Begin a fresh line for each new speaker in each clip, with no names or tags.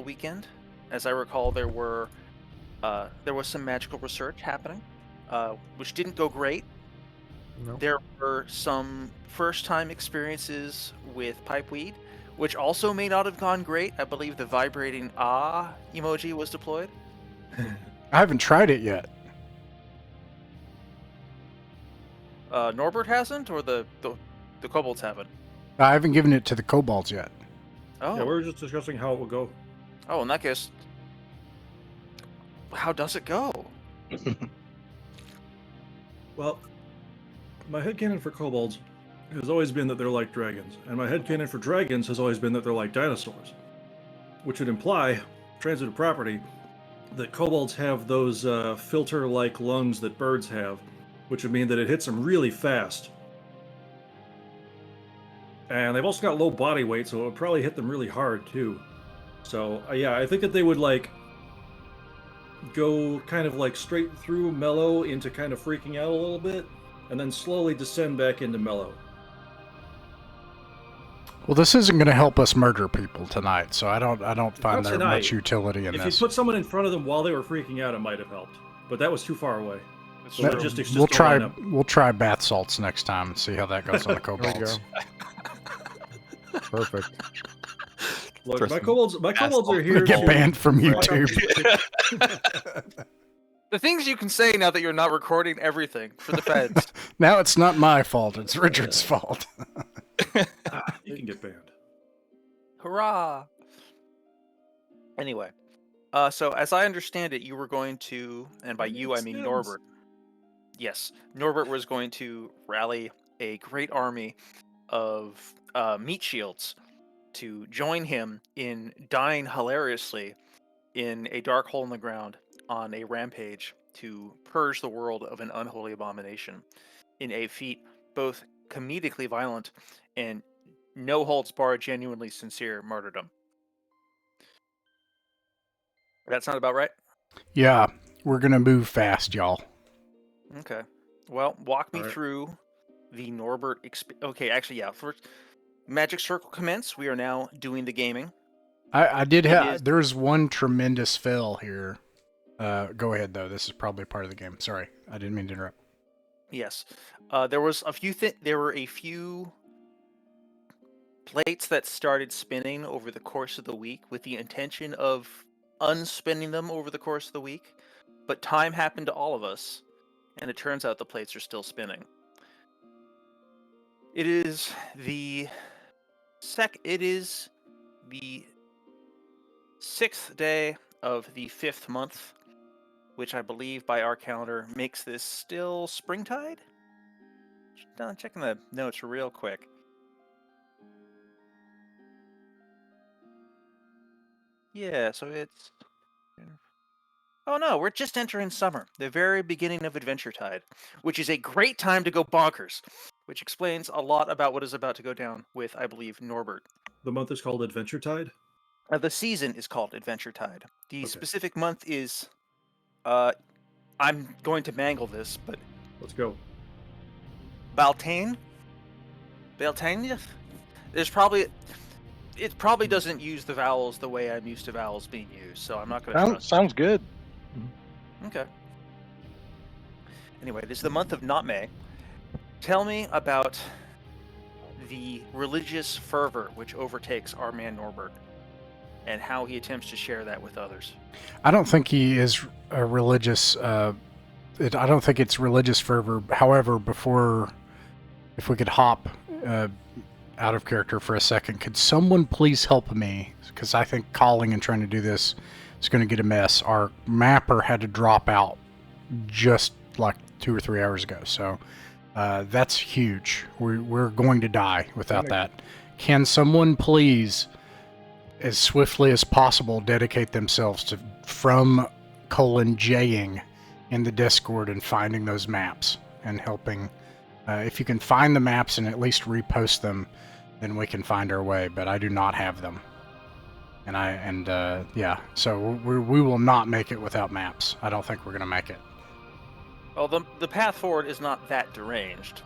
weekend. As I recall, there was some magical research happening, which didn't go great.
No.
There were some first-time experiences with pipeweed, which also may not have gone great. I believe the vibrating emoji was deployed.
I haven't tried it yet.
Norbert hasn't, or the kobolds haven't?
I haven't given it to the kobolds yet.
Oh.
Yeah, we were just discussing how it would go.
Oh, in that case, how does it go?
Well, my headcanon for kobolds has always been that they're like dragons, and my headcanon for dragons has always been that they're like dinosaurs, which would imply, transitive property, that kobolds have those filter-like lungs that birds have, which would mean that it hits them really fast. And they've also got low body weight, so it would probably hit them really hard, too. So, yeah, I think that they would, like, go kind of, like, straight through mellow into kind of freaking out a little bit, and then slowly descend back into mellow.
Well, this isn't going to help us murder people tonight, so I don't find there
tonight.
much utility in
If
this.
you put someone in front of them while they were freaking out, it might have helped. But that was too far away. So
That-
logistics just
we'll
don't line up.
try bath salts next time and see how that goes on the
There we
kobolds.
go. Perfect.
Look,
Throw
my
some
kobolds are
We
here
get
to...
banned from YouTube.
The things you can say now that you're not recording everything for the feds.
Now it's not my fault; it's Richard's fault.
You can get banned.
Hurrah! Anyway, so as I understand it, you were going to, and by you I mean
Stems.
Norbert. Yes, Norbert was going to rally a great army of meat shields to join him in dying hilariously in a dark hole in the ground on a rampage to purge the world of an unholy abomination in a feat both comedically violent and no holds barred, genuinely sincere martyrdom. That sound about right?
Yeah, we're gonna move fast, y'all.
Okay. Well, walk me
Alright.
through the Norbert Okay, actually, yeah. First, Magic Circle commence. We are now doing the gaming.
I did
It
have.
is-
There's one tremendous fail here. Go ahead though. This is probably part of the game. Sorry, I didn't mean to interrupt.
Yes. There was a few there were a few plates that started spinning over the course of the week with the intention of unspinning them over the course of the week, but time happened to all of us, and it turns out the plates are still spinning. It is the 6th day of the 5th month, which I believe by our calendar makes this still springtide? Checking the notes real quick. Yeah, so it's... Oh no, we're just entering summer, the very beginning of Adventuretide, which is a great time to go bonkers, which explains a lot about what is about to go down with, I believe, Norbert.
The month is called Adventuretide?
The season is called Adventuretide. The
Okay.
specific month is... I'm going to mangle this, but...
Let's go.
Baltaine? Baltaine? There's probably... It probably doesn't use the vowels the way I'm used to vowels being used, so I'm not going to trust.
Sounds good.
Okay. Anyway, this is the month of not May. Tell me about the religious fervor which overtakes our man Norbert, and how he attempts to share that with others.
I don't think he is a religious. I don't think it's religious fervor. However, if we could hop out of character for a second, could someone please help me? Because I think calling and trying to do this is going to get a mess. Our mapper had to drop out just like 2 or 3 hours ago, so that's huge. We're going to die without that. Can someone please, as swiftly as possible, dedicate themselves to J-ing in the Discord and finding those maps and helping? If you can find the maps and at least repost them, then we can find our way. But I do not have them, so we will not make it without maps. I don't think we're gonna make it.
Well, the path forward is not that deranged.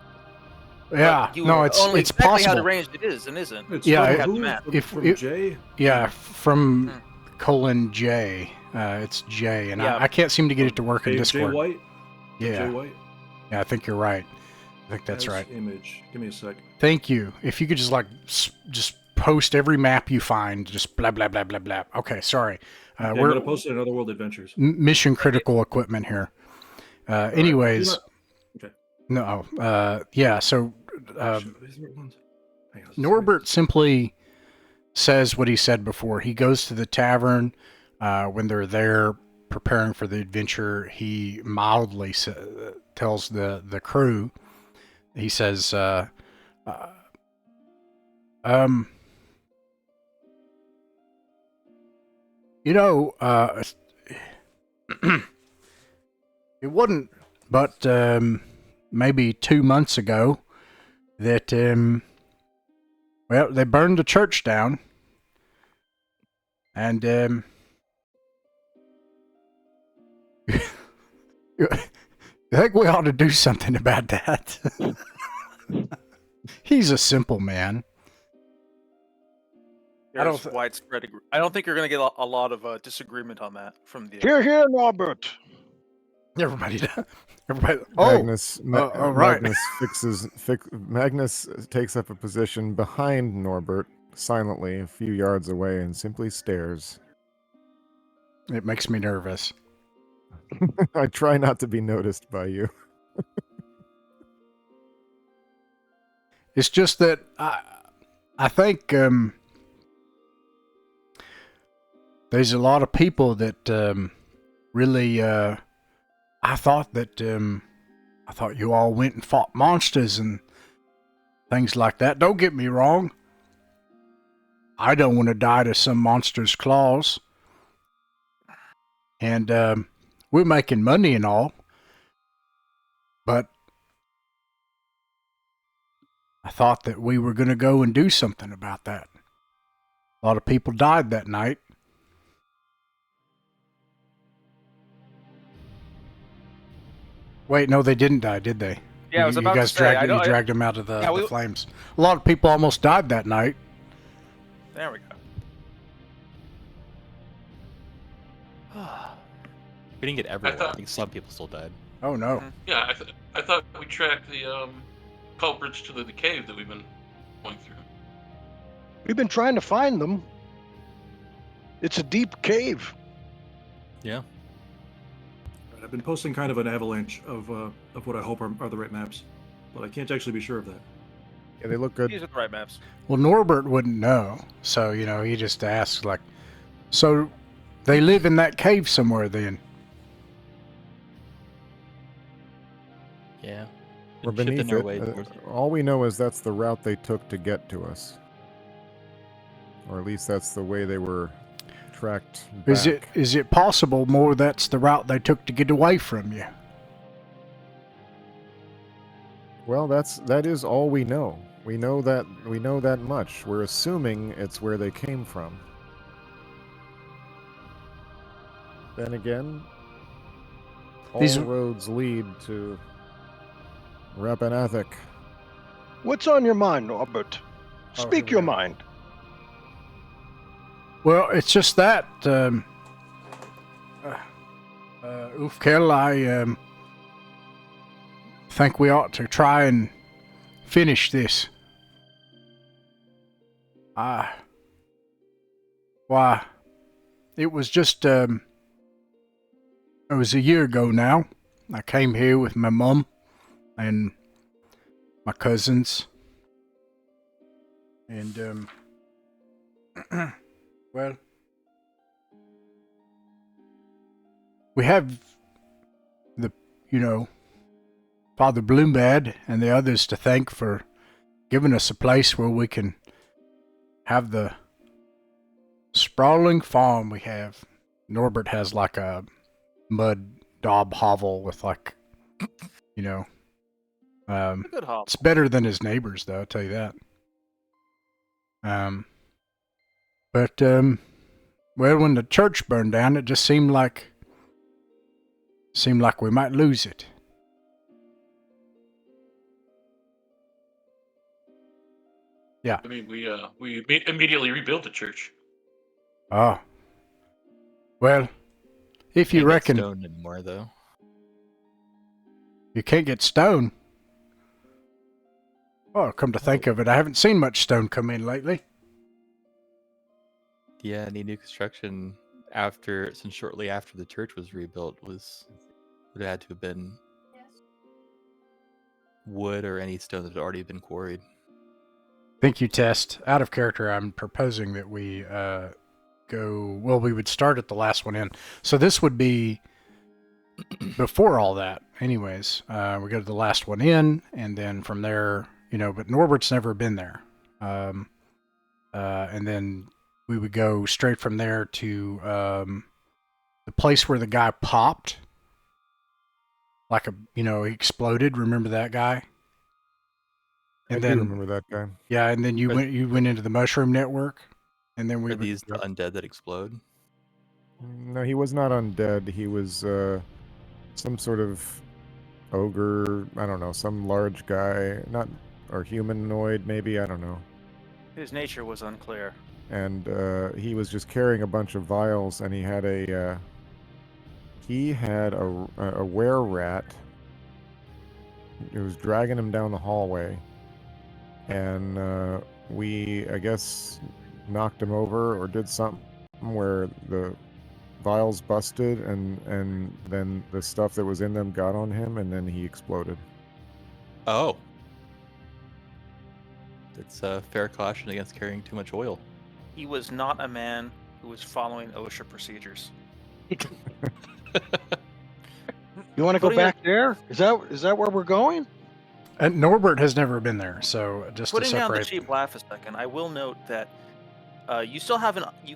Yeah,
But you
no,
are
it's
only
it's
exactly
possible.
how deranged it is and isn't.
It's
Yeah,
from
it-
who?
Matt.
From,
if
from
it-
Jay?
Yeah, from J. It's J, and
Yeah.
I can't seem to get it to work in
Dave J.
Discord.
White? J.
Yeah,
White?
yeah, I think you're right. I think that's
As
right.
Image. Give me a sec.
Thank you. If you could just like just post every map you find, just blah blah blah blah blah. Okay, sorry.
Okay, I'm
We're
going to post it in Otherworld Adventures.
mission critical equipment here. Anyways,
Right. Okay.
no. Yeah. So
Shit, are these the right ones? Hang on,
Norbert simply says what he said before. He goes to the tavern when they're there preparing for the adventure. He mildly tells the crew. He says, you know, it wasn't but maybe 2 months ago that well, they burned the church down, and you think we ought to do something about that? He's a simple man.
There's widespread. I don't think you're going to get a lot of disagreement on that from the.
Here, Norbert.
Everybody. Right.
Magnus,
right.
Magnus takes up a position behind Norbert, silently a few yards away, and simply stares.
It makes me nervous.
I try not to be noticed by you.
It's just that I think there's a lot of people that really. I thought you all went and fought monsters and things like that. Don't get me wrong. I don't want to die to some monster's claws. And we're making money and all. But I thought that we were going to go and do something about that. A lot of people died that night. Wait, no, they didn't die, did they?
Yeah, I was about
you guys
to say.
you dragged them out of the
we-
flames. A lot of people almost died that night.
There we go.
We didn't get everyone. I think some people still died.
Oh no.
Yeah, I thought we tracked the culprits to the cave that we've been going through.
We've been trying to find them. It's a deep cave.
Yeah.
I've been posting kind of an avalanche of what I hope are the right maps, but I can't actually be sure of that.
Yeah, they look good.
These are the right maps.
Well, Norbert wouldn't know, so he just asks like, so they live in that cave somewhere then?
Yeah.
We're
Been
beneath
chipping our
it.
way towards it.
All we know is that's the route they took to get to us, or at least that's the way they were tracked back.
Is it possible more that's the route they took to get away from you?
Well, that is all we know. We know that much. We're assuming it's where they came from. Then again, all roads lead to Rappan Athuk.
What's on your mind, Norbert? Speak your mind.
Well, it's just that, Ufkel, I think we ought to try and finish this. Why, it was just, it was a year ago now. I came here with my mum and my cousins. And, well, we have Father Bloombad and the others to thank for giving us a place where we can have the sprawling farm we have. Norbert has like a mud daub hovel with like,
Good hovel.
it's better than his neighbors though, I'll tell you that. But well, when the church burned down, it just seemed like we might lose it. Yeah.
I mean, we immediately rebuilt the church.
Oh. Well, if you
Can't get
reckon
stoned anymore, though.
you can't get stone. Oh, come to think of it, I haven't seen much stone come in lately.
Yeah, any new construction since shortly after the church was rebuilt would have had to have been wood or any stone that had already been quarried.
Thank you, Test. Out of character, I'm proposing that we we would start at the last one in. So this would be before all that, anyways. We go to the last one in, and then from there, but Norbert's never been there. And then we would go straight from there to the place where the guy popped. He exploded. Remember that guy? And
I do remember that guy.
Yeah, and then you went into the Mushroom Network, and then
Are these the undead that explode?
No, he was not undead. He was some sort of ogre. I don't know, some large guy, or humanoid, maybe. I don't know.
His nature was unclear.
And he was just carrying a bunch of vials, and he had a were-rat. It was dragging him down the hallway, and we, I guess, knocked him over or did something where the vials busted, and then the stuff that was in them got on him, and then he exploded.
Oh. It's a fair caution against carrying too much oil.
He was not a man who was following OSHA procedures.
You want to go back there? Is that where we're going?
And Norbert has never been there, so just
Putting
to
down the
separate.
cheap laugh a second, I will note that you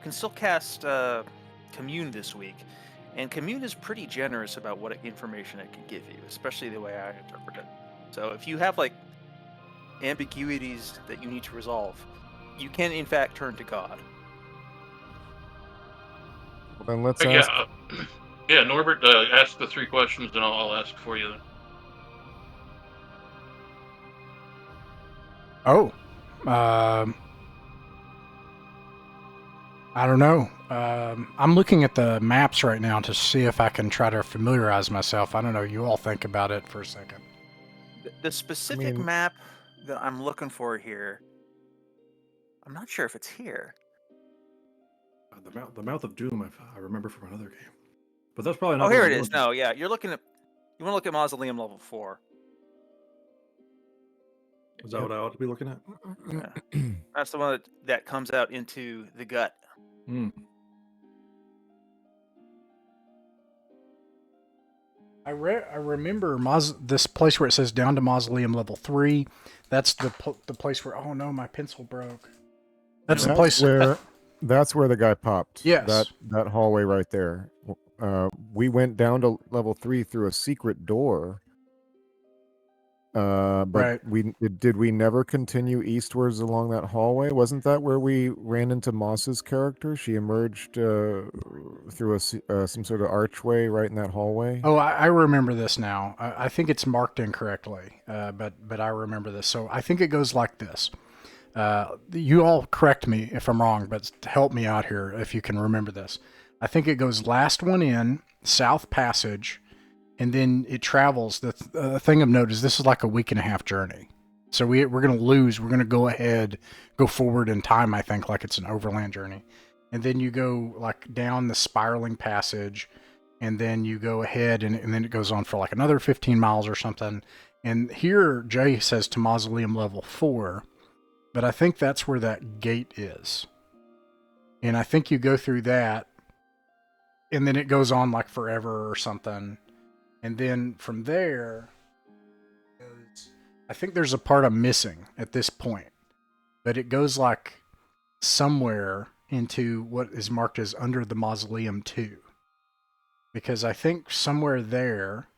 can still cast Commune this week, and Commune is pretty generous about what information it can give you, especially the way I interpret it. So if you have ambiguities that you need to resolve, you can in fact turn to God.
Well, then let's ask.
Yeah, Norbert, ask the 3 questions, and I'll ask for you then.
Oh, I don't know. I'm looking at the maps right now to see if I can try to familiarize myself. I don't know. You all think about it for a second.
The specific map that I'm looking for here, I'm not sure if it's here.
The Mouth of Doom, I remember from another game. But that's probably not.
Oh, here it is. No, yeah. You want to look at Mausoleum level 4.
Is that what I ought to be looking at?
Yeah. That's the one that comes out into the gut.
I remember this place where it says down to Mausoleum level 3. That's the place where, oh no, my pencil broke. That's the place
where that's where the guy popped.
Yes.
That hallway right there. We went down to level 3 through a secret door. But
right.
Did we never continue eastwards along that hallway? Wasn't that where we ran into Moss's character? She emerged through some sort of archway right in that hallway.
Oh, I remember this now. I think it's marked incorrectly, but I remember this. So I think it goes like this. You all correct me if I'm wrong, but help me out here if you can remember this. I think it goes last one in, South Passage, and then it travels. The thing of note is this is like a week and a half journey. So we're going to lose. We're going to go forward in time, I think, like it's an overland journey. And then you go like down the spiraling passage, and then you go ahead, and then it goes on for like another 15 miles or something. And here Jay says to Mausoleum level 4, but I think that's where that gate is. And I think you go through that, and then it goes on like forever or something. And then from there, I think there's a part I'm missing at this point, but it goes like somewhere into what is marked as under the Mausoleum 2. Because I think somewhere there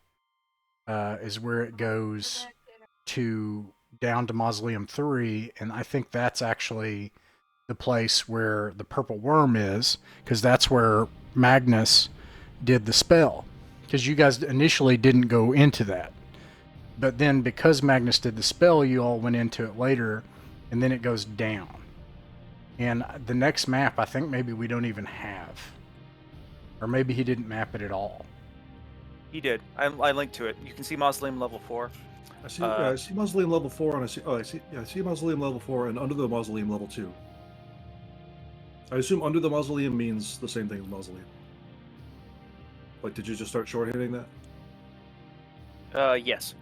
is where it goes down to Mausoleum 3, and I think that's actually the place where the purple worm is, because that's where Magnus did the spell. Because you guys initially didn't go into that. But then because Magnus did the spell, you all went into it later, and then it goes down. And the next map, I think maybe we don't even have. Or maybe he didn't map it at all.
He did. I linked to it. You can see Mausoleum level 4.
I see Mausoleum level 4, and I see Mausoleum level 4, and under the Mausoleum level 2. I assume under the Mausoleum means the same thing as Mausoleum. Like, did you just start shorthanding that?
Yes.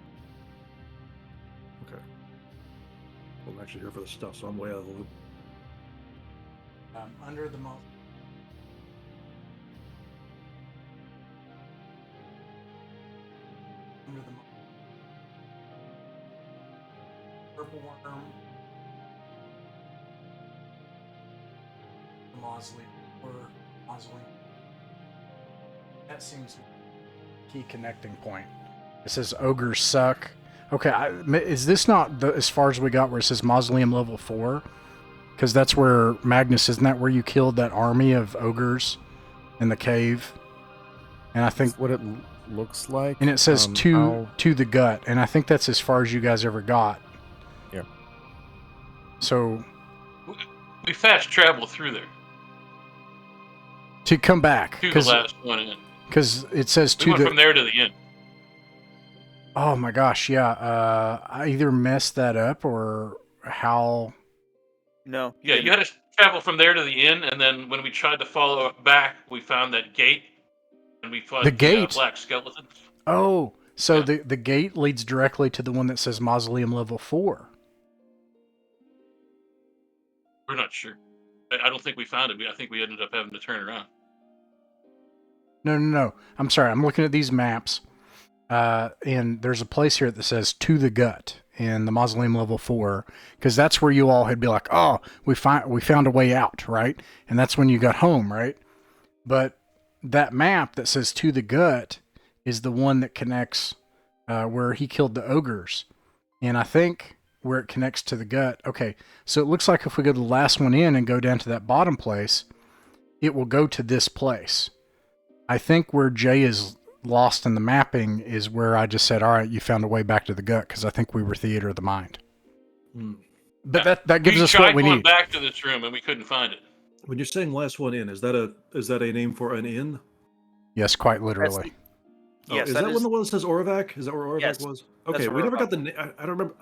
Okay. Well, I'm actually here for the stuff, so I'm way out of the loop.
Under the purple worm, the mausoleum, or mausoleum. That seems key connecting point. It says ogres suck. Okay, is this not as far as we got where it says Mausoleum level 4? Because that's where Magnus, isn't that where you killed that army of ogres in the cave? And I think
That's what it looks like.
and it says to the gut, and I think that's as far as you guys ever got.
Yeah.
So
We fast travel through there
to come back,
to the last one in.
because it says
We
to
went
the.
from there to the end.
Oh my gosh, yeah. I either messed that up or how.
No.
Yeah, you had to travel from there to the inn, and then when we tried to follow it back, we found that gate, and we fought
The gate?
black skeletons.
Oh, so
Yeah.
the gate leads directly to the one that says Mausoleum level 4.
We're not sure. I don't think we found it. I think we ended up having to turn around.
No. I'm sorry. I'm looking at these maps, and there's a place here that says to the gut in the Mausoleum level 4, because that's where you all had be like, oh, we found a way out, right? And that's when you got home, right? But that map that says to the gut is the one that connects where he killed the ogres, and I think where it connects to the gut. Okay, so it looks like if we go to the last one in and go down to that bottom place, it will go to this place. I think where Jay is lost in the mapping is where I just said, all right, you found a way back to the gut, because I think we were Theater of the Mind. But
Yeah.
that gives us what we
going
need.
back to this room, and we couldn't find it.
When you're saying last one in, is that a name for an inn?
Yes, quite literally.
Yes,
is that one the one that says Orvac? Is that where Orvac
Yes,
was?
that's
Okay,
where
we never
Orvac
got the name. I don't remember.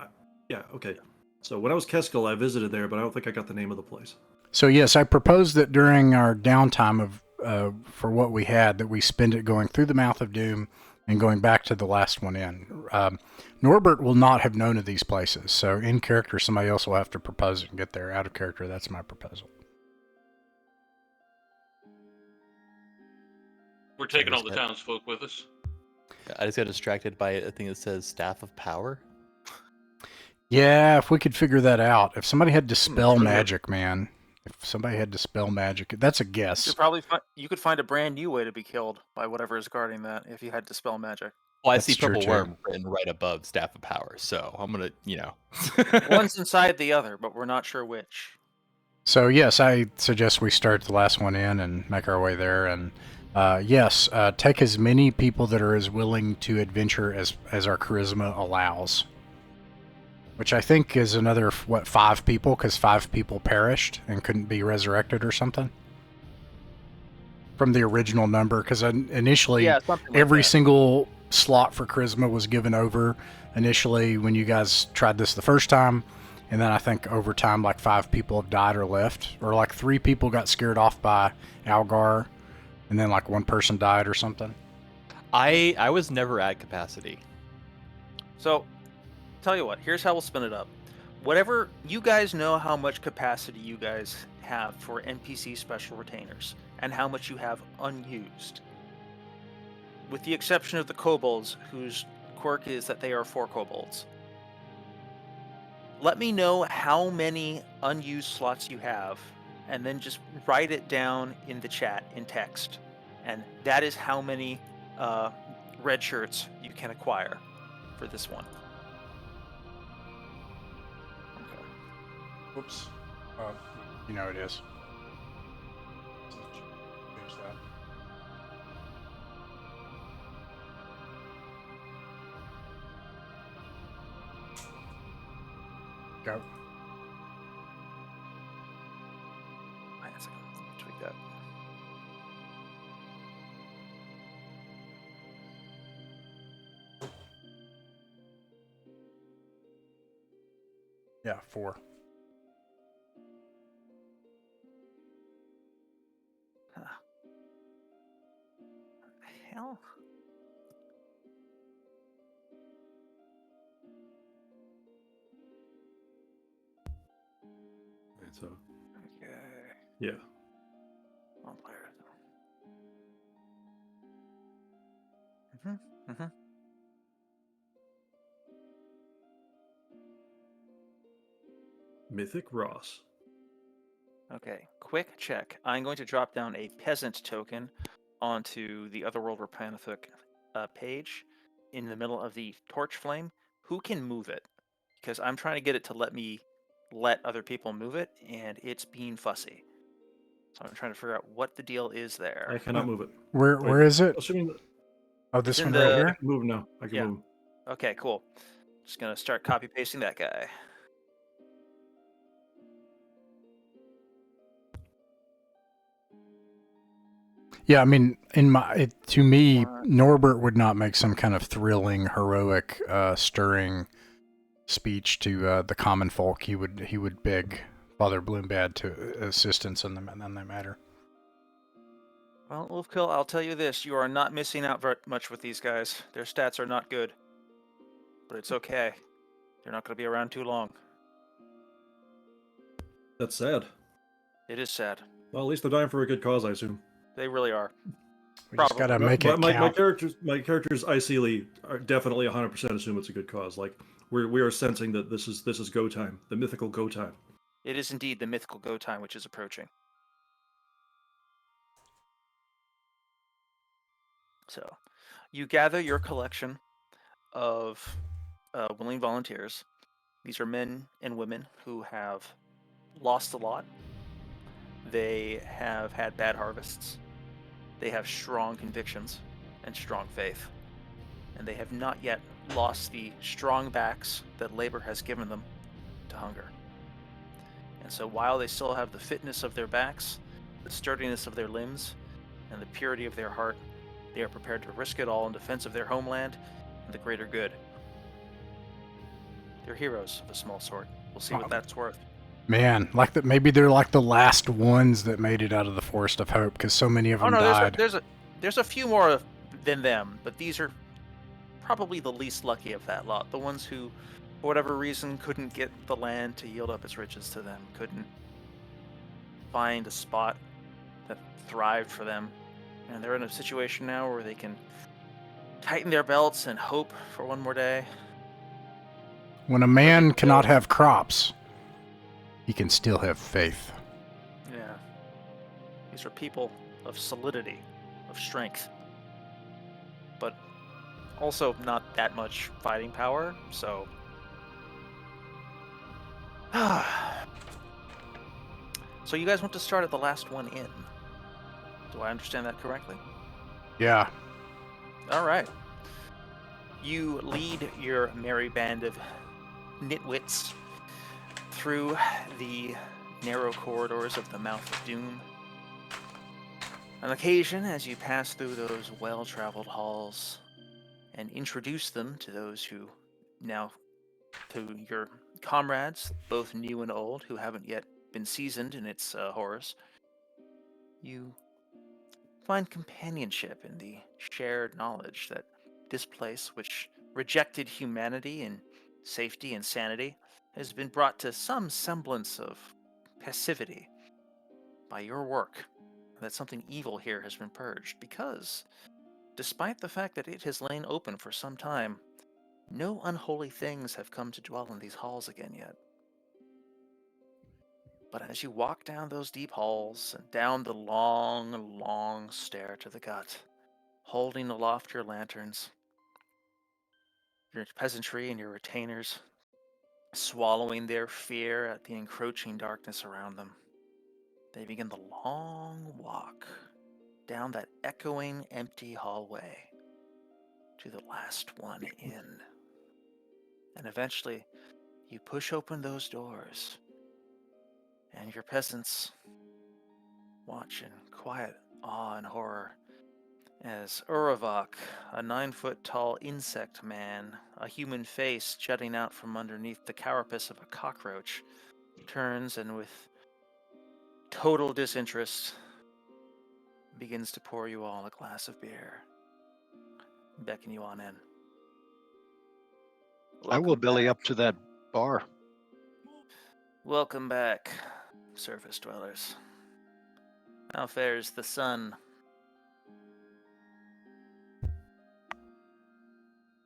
Yeah, okay. So when I was Keskill, I visited there, but I don't think I got the name of the place.
So yes, I proposed that during our downtime of for what we had, that we spend it going through the Mouth of Doom and going back to the last one in. Norbert will not have known of these places, so in character, somebody else will have to propose it and get there. Out of character, that's my proposal.
We're taking all the townsfolk with us.
I just got distracted by a thing that says Staff of Power.
Yeah, if we could figure that out. If somebody had dispel
sure.
magic, man. If somebody had dispel magic, that's a guess.
You could find a brand new way to be killed by whatever is guarding that if you had dispel magic.
Well, I
That's
see
true,
Purple
too.
Worm written right above Staff of Power, so I'm gonna,
One's inside the other, but we're not sure which.
So yes, I suggest we start the last one in and make our way there. And yes, take as many people that are as willing to adventure as our charisma allows. Which I think is another, 5 people, because 5 people perished and couldn't be resurrected or something? From the original number, because initially
something like
every
that.
single slot for charisma was given over initially when you guys tried this the first time, and then I think over time like 5 people have died or left, or like 3 people got scared off by Algar, and then like 1 person died or something.
I was never at capacity.
So, tell you what, here's how we'll spin it up. Whatever, you guys know how much capacity you guys have for NPC special retainers, and how much you have unused. With the exception of the kobolds, whose quirk is that they are 4 kobolds. Let me know how many unused slots you have, and then just write it down in the chat in text. And that is how many red shirts you can acquire for this one. Okay.
Whoops. You know it is. Change that. Go.
Wait a second. Let me tweak that.
Yeah, 4.
Huh. Hell?
So,
Okay.
yeah.
One player. Mm-hmm.
Mythic Ross.
Okay, quick check. I'm going to drop down a peasant token onto the Otherworld Rappan Athuk page in the middle of the torch flame. Who can move it? Because I'm trying to get it to let other people move it, and it's being fussy. So I'm trying to figure out what the deal is there.
I cannot move it.
Where is it?
Assuming that
Oh,
It's
this
in
one
the-
right
I
here?
can move now. I can
Yeah.
move.
Okay, cool. Just gonna start copy pasting that guy.
Yeah, I mean, to me,
What?
Norbert would not make some kind of thrilling, heroic, stirring speech to the common folk. He would beg Father Bloombad to assistance in that matter.
Well, Wolfkill, I'll tell you this: you are not missing out very much with these guys. Their stats are not good, but it's okay. They're not going to be around too long.
That's sad.
It is sad.
Well, at least they're dying for a good cause, I assume.
They really are.
We just gotta
Probably.
make it
my
count.
characters icily are definitely 100% assume it's a good cause. Like we are sensing that this is go time, the mythical go time.
It is indeed the mythical go time which is approaching. So, you gather your collection of willing volunteers. These are men and women who have lost a lot. They have had bad harvests. They have strong convictions and strong faith. And they have not yet lost the strong backs that labor has given them to hunger. And so while they still have the fitness of their backs, the sturdiness of their limbs, and the purity of their heart, they are prepared to risk it all in defense of their homeland and the greater good. They're heroes of a small sort. We'll see what that's worth.
Man, like that. Maybe they're like the last ones that made it out of the Forest of Hope, because so many of them died.
There's a few more than them, but these are probably the least lucky of that lot. The ones who, for whatever reason, couldn't get the land to yield up its riches to them, couldn't find a spot that thrived for them. And they're in a situation now where they can tighten their belts and hope for one more day.
When a man cannot have crops, he can still have faith.
Yeah. These are people of solidity, of strength, but also not that much fighting power, so... So you guys want to start at the last one in. Do I understand that correctly?
Yeah.
All right. You lead your merry band of nitwits through the narrow corridors of the Mouth of Doom. On occasion, as you pass through those well-traveled halls and introduce them to those who to your comrades, both new and old, who haven't yet been seasoned in its horrors, you find companionship in the shared knowledge that this place, which rejected humanity and safety and sanity, has been brought to some semblance of passivity by your work, and that something evil here has been purged, because, despite the fact that it has lain open for some time, no unholy things have come to dwell in these halls again yet. But as you walk down those deep halls and down the long, long stair to the gut, holding aloft your lanterns, your peasantry and your retainers, swallowing their fear at the encroaching darkness around them, they begin the long walk down that echoing, empty hallway to the last one in. And eventually, you push open those doors, and your peasants watch in quiet awe and horror as Uravok, a 9-foot-tall insect man, a human face jutting out from underneath the carapace of a cockroach, turns and with total disinterest begins to pour you all a glass of beer, beckon you on in.
I will
Welcome
belly
back.
up to that bar.
Welcome back, surface dwellers. How fares the sun?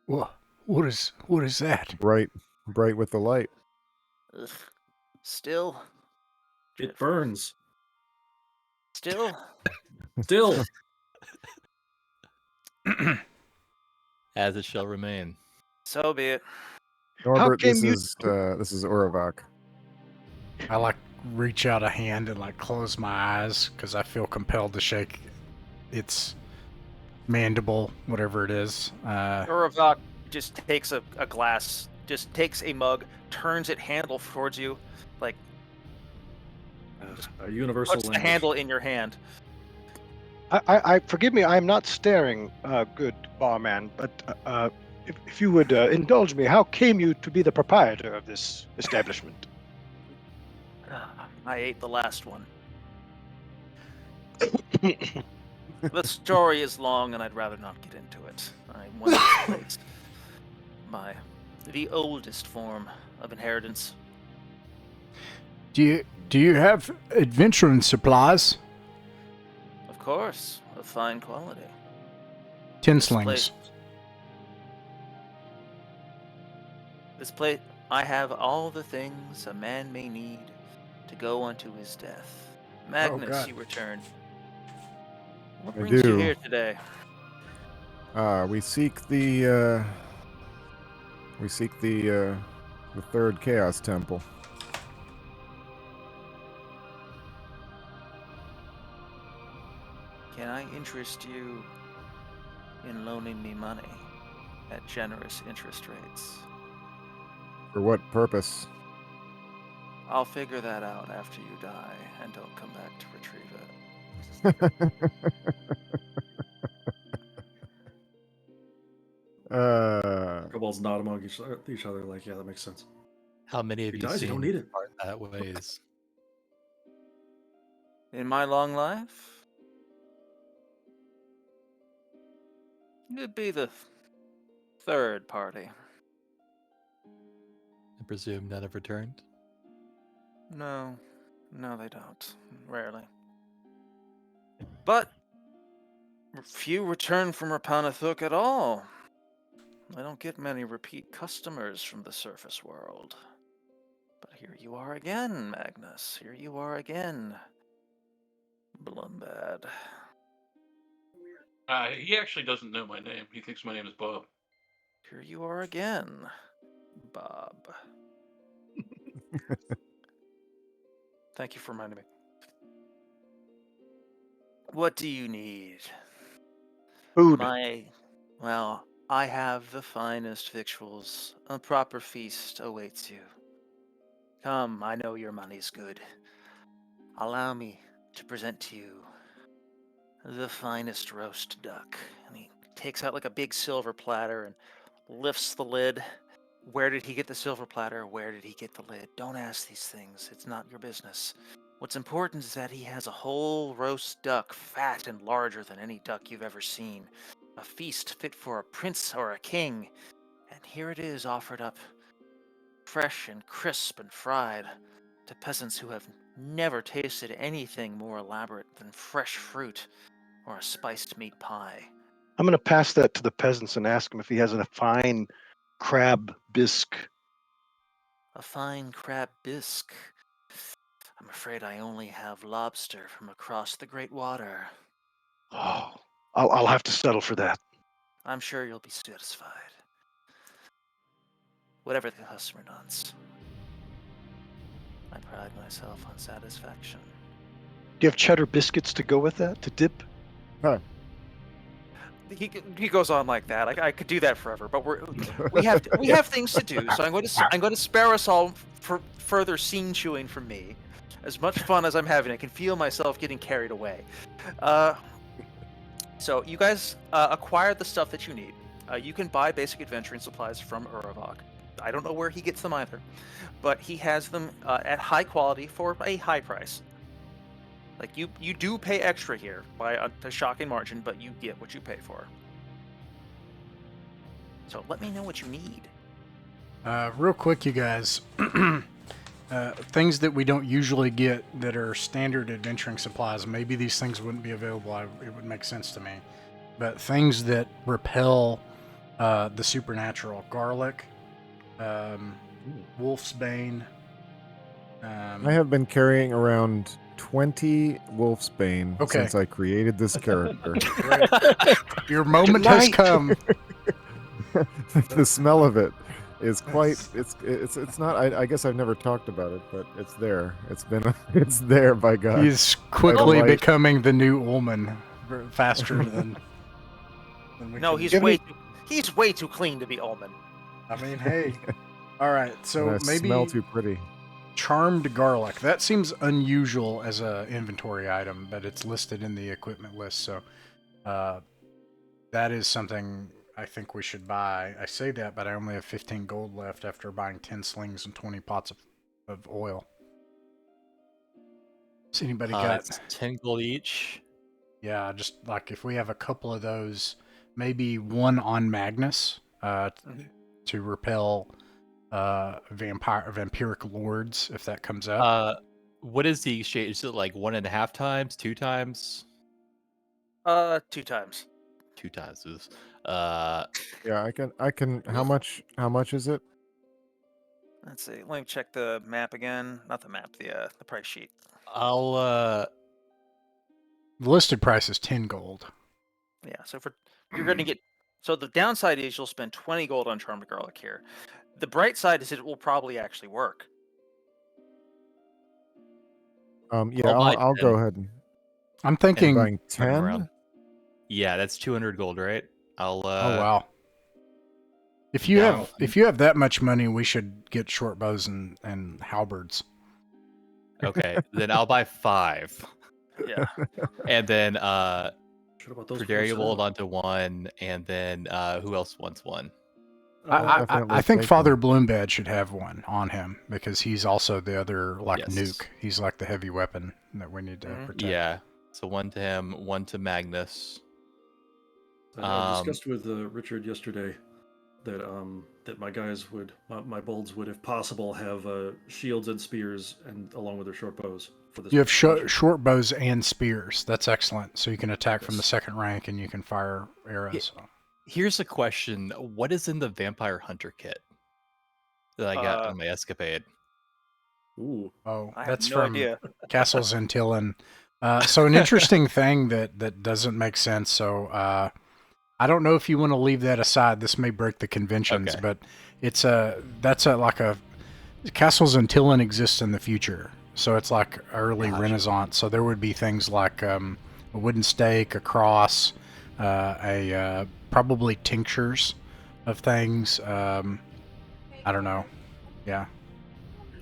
What is that?
Bright with the light.
Ugh. Still?
It burns.
Still?
Still.
As it shall remain.
So be it.
Norbert,
came
this
you
is Uravok.
I like reach out a hand and like close my eyes because I feel compelled to shake its mandible, whatever it is.
Uravok just takes a glass, just takes a mug, turns it handle towards you, like
A universal
puts the
language.
handle in your hand.
I forgive me, I am not staring, good barman, but if you would indulge me, how came you to be the proprietor of this establishment?
I ate the last one. The story is long, and I'd rather not get into it. I once placed the oldest form of inheritance.
Do you have adventuring supplies?
Of course, of fine quality.
Tinslings.
This place, I have all the things a man may need to go unto his death. Magnus,
God.
you return. What
I
brings you
do.
here today?
We seek the third Chaos Temple.
Can I interest you in loaning me money at generous interest rates?
For what purpose?
I'll figure that out after you die and don't come back to retrieve it.
Kobolds nod among each other like, yeah, that makes sense.
How many of
If he
you
dies, you don't
seen
need it.
Part That Ways?
In my long life, you'd be the third party.
I presume none have returned.
No, they don't. Rarely. But few return from Rappan Athuk at all. I don't get many repeat customers from the surface world. But here you are again, Magnus. Here you are again. Blumbad.
He actually doesn't know my name. He thinks my name is Bob.
Here you are again, Bob. Thank you for reminding me. What do you need?
Food.
I have the finest victuals. A proper feast awaits you. Come, I know your money's good. Allow me to present to you the finest roast duck. And he takes out like a big silver platter and lifts the lid. Where did he get the silver platter? Where did he get the lid? Don't ask these things. It's not your business. What's important is that he has a whole roast duck, fat and larger than any duck you've ever seen. A feast fit for a prince or a king. And here it is offered up, fresh and crisp and fried, to peasants who have never tasted anything more elaborate than fresh fruit or a spiced meat pie.
I'm going to pass that to the peasants and ask him if he has a fine crab bisque.
A fine crab bisque. I'm afraid I only have lobster from across the great water.
Oh, I'll have to settle for that.
I'm sure you'll be satisfied. Whatever the customer wants. I pride myself on satisfaction.
Do you have cheddar biscuits to go with that, to dip?
Huh.
He goes on like that. I could do that forever, but we have things to do. So I'm going to spare us all for further scene chewing from me. As much fun as I'm having, I can feel myself getting carried away. So you guys acquire the stuff that you need. You can buy basic adventuring supplies from Uravok. I don't know where he gets them either, but he has them at high quality for a high price. Like you do pay extra here by a shocking margin, but you get what you pay for. So let me know what you need.
Real quick, you guys. Things that we don't usually get that are standard adventuring supplies. Maybe these things wouldn't be available. It would make sense to me. But things that repel the supernatural. Garlic, Wolf's Bane.
I have been carrying around 20 Wolfsbane since I created this character.
Your moment has come.
The smell of it is quite. It's not. I guess I've never talked about it, but it's there. It's there by God.
He's quickly becoming the new Ullman, faster than.
No, he's way too clean to be Ullman.
I mean, hey. All right, so maybe
smell too pretty.
Charmed garlic. That seems unusual as a inventory item, but it's listed in the equipment list, so that is something I think we should buy. I say that, but I only have 15 gold left after buying 10 slings and 20 pots of oil. Has anybody got
10 gold each?
Yeah, just like if we have a couple of those, maybe one on Magnus to repel vampiric lords if that comes up.
What is the exchange? Is it like 1.5 times, 2 times?
2 times.
2 times.
Yeah, I can. How much is it?
Let's see. Let me check the map again. Not the map. The price sheet.
I'll
The listed price is 10 gold.
Yeah. So you're going to get. So the downside is you'll spend 20 gold on charmed garlic here. The bright side is it will probably actually work.
Yeah, I'll go ahead.
I'm thinking
buying 10.
Yeah, that's 200 gold, right?
oh wow. If you have that much money, we should get short bows and halberds.
Okay, then I'll buy 5.
Yeah.
And then
Predaria
will hold on to 1, and then who else wants 1?
I think Father Bloombad should have one on him because he's also the other nuke. He's like the heavy weapon that we need to protect.
Yeah. So 1 to him, 1 to Magnus.
I discussed with Richard yesterday that my guys my bolds would, if possible, have shields and spears, and along with their short bows. For this
you have short bows and spears. That's excellent. So you can attack from the second rank, and you can fire arrows.
Here's a question: what is in the Vampire Hunter kit that I got on my escapade?
Ooh.
Oh,
I
that's
have no
from
idea.
Castle Zentillin. So an interesting thing that doesn't make sense. So I don't know if you want to leave that aside. This may break the conventions, but it's like a Castle Zentillin exists in the future. So it's like early Renaissance. So there would be things like a wooden stake, a cross, probably tinctures of things. I don't know. Yeah.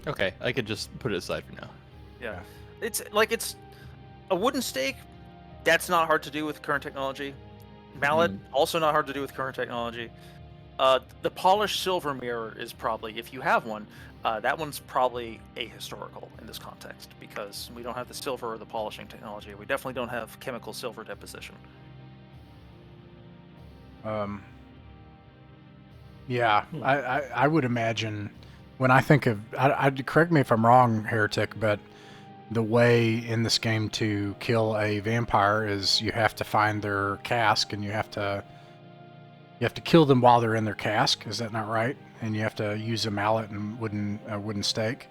Okay, I could just put it aside for now.
Yeah. It's a wooden stake. That's not hard to do with current technology. Mallet, also not hard to do with current technology. The polished silver mirror is probably, if you have one, that one's probably ahistorical in this context because we don't have the silver or the polishing technology. We definitely don't have chemical silver deposition.
Yeah, I would imagine when I think of, correct me if I'm wrong, Heretic, but the way in this game to kill a vampire is you have to find their cask and you have to kill them while they're in their cask. Is that not right? And you have to use a mallet and wooden stake.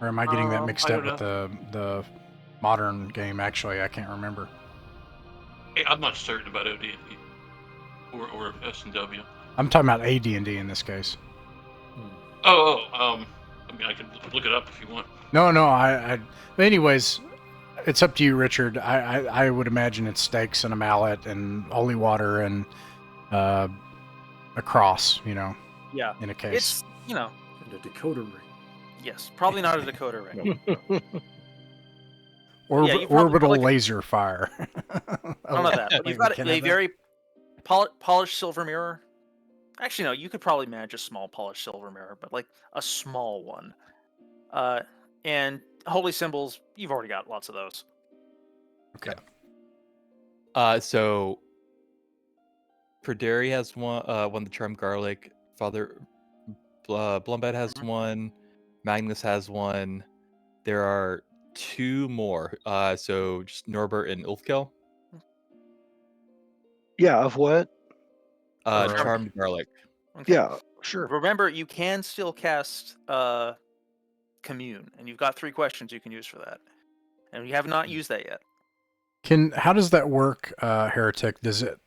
Or am I getting that mixed up with the modern game? Actually, I can't remember.
I'm not certain about OD&D or S&W.
I'm talking about AD&D in this case.
I mean, I can look it up if you want.
No, but anyways, it's up to you, Richard. I would imagine it's stakes and a mallet and holy water and a cross,
Yeah.
in a case.
It's,
And a decoder ring.
yes, probably not a decoder ring. Yeah, you probably
orbital
could.
laser fire.
None of that. But you've got
Can
a
have that?
very polished silver mirror. Actually, no, you could probably manage a small polished silver mirror, but like a small one. And holy symbols, you've already got lots of those.
Okay.
So Perderi has one, the charmed garlic. Father Blumbad has one. Magnus has one. There are 2 more. So just Norbert and Ulfkel.
Yeah, of what?
Charmed garlic.
Okay.
Yeah, sure.
Remember, you can still cast commune, and you've got 3 questions you can use for that, and you have not used that yet.
How does that work, Heretic? Does it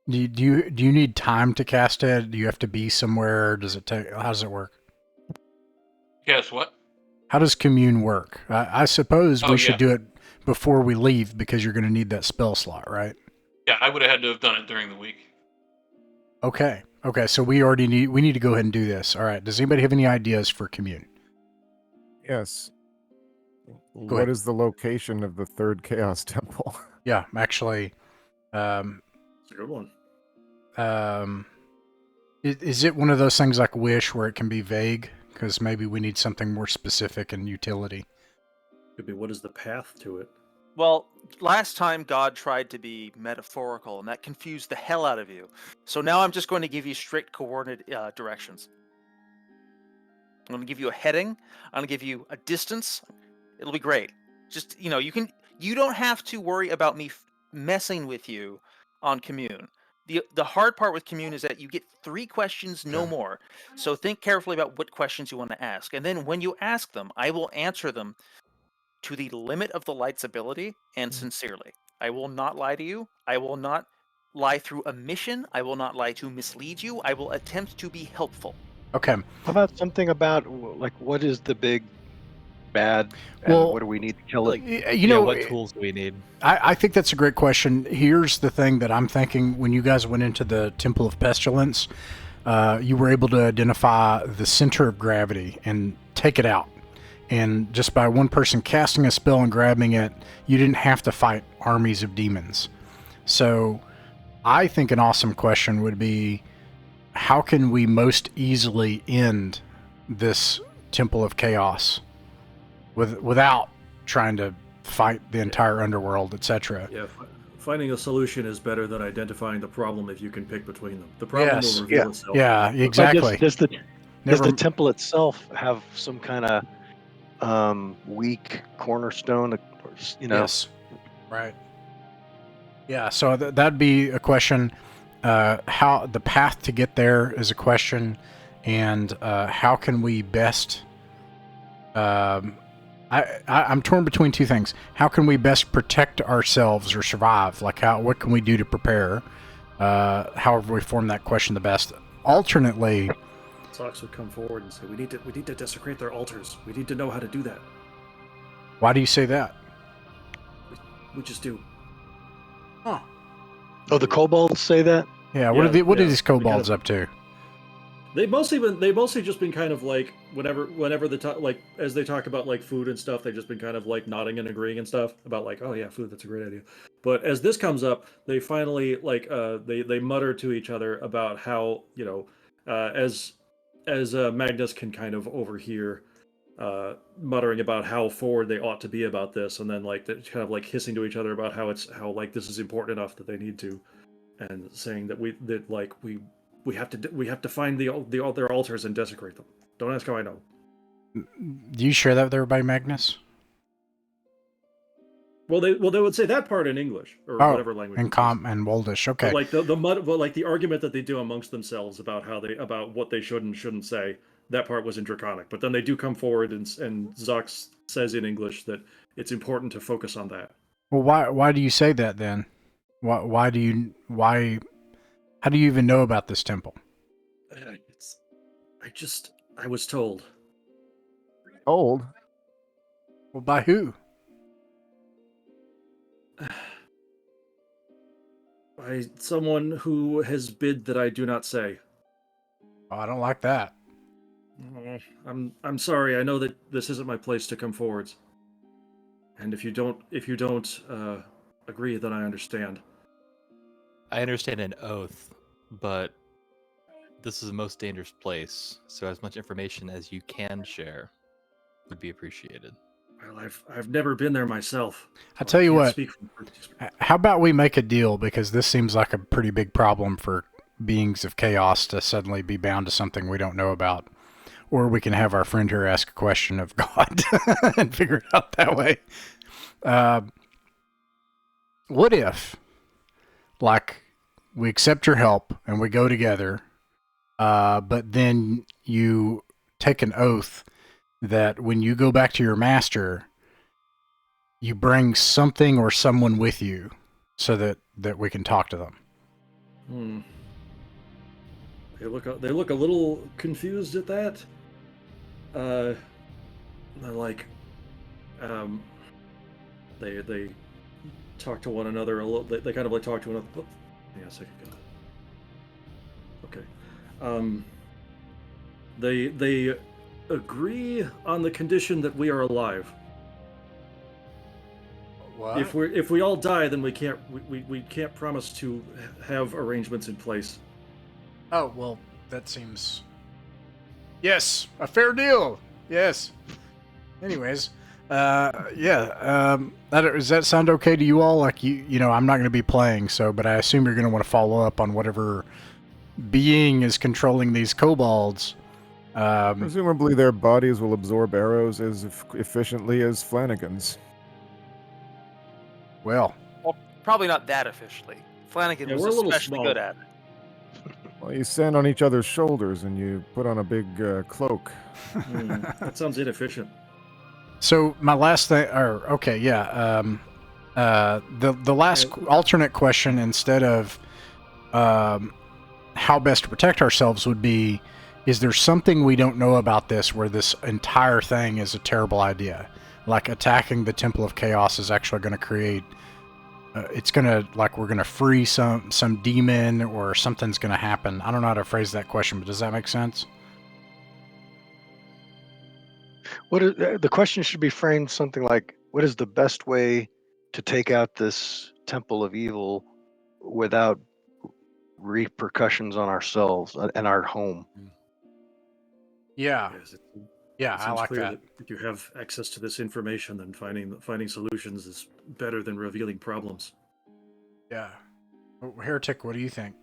do you need time to cast it? Do you have to be somewhere? Does it take? How does it work?
Guess what?
How does commune work? I suppose
Oh,
we should
yeah.
do it before we leave because you're going to need that spell slot, right?
Yeah, I would have had to have done it during the week.
Okay. Okay. So we need to go ahead and do this. All right. Does anybody have any ideas for commune?
Yes.
Go
What
ahead.
is the location of the third Chaos Temple?
Yeah, actually,
It's a good one.
is it one of those things like Wish where it can be vague? Because maybe we need something more specific and utility.
Could be what is the path to it?
Well, last time God tried to be metaphorical, and that confused the hell out of you. So now I'm just going to give you strict coordinate directions. I'm going to give you a heading. I'm going to give you a distance. It'll be great. Just, you don't have to worry about me messing with you on commune. The hard part with commune is that you get 3 questions, no more. So think carefully about what questions you want to ask. And then when you ask them, I will answer them to the limit of the light's ability and sincerely. I will not lie to you. I will not lie through omission. I will not lie to mislead you. I will attempt to be helpful.
Okay.
How about something about like what is the big bad and
Well,
what do we need to kill it?
What tools do we need?
I think that's a great question. Here's the thing that I'm thinking. When you guys went into the Temple of Pestilence, you were able to identify the center of gravity and take it out. And just by one person casting a spell and grabbing it, you didn't have to fight armies of demons. So I think an awesome question would be, how can we most easily end this Temple of Chaos without trying to fight the entire underworld, etc.?
Yeah, finding a solution is better than identifying the problem if you can pick between them. The problem will reveal itself.
Yeah,
But
exactly.
Does the temple itself have some kind of weak cornerstone? Or,
Yes. Right. Yeah, so that'd be a question. How the path to get there is a question, and how can we best? I'm torn between 2 things. How can we best protect ourselves or survive? Like what can we do to prepare? However we form that question the best. Alternately,
Sox would come forward and say, "We need to desecrate their altars. We need to know how to do that.
why do you say that?
We just do."
Huh.
Oh, the kobolds say that?
Yeah. What
Yeah,
are
yeah.
these kobolds up to?
They've mostly just been kind of like whenever like as they talk about like food and stuff, they've just been kind of like nodding and agreeing and stuff about like, oh yeah, food, that's a great idea. But as this comes up, they finally like they mutter to each other about how as Magnus can kind of overhear muttering about how forward they ought to be about this, and then like they're kind of like hissing to each other about how like this is important enough that they need to, and saying that we have to find their altars and desecrate them. Don't ask how I know.
Do you share that with everybody, Magnus?
Well, they would say that part in English or whatever language.
And and Woldish. Okay.
But like the argument that they do amongst themselves about what they should and shouldn't say. That part was in Draconic, but then they do come forward and Zox says in English that it's important to focus on that.
Well, why do you say that then? How do you even know about this temple?
I was told.
Old?
Well, by who?
By someone who has bid that I do not say.
Oh, I don't like that.
I'm sorry. I know that this isn't my place to come forwards. And if you don't agree, then I understand.
I understand an oath, but this is the most dangerous place, so as much information as you can share would be appreciated.
Well, I've never been there myself.
I tell you
can't
what,
speak from first experience.
how about we make a deal, because this seems like a pretty big problem for beings of chaos to suddenly be bound to something we don't know about. Or we can have our friend here ask a question of God and figure it out that way. What if, like, we accept your help and we go together, but then you take an oath that when you go back to your master, you bring something or someone with you so that we can talk to them?
They look a little confused at that. They're like, they talk to one another a little. They kind of like talk to another. Oh, hang on a second. Okay. They agree on the condition that we are alive.
What?
If we all die, then we can't promise to have arrangements in place.
Oh, well, that seems... Yes, a fair deal. Yes. Anyways, does that sound okay to you all? Like, you know, I'm not going to be playing, but I assume you're going to want to follow up on whatever being is controlling these kobolds.
Presumably their bodies will absorb arrows as efficiently as Flanagan's.
Well,
Probably not that efficiently. Flanagan
Yeah,
was
we're a little
especially
small.
good at it.
Well, you stand on each other's shoulders and you put on a big cloak.
That sounds inefficient.
so my last thing, the last alternate question, instead of how best to protect ourselves, would be, is there something we don't know about this where this entire thing is a terrible idea? Like attacking the Temple of Chaos is actually going to create... it's going to, like, we're going to free some demon, or something's going to happen. I don't know how to phrase that question, but does that make sense?
The question should be framed something like, what is the best way to take out this temple of evil without repercussions on ourselves and our home?
Yeah.
Yes,
Yeah,
it
I
seems
like
clear
that.
if you have access to this information, then finding solutions is better than revealing problems.
Yeah. Heretic, what do you think?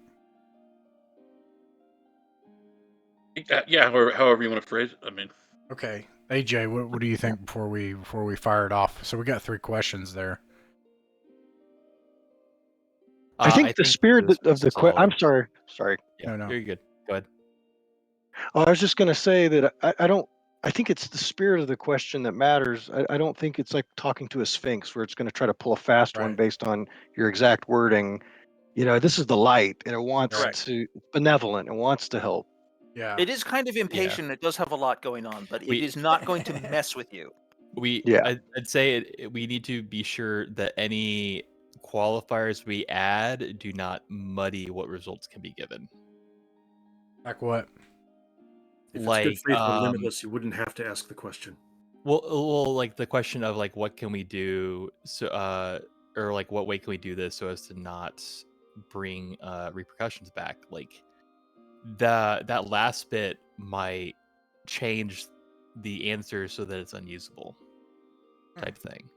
Yeah, or however you want to phrase it. I mean,
Okay. AJ, what do you think before we fire it off? So we got 3 questions there.
I think the spirit of the question. I'm sorry.
Yeah,
No.
you're good. Go ahead.
Oh, I was just going to say that I don't. I think it's the spirit of the question that matters. I don't think it's like talking to a sphinx where it's going to try to pull a fast one
Right.
based on your exact wording. You know, this is the light, and it wants
Correct.
to benevolent. It wants to help.
Yeah.
It is kind of impatient. It does have a lot going on, but it is not going to mess with you.
Yeah.
I'd say we need to be sure that any qualifiers we add do not muddy what results can be given.
Like what?
If it's
Like,
good faith or limitless, you wouldn't have to ask the question.
Well, like the question of like, what can we do? So, or like, what way can we do this so as to not bring repercussions back? Like, that last bit might change the answer so that it's unusable, type thing.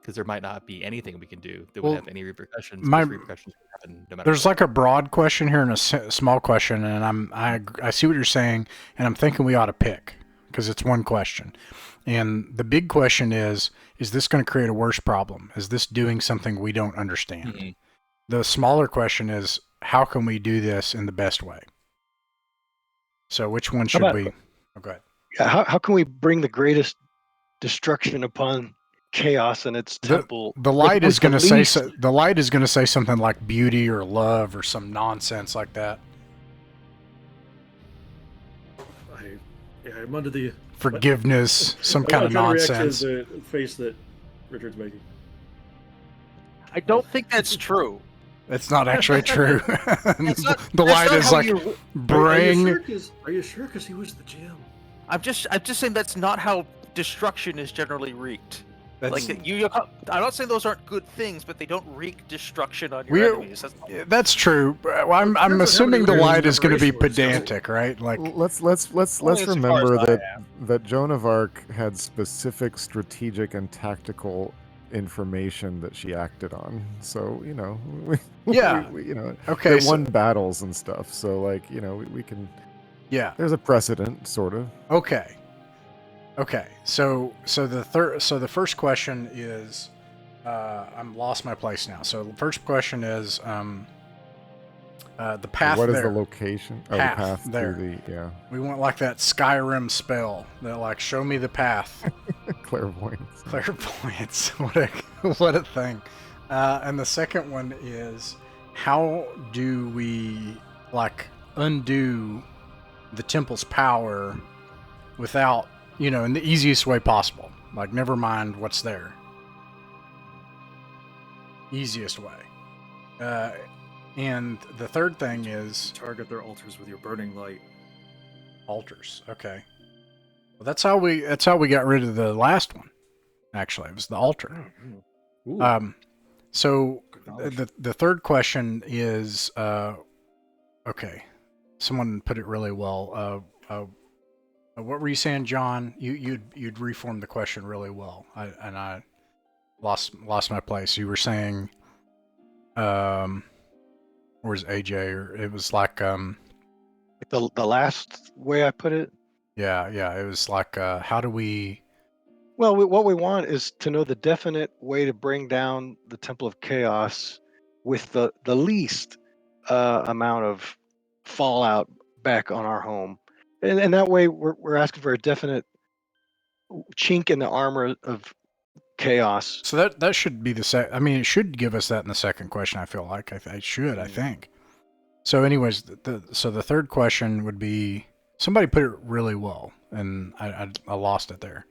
Because there might not be anything we can do that would have any repercussions. Because repercussions would happen no matter.
There's like a broad question here and a small question, and I see what you're saying, and I'm thinking we ought to pick, because it's one question. And the big question is this going to create a worse problem? Is this doing something we don't understand? Mm-hmm. The smaller question is, how can we do this in the best way? So which one should we... Oh, go ahead.
Yeah, how can we bring the greatest destruction upon chaos and its temple?
The light is going to say the light is going to say something like beauty or love or some nonsense like that.
I'm under the
forgiveness, some kind of nonsense.
To the face that Richard's making.
I don't think that's true.
It's not actually true. The light is like bring.
Are you sure? Because he was the GM.
I'm just saying that's not how destruction is generally wreaked.
That's
Like I'm not saying those aren't good things, but they don't wreak destruction on your
we're
enemies. That's all.
that's true. Well, I'm
depends on how
assuming
many
the
layers of
light is going to be
preparation we're discussing.
pedantic, right? Like
Let's
Only as far as
remember
I
that Joan of Arc had specific strategic and tactical information that she acted on. So
Yeah. Okay,
they
so-
won battles and stuff. So like we can.
yeah.
There's a precedent, sort of.
Okay. So the first question is, I'm lost my place now. So the first question is, the path
What is
there.
the location? Oh,
Path
the path
there.
to the
We want like that Skyrim spell that like show me the path.
clairvoyance.
Clairvoyance. What a thing. And the second one is, how do we like undo the temple's power without, in the easiest way possible? Like, never mind what's there. Easiest way. And the third thing is
Target their altars with your burning light.
altars. Okay. Well, that's how we got rid of the last one. Actually, it was the altar.
Ooh,
So
good knowledge.
the third question is, okay, someone put it really well. What were you saying, John? You'd reformed the question really well. I lost my place. You were saying, where's AJ? Or it was like,
The last way I put it.
yeah, it was like, how do we?
Well, what we want is to know the definite way to bring down the Temple of Chaos with the least amount of fallout back on our home, and that way we're asking for a definite chink in the armor of chaos.
So that should be the I mean, it should give us that in the second question. I feel like I should. I think. So, anyways, the third question would be, somebody put it really well, and I lost it there.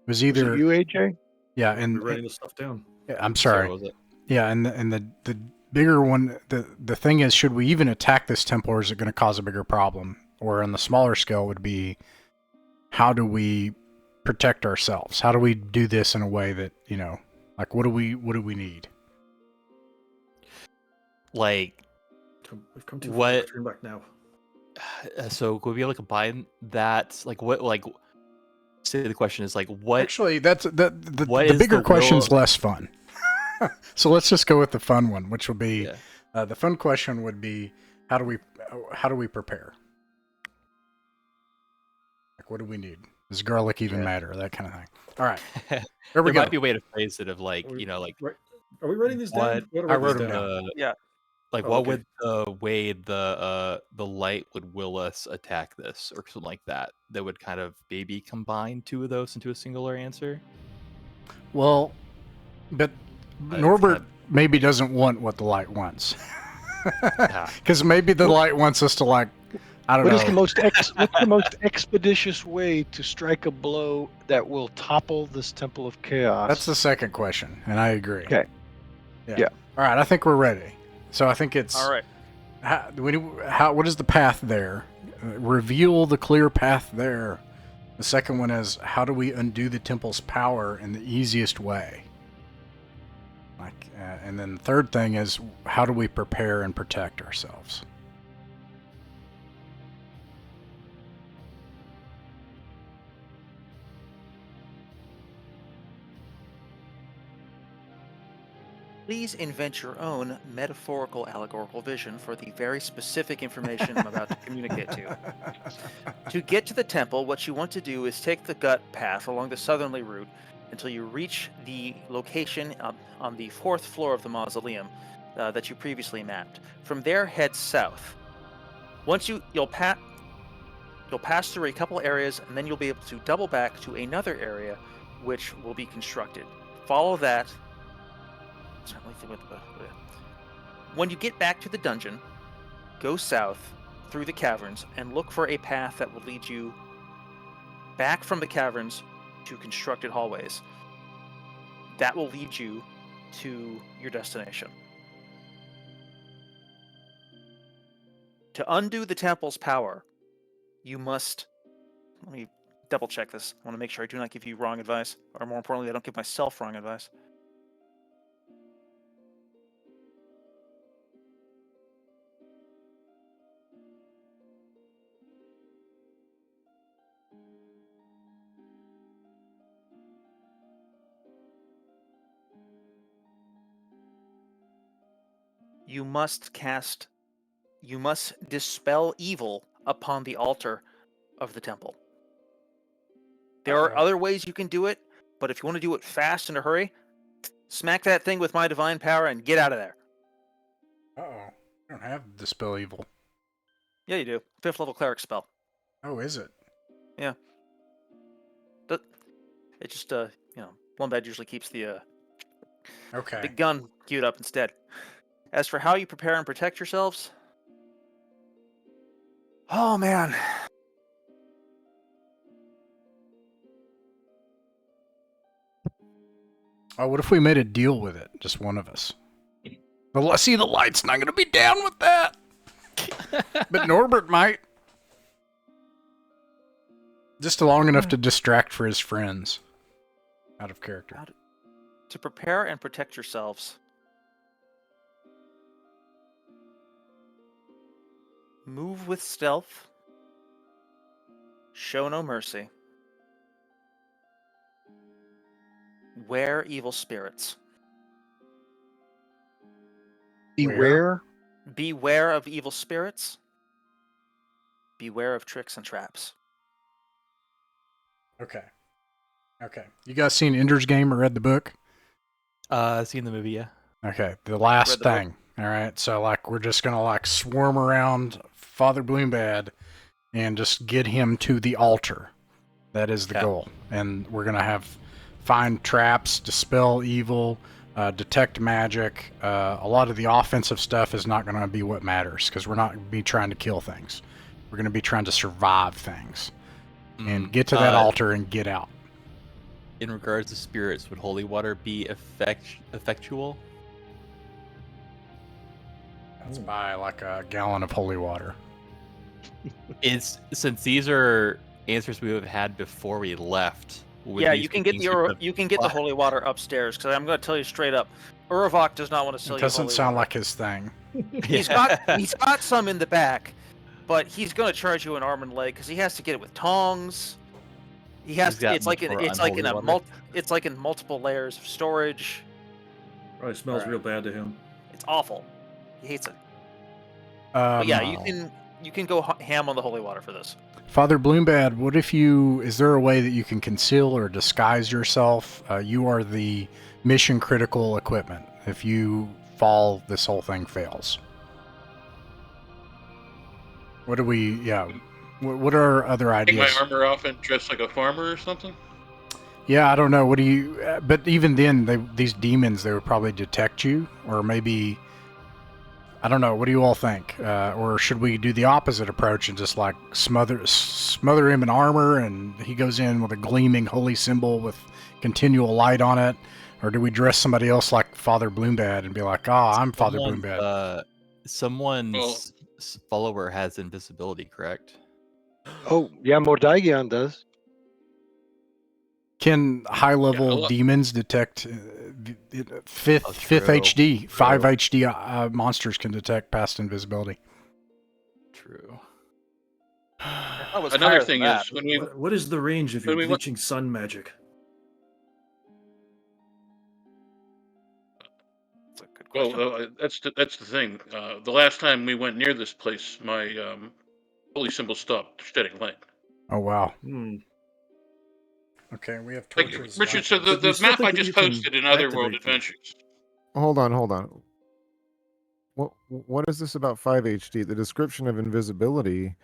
It was
Was it
either
you, AJ?
yeah,
We're
and
writing this stuff down.
I'm
Sorry,
sorry.
what was it?
Yeah, and the bigger one, the thing is, should we even attack this temple, or is it going to cause a bigger problem? Or on the smaller scale would be, how do we protect ourselves? How do we do this in a way that, like, what do we need?
Like,
We've come too
What-
far. Turn back now.
so could we be able to combine that? Like, what? Like, say the question is like, what?
Actually, that's the
what is
bigger
the
question's
will-
less fun. So let's just go with the fun one, which will be,
Yeah.
the fun question would be, how do we prepare? Like, what do we need? Does garlic even matter? That kind of thing. All right, there we
There
go.
might be a way to phrase it of like, like
Right. Are we writing these
what-
down? What
I
are
wrote
these
them down.
Yeah.
like
Oh,
what
okay.
would the way the light would will us attack this or something like that would kind of maybe combine two of those into a singular answer.
Well, but
It's
Norbert
kind
maybe doesn't want what the light wants.
Yeah.
Because maybe the light wants us to, like, I don't
What
know.
is the what's the most expeditious way to strike a blow that will topple this Temple of Chaos?
That's the second question, and I agree.
Okay. Yeah.
All right, I think we're ready. So I think it's
All right.
what is the path there? Reveal the clear path there. The second one is, how do we undo the temple's power in the easiest way? Like, and then the third thing is, how do we prepare and protect ourselves?
Please invent your own metaphorical allegorical vision for the very specific information I'm about to communicate to you. To get to the temple, what you want to do is take the gut path along the southerly route until you reach the location on the fourth floor of the mausoleum that you previously mapped. From there, head south. Once you'll pass through a couple areas, and then you'll be able to double back to another area, which will be constructed. Follow that. When you get back to the dungeon, go south through the caverns and look for a path that will lead you back from the caverns to constructed hallways. That will lead you to your destination. To undo the temple's power, you must... Let me double check this. I want to make sure I do not give you wrong advice, or more importantly, I don't give myself wrong advice. You must dispel evil upon the altar of the temple. There are other ways you can do it, but if you want to do it fast in a hurry, smack that thing with my divine power and get out of there.
Uh-oh. I don't have Dispel Evil.
Yeah, you do. 5th level cleric spell.
Oh, is it?
Yeah. It just, Wombat usually keeps the
Okay.
big gun queued up instead. As for how you prepare and protect yourselves, oh man.
Oh, what if we made a deal with it? Just one of us. Well, I see the light's not going to be down with that. But Norbert might. Just long enough to distract for his friends. Out of character.
To prepare and protect yourselves, move with stealth, show no mercy, wear evil spirits.
Beware.
Beware of evil spirits. Beware of tricks and traps.
Okay. You guys seen Ender's Game or read the book?
Seen the movie, yeah.
Okay, the last
Read the
thing. All right, so we're just gonna swarm around Father Bloombad and just get him to the altar. That is the goal, and we're gonna find traps, dispel evil, detect magic. A lot of the offensive stuff is not gonna be what matters because we're not gonna be trying to kill things. We're gonna be trying to survive things and get to that altar and get out.
In regards to spirits, would holy water be effectual?
Let's buy a gallon of holy water.
Since these are answers we would have had before we left.
Yeah, you can get the holy water upstairs because I'm going to tell you straight up, Urvok does not want to sell
It
you.
doesn't
holy
sound
water.
like his thing.
He's got some in the back, but he's going to charge you an arm and leg because he has to get it with tongs. He has to. It's like in multiple layers of storage.
Probably smells real bad to him.
It's awful. He hates it. But yeah, you can go ham on the holy water for this.
Father Bloombad, is there a way that you can conceal or disguise yourself? You are the mission critical equipment. If you fall, this whole thing fails. What are our other
Take
ideas?
my armor off and dress like a farmer or something?
Yeah, I don't know. But even then, these demons, they would probably detect you, or maybe, I don't know. What do you all think? Or should we do the opposite approach and just smother him in armor and he goes in with a gleaming holy symbol with continual light on it? Or do we dress somebody else like Father Bloombad and be like, I'm Father Bloombad?
Someone's follower has invisibility, correct?
Oh, yeah, Mordaigion does.
Can high-level demons detect 5th HD, 5 HD monsters can detect past invisibility?
True.
Another thing is,
what is the range of your bleaching sun magic?
Well, that's the thing. The last time we went near this place, my holy symbol stopped shedding light.
Oh wow. Okay, we have torches.
Richard, so the map I just posted in Otherworld Adventures.
Hold on. What is this about 5 HD? The description of invisibility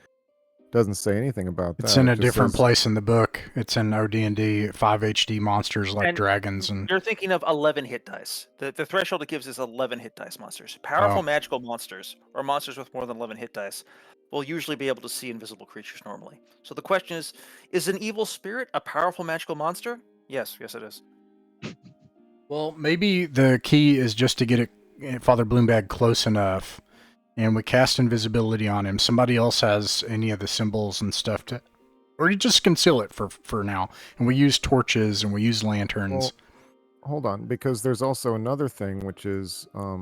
doesn't say anything about that.
It's in a different place in the book. It's in OD&D 5 HD monsters like dragons and.
You're thinking of 11 hit dice. The threshold it gives is 11 hit dice monsters. Powerful magical monsters or monsters with more than 11 hit dice will usually be able to see invisible creatures normally. So the question is an evil spirit a powerful magical monster? Yes, it is.
Well, maybe the key is just to get Father Bloombag close enough, and we cast invisibility on him. Somebody else has any of the symbols and stuff or you just conceal it for now. And we use torches and we use lanterns.
Well, hold on, because there's also another thing, which is, I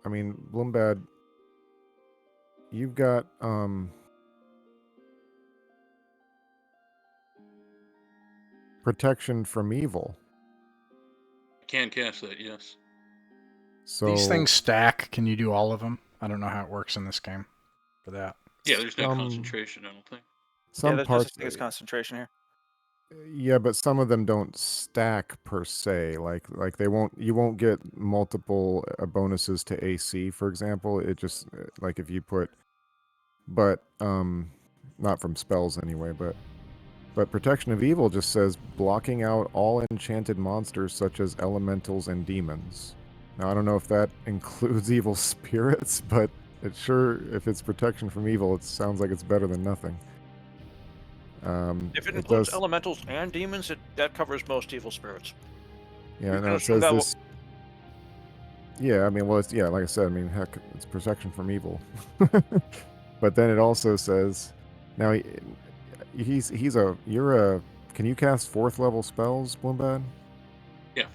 mean, Bloombad, you've got, protection from evil.
Can cast that, yes.
So
These things stack. Can you do all of them? I don't know how it works in this game for that.
Yeah, there's no
Some-
concentration, I don't think.
some
there's
parts,
just a concentration here.
yeah, but some of them don't stack per se. Like you won't get multiple bonuses to AC, for example. It just like if you put, but not from spells anyway. But protection of evil just says blocking out all enchanted monsters such as elementals and demons. Now I don't know if that includes evil spirits, but it sure, if it's protection from evil, it sounds like it's better than nothing.
If it
it
includes
does,
elementals and demons, that covers most evil spirits.
yeah,
you
no,
can
it
assume
says
that
this. Yeah, I mean, well, it's, yeah, like I said, I mean, heck, it's protection from evil. But then it also says, now can you cast 4th level spells, Bloombad?
Yeah.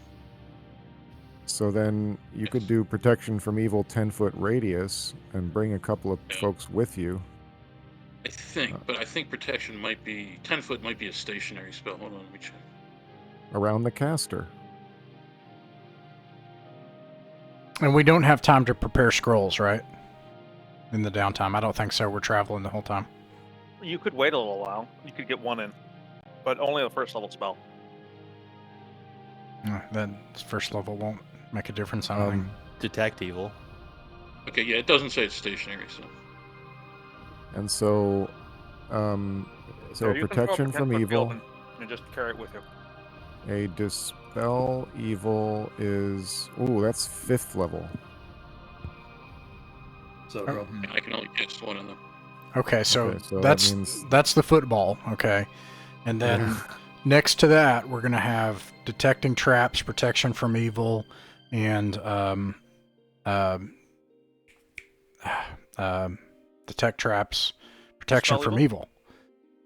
So then you could
Yes.
do protection from evil 10-foot radius and bring a couple of
Yeah.
folks with you.
I think, but I think protection might be 10 foot might be a stationary spell. Hold on, let me check.
Around the caster.
And we don't have time to prepare scrolls, right? In the downtime. I don't think so. We're traveling the whole time.
You could wait a little while. You could get one in, but only the first level spell.
Then first level won't make a difference, I don't think.
Detect evil.
Okay, yeah, it doesn't say it's stationary, so.
And so,
So you can throw
protection
up a
from
10-foot
evil.
field and just carry it with you.
A dispel evil is, ooh, that's 5th level.
So,
Oh.
Rob,
I can only cast one of them.
Okay, so,
Okay, so that
that's
means-
that's the football, okay. And then next to that, we're gonna have detecting traps, protection from evil, and detect traps, protection
Dispel
from
evil?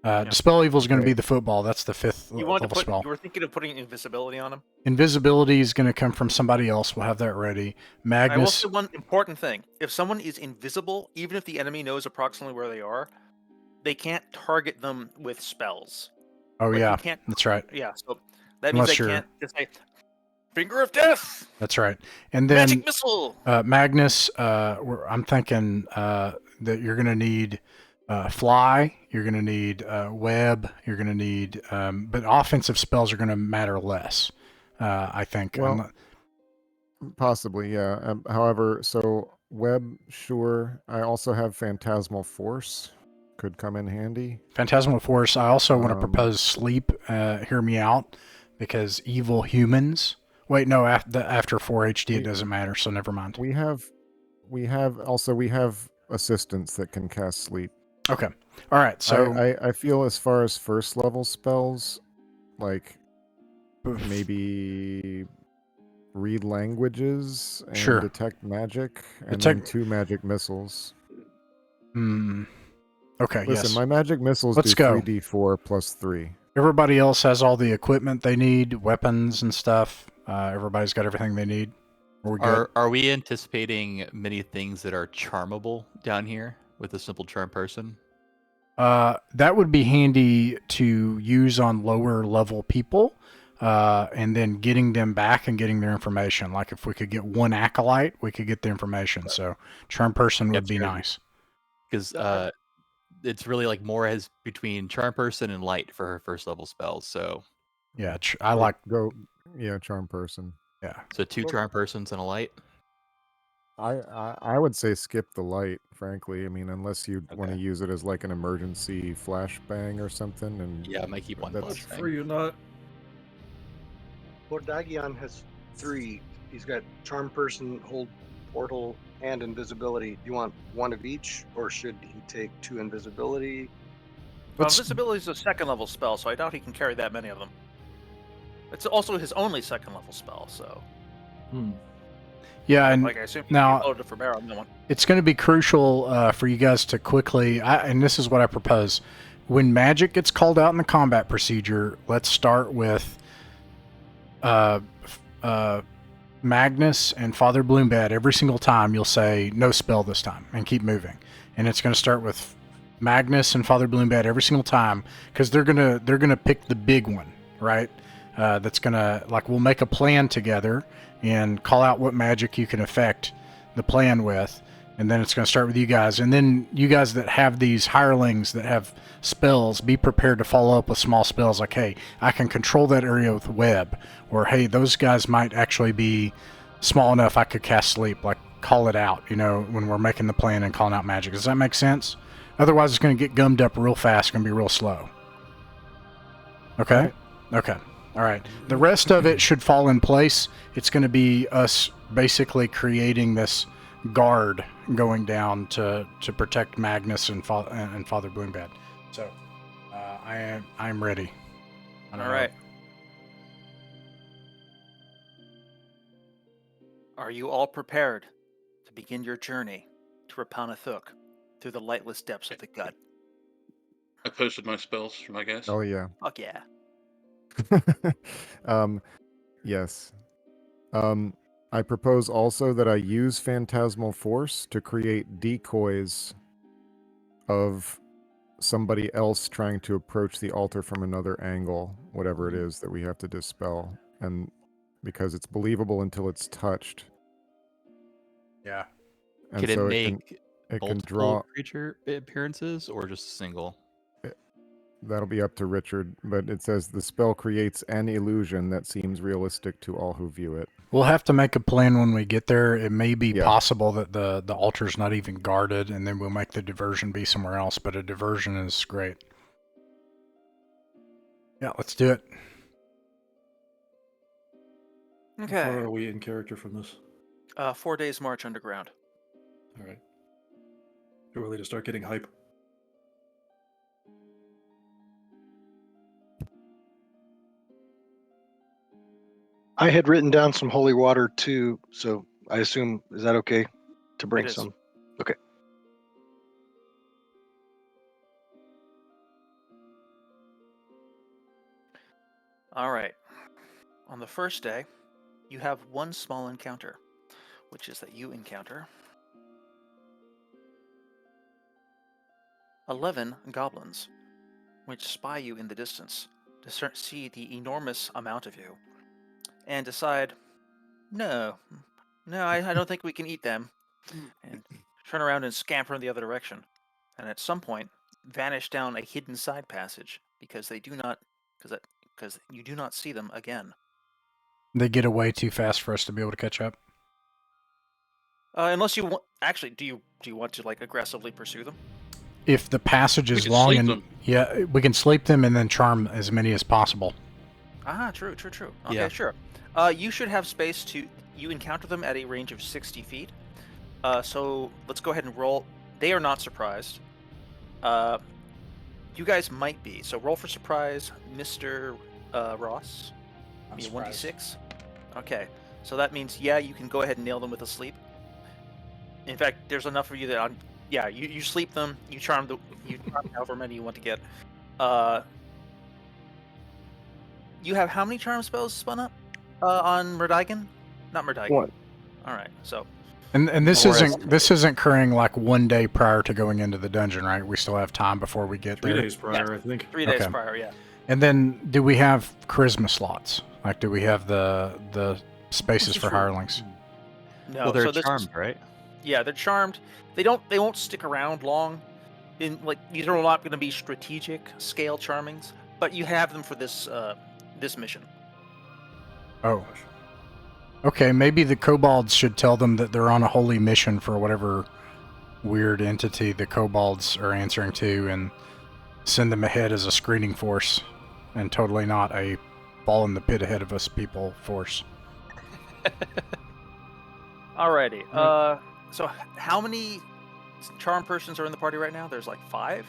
evil. Dispel evil is going to
Okay.
be the football. That's the 5th
You wanted to
level
put.
spell.
You were thinking of putting invisibility on him.
Invisibility is going to come from somebody else. We'll have that ready.
I will
Magnus.
say one important thing: if someone is invisible, even if the enemy knows approximately where they are, they can't target them with spells.
Oh
Like, you
yeah,
can't.
that's right.
Yeah, so that
Unless
means they
you're-
can't just say, "Finger of Death,"
That's right. And then
magic missile.
Magnus, I'm thinking that you're going to need fly. You're going to need web. You're going to need, but offensive spells are going to matter less. I think.
Well, possibly, yeah. However, so web, sure. I also have phantasmal force. Could come in handy.
Phantasmal Force. I also want to
Um,
propose sleep. Hear me out, because evil humans. Wait, no. After 4 HD, it doesn't matter. So never mind.
We have assistants that can cast sleep.
Okay. All right. So
I feel as far as 1st level spells, like maybe read languages and
Sure.
detect magic, and
Detect-
then 2 magic missiles.
Okay.
Listen,
yes.
my magic missiles
Let's
do
go.
3d4 plus 3.
Everybody else has all the equipment they need, weapons and stuff. Everybody's got everything they need. Are we good?
Are we anticipating many things that are charmable down here with a simple charm person?
That would be handy to use on lower level people, and then getting them back and getting their information. Like if we could get one acolyte, we could get the information. So charm person would
That's
be
fair.
nice.
Because it's really like more as between charm person and light for her 1st level spells. So
Yeah, I like.
Yeah, charm person.
Yeah,
2 charm persons and a light.
I would say skip the light, frankly. I mean, unless you want to
Okay.
use it as like an emergency flashbang or something. And
Yeah, I might keep one
that's-
flashbang.
for you not.
Bordagion has 3. He's got Charm Person, Hold Portal, and Invisibility. Do you want one of each, or should he take 2 Invisibility?
Invisibility is a 2nd level spell, so I doubt he can carry that many of them. It's also his only 2nd level spell, so
yeah, and
like I assume
now-
he loaded for Bear on that one.
it's going to be crucial for you guys to quickly. And this is what I propose. when magic gets called out in the combat procedure, let's start with Magnus and Father Bloombad. Every single time you'll say no spell this time and keep moving. And it's going to start with Magnus and Father Bloombad every single time because they're gonna pick the big one, right? That's gonna, like, we'll make a plan together and call out what magic you can affect the plan with, and then it's gonna start with you guys. And then you guys that have these hirelings that have spells, be prepared to follow up with small spells like, hey, I can control that area with web, or hey, those guys might actually be small enough I could cast sleep. Like, call it out, when we're making the plan and calling out magic. Does that make sense? Otherwise, it's going to get gummed up real fast. It's going to be real slow. Okay? Okay. All right. The rest of it should fall in place. It's going to be us basically creating this guard going down to protect Magnus and Father Bloombad. So, I'm ready.
All right. Are you all prepared to begin your journey to Rappan Athuk through the lightless depths of the gut?
I posted my spells for my guys.
Oh yeah.
Fuck yeah.
Yes. I propose also that I use Phantasmal Force to create decoys of somebody else trying to approach the altar from another angle, whatever it is that we have to dispel. And because it's believable until it's touched.
Yeah.
And
Can it
so
make
it can
multiple
draw.
creature appearances or just a single?
That'll be up to Richard, but it says the spell creates an illusion that seems realistic to all who view it.
We'll have to make a plan when we get there. It may be
Yeah.
possible that the altar's not even guarded, and then we'll make the diversion be somewhere else, but a diversion is great. Yeah, let's do it.
How
Okay.
far are we in character from this?
4 days march underground.
All right. Too early to start getting hype.
I had written down some holy water too, so I assume, is that okay to bring
It is.
some? Okay.
All right. On the first day, you have one small encounter, which is that you encounter 11 goblins, which spy you in the distance to see the enormous amount of you, and decide, no, I don't think we can eat them, and turn around and scamper in the other direction, and at some point vanish down a hidden side passage because you do not see them again.
They get away too fast for us to be able to catch up.
Unless you want, actually, do you want to like aggressively pursue them?
If the passage
We
is
can
long
sleep
and
them.
yeah, we can sleep them and then charm as many as possible.
Ah, true. Okay,
Yeah.
sure. You should have space to. You encounter them at a range of 60 feet. So let's go ahead and roll. They are not surprised. You guys might be. So roll for surprise, Mr. Ross.
I'm
Be a
surprised.
1d6. Okay. So that means, yeah, you can go ahead and nail them with a sleep. In fact, there's enough of you that you sleep them, you charm however many you want to get. You have how many charm spells spun up on Murdigan? Not Murdigan.
One.
All right. So
And this
Or as-
isn't occurring like 1 day prior to going into the dungeon, right? We still have time before we get
3
there.
days prior, I think.
3 days
Okay.
prior, yeah.
And then, do we have charisma slots? Like, do we have the spaces for hirelings?
No.
Well, they're
so this
charmed,
is,
right?
yeah, they're charmed. They won't stick around long. These are not going to be strategic scale charmings, but you have them for this mission.
Oh, okay. Maybe the kobolds should tell them that they're on a holy mission for whatever weird entity the kobolds are answering to, and send them ahead as a screening force, and totally not a ball in the pit ahead of us people force.
Alrighty. So how many charm persons are in the party right now? There's like 5.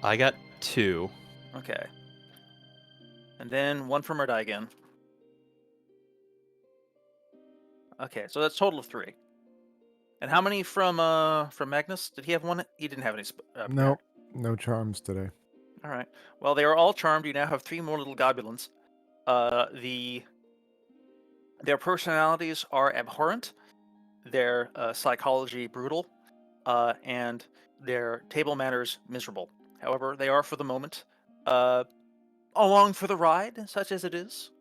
I got 2.
Okay. And then 1 from Murdigan. Okay, so that's a total of 3. And how many from Magnus? Did he have one? He didn't have any.
Nope, no charms today.
All right. Well, they are all charmed. You now have 3 more little gobulins. Their personalities are abhorrent, their psychology brutal, and their table manners miserable. However, they are for the moment along for the ride, such as it is.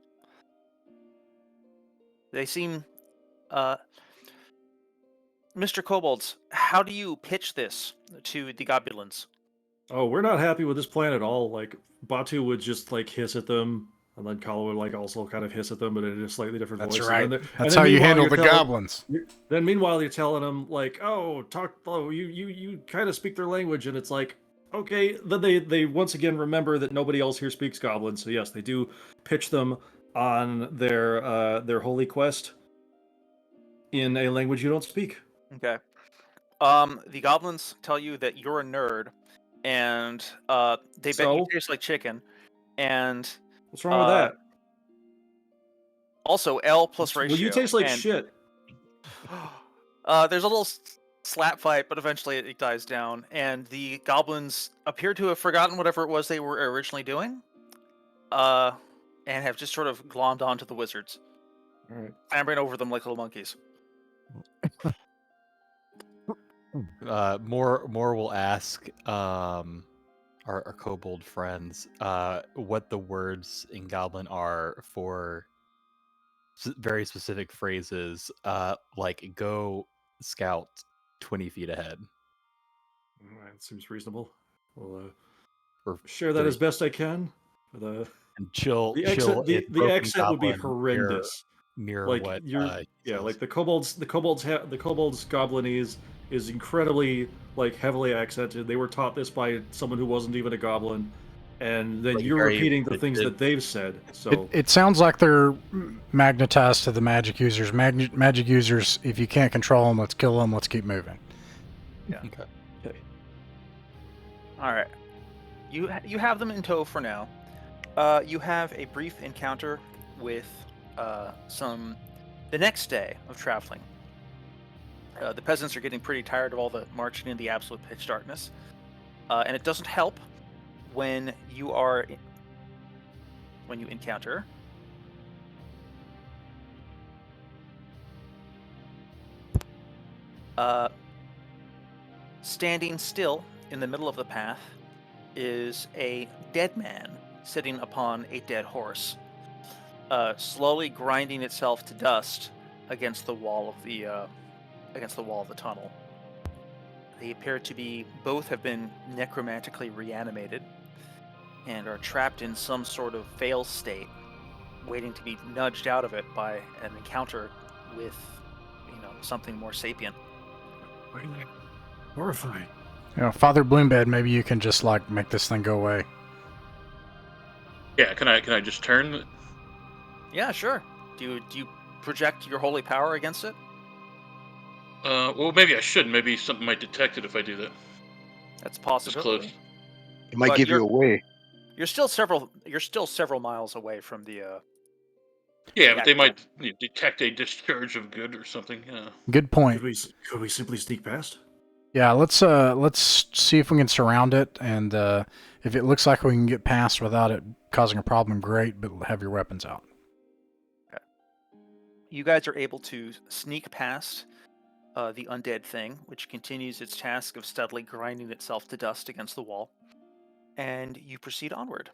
They seem, Mr. Kobolds, how do you pitch this to the Gobulins?
Oh, we're not happy with this plan at all. Like Batu would just like hiss at them, and then Kala would like also kind of hiss at them, but in a slightly different
That's
voice.
right.
And then
That's how you
meanwhile,
handle
you're
the
telling-
goblins.
Then meanwhile you're telling them like, oh, you kind of speak their language, and it's like, okay. Then they once again remember that nobody else here speaks Goblin, so yes, they do pitch them on their holy quest in a language you don't speak.
Okay. The goblins tell you that you're a nerd, and they bet you
So?
taste like chicken, and
What's wrong with that?
also L plus ratio.
Well, you taste like
and,
shit.
There's a little slap fight, but eventually it dies down, and the goblins appear to have forgotten whatever it was they were originally doing, and have just sort of glommed onto the wizards,
All right.
clambering over them like little monkeys.
More will ask our kobold friends what the words in Goblin are for very specific phrases, like "Go scout 20 feet ahead."
All right, seems reasonable. We'll
Or
share that
30.
as best I can. The
And chill.
accent, the
broken
accent would be
Goblin
horrendous.
Mirror
Like
what?
like the kobolds Goblinese is incredibly like heavily accented. They were taught this by someone who wasn't even a goblin, and then
Like,
you're
very
repeating the things
rigid.
that they've said. So
It sounds like they're magnetized to the magic users. Magic users, if you can't control them, let's kill them. Let's keep moving.
Okay.
All right, you have them in tow for now. You have a brief encounter with the next day of traveling. The peasants are getting pretty tired of all the marching in the absolute pitch darkness, and it doesn't help when you encounter standing still in the middle of the path is a dead man sitting upon a dead horse, slowly grinding itself to dust against the wall of the tunnel. They appear to be both have been necromantically reanimated and are trapped in some sort of fail state, waiting to be nudged out of it by an encounter with, something more sapient.
horrifying.
Father Bloombed, maybe you can just like make this thing go away.
Yeah, can I just turn?
Yeah, sure. Do you project your holy power against it?
Well, maybe I shouldn't. Maybe something might detect it if I do that.
That's
It's
possible.
close.
It might
But
give you away.
You're still several miles away from the.
Yeah,
the
but they
actual-
might detect a discharge of good or something. Yeah.
Good point.
Could we simply sneak past?
Yeah, let's see if we can surround it, and if it looks like we can get past without it causing a problem, great. But have your weapons out.
You guys are able to sneak past the undead thing, which continues its task of steadily grinding itself to dust against the wall, and you proceed onward.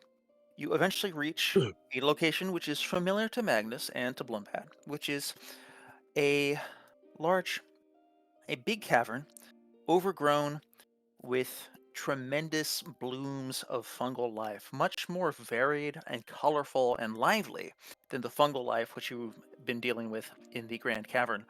You eventually reach a location which is familiar to Magnus and to Blumpad, which is a big cavern, overgrown with tremendous blooms of fungal life, much more varied and colorful and lively than the fungal life which you've been dealing with in the Grand Cavern.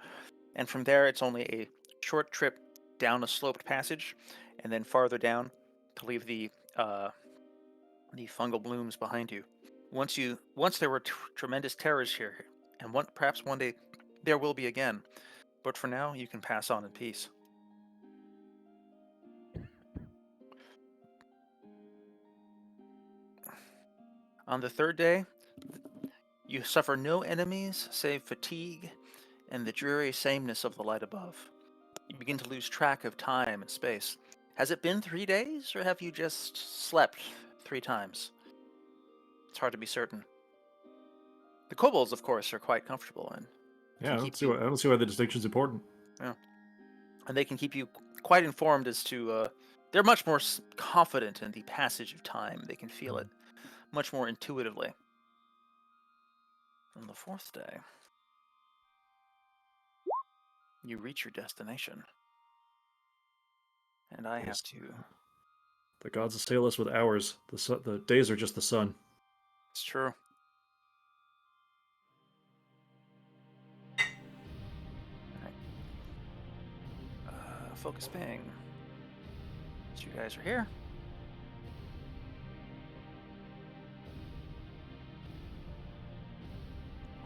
And from there, it's only a short trip down a sloped passage, and then farther down to leave the fungal blooms behind you. Once there were tremendous terrors here, and perhaps one day there will be again. But for now, you can pass on in peace. On the third day, you suffer no enemies save fatigue and the dreary sameness of the light above. You begin to lose track of time and space. Has it been 3 days, or have you just slept 3 times? It's hard to be certain. The kobolds, of course, are quite comfortable and
Yeah, I
keep
don't see why the distinction's important.
and they can keep you quite informed as to. They're much more confident in the passage of time. They can feel it much more intuitively. On the 4th day, you reach your destination, and I have
Yes.
to.
The gods assail us with hours. The days are just the sun.
It's true. Focus ping. So you guys are here.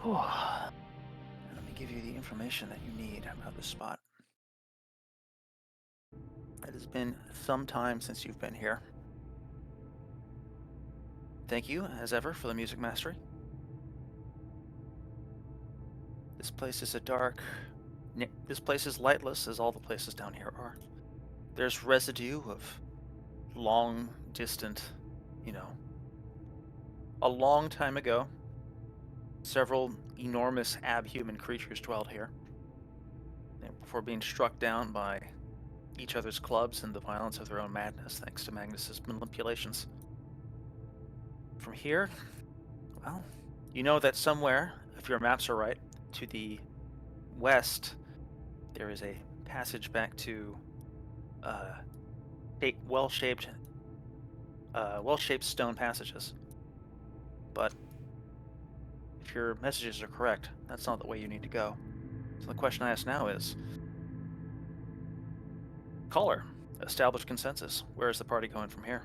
Let me give you the information that you need about this spot. It has been some time since you've been here. Thank you, as ever, for the music mastery. This place is this place is lightless, as all the places down here are. There's residue of long, distant, a long time ago, several enormous abhuman creatures dwelled here. Before being struck down by each other's clubs and the violence of their own madness, thanks to Magnus's manipulations. From here, well, you know that somewhere, if your maps are right, to the west, there is a passage back to well-shaped stone passages. But if your messages are correct, that's not the way you need to go. So the question I ask now is, caller, establish consensus. Where is the party going from here?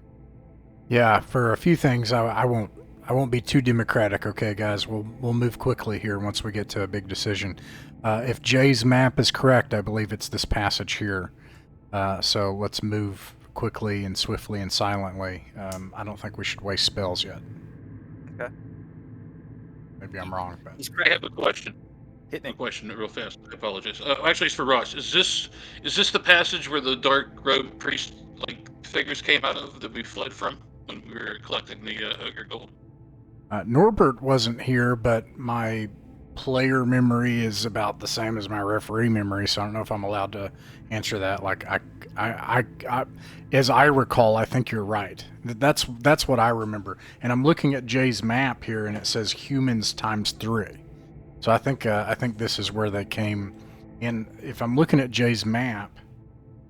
Yeah, for a few things, I won't be too democratic. Okay, guys, we'll move quickly here once we get to a big decision. If Jay's map is correct, I believe it's this passage here. So let's move quickly and swiftly and silently. I don't think we should waste spells yet.
Okay.
Maybe I'm wrong, but
I have a question.
Hit me.
A question real fast. I apologize. Actually, it's for Ross. Is this the passage where the dark road priest figures came out of that we fled from when we were collecting the ogre gold?
Norbert wasn't here, but my player memory is about the same as my referee memory, so I don't know if I'm allowed to answer that. Like I as I recall, I think you're right. That's what I remember. And I'm looking at Jay's map here, and it says humans ×3. So I think this is where they came. And if I'm looking at Jay's map,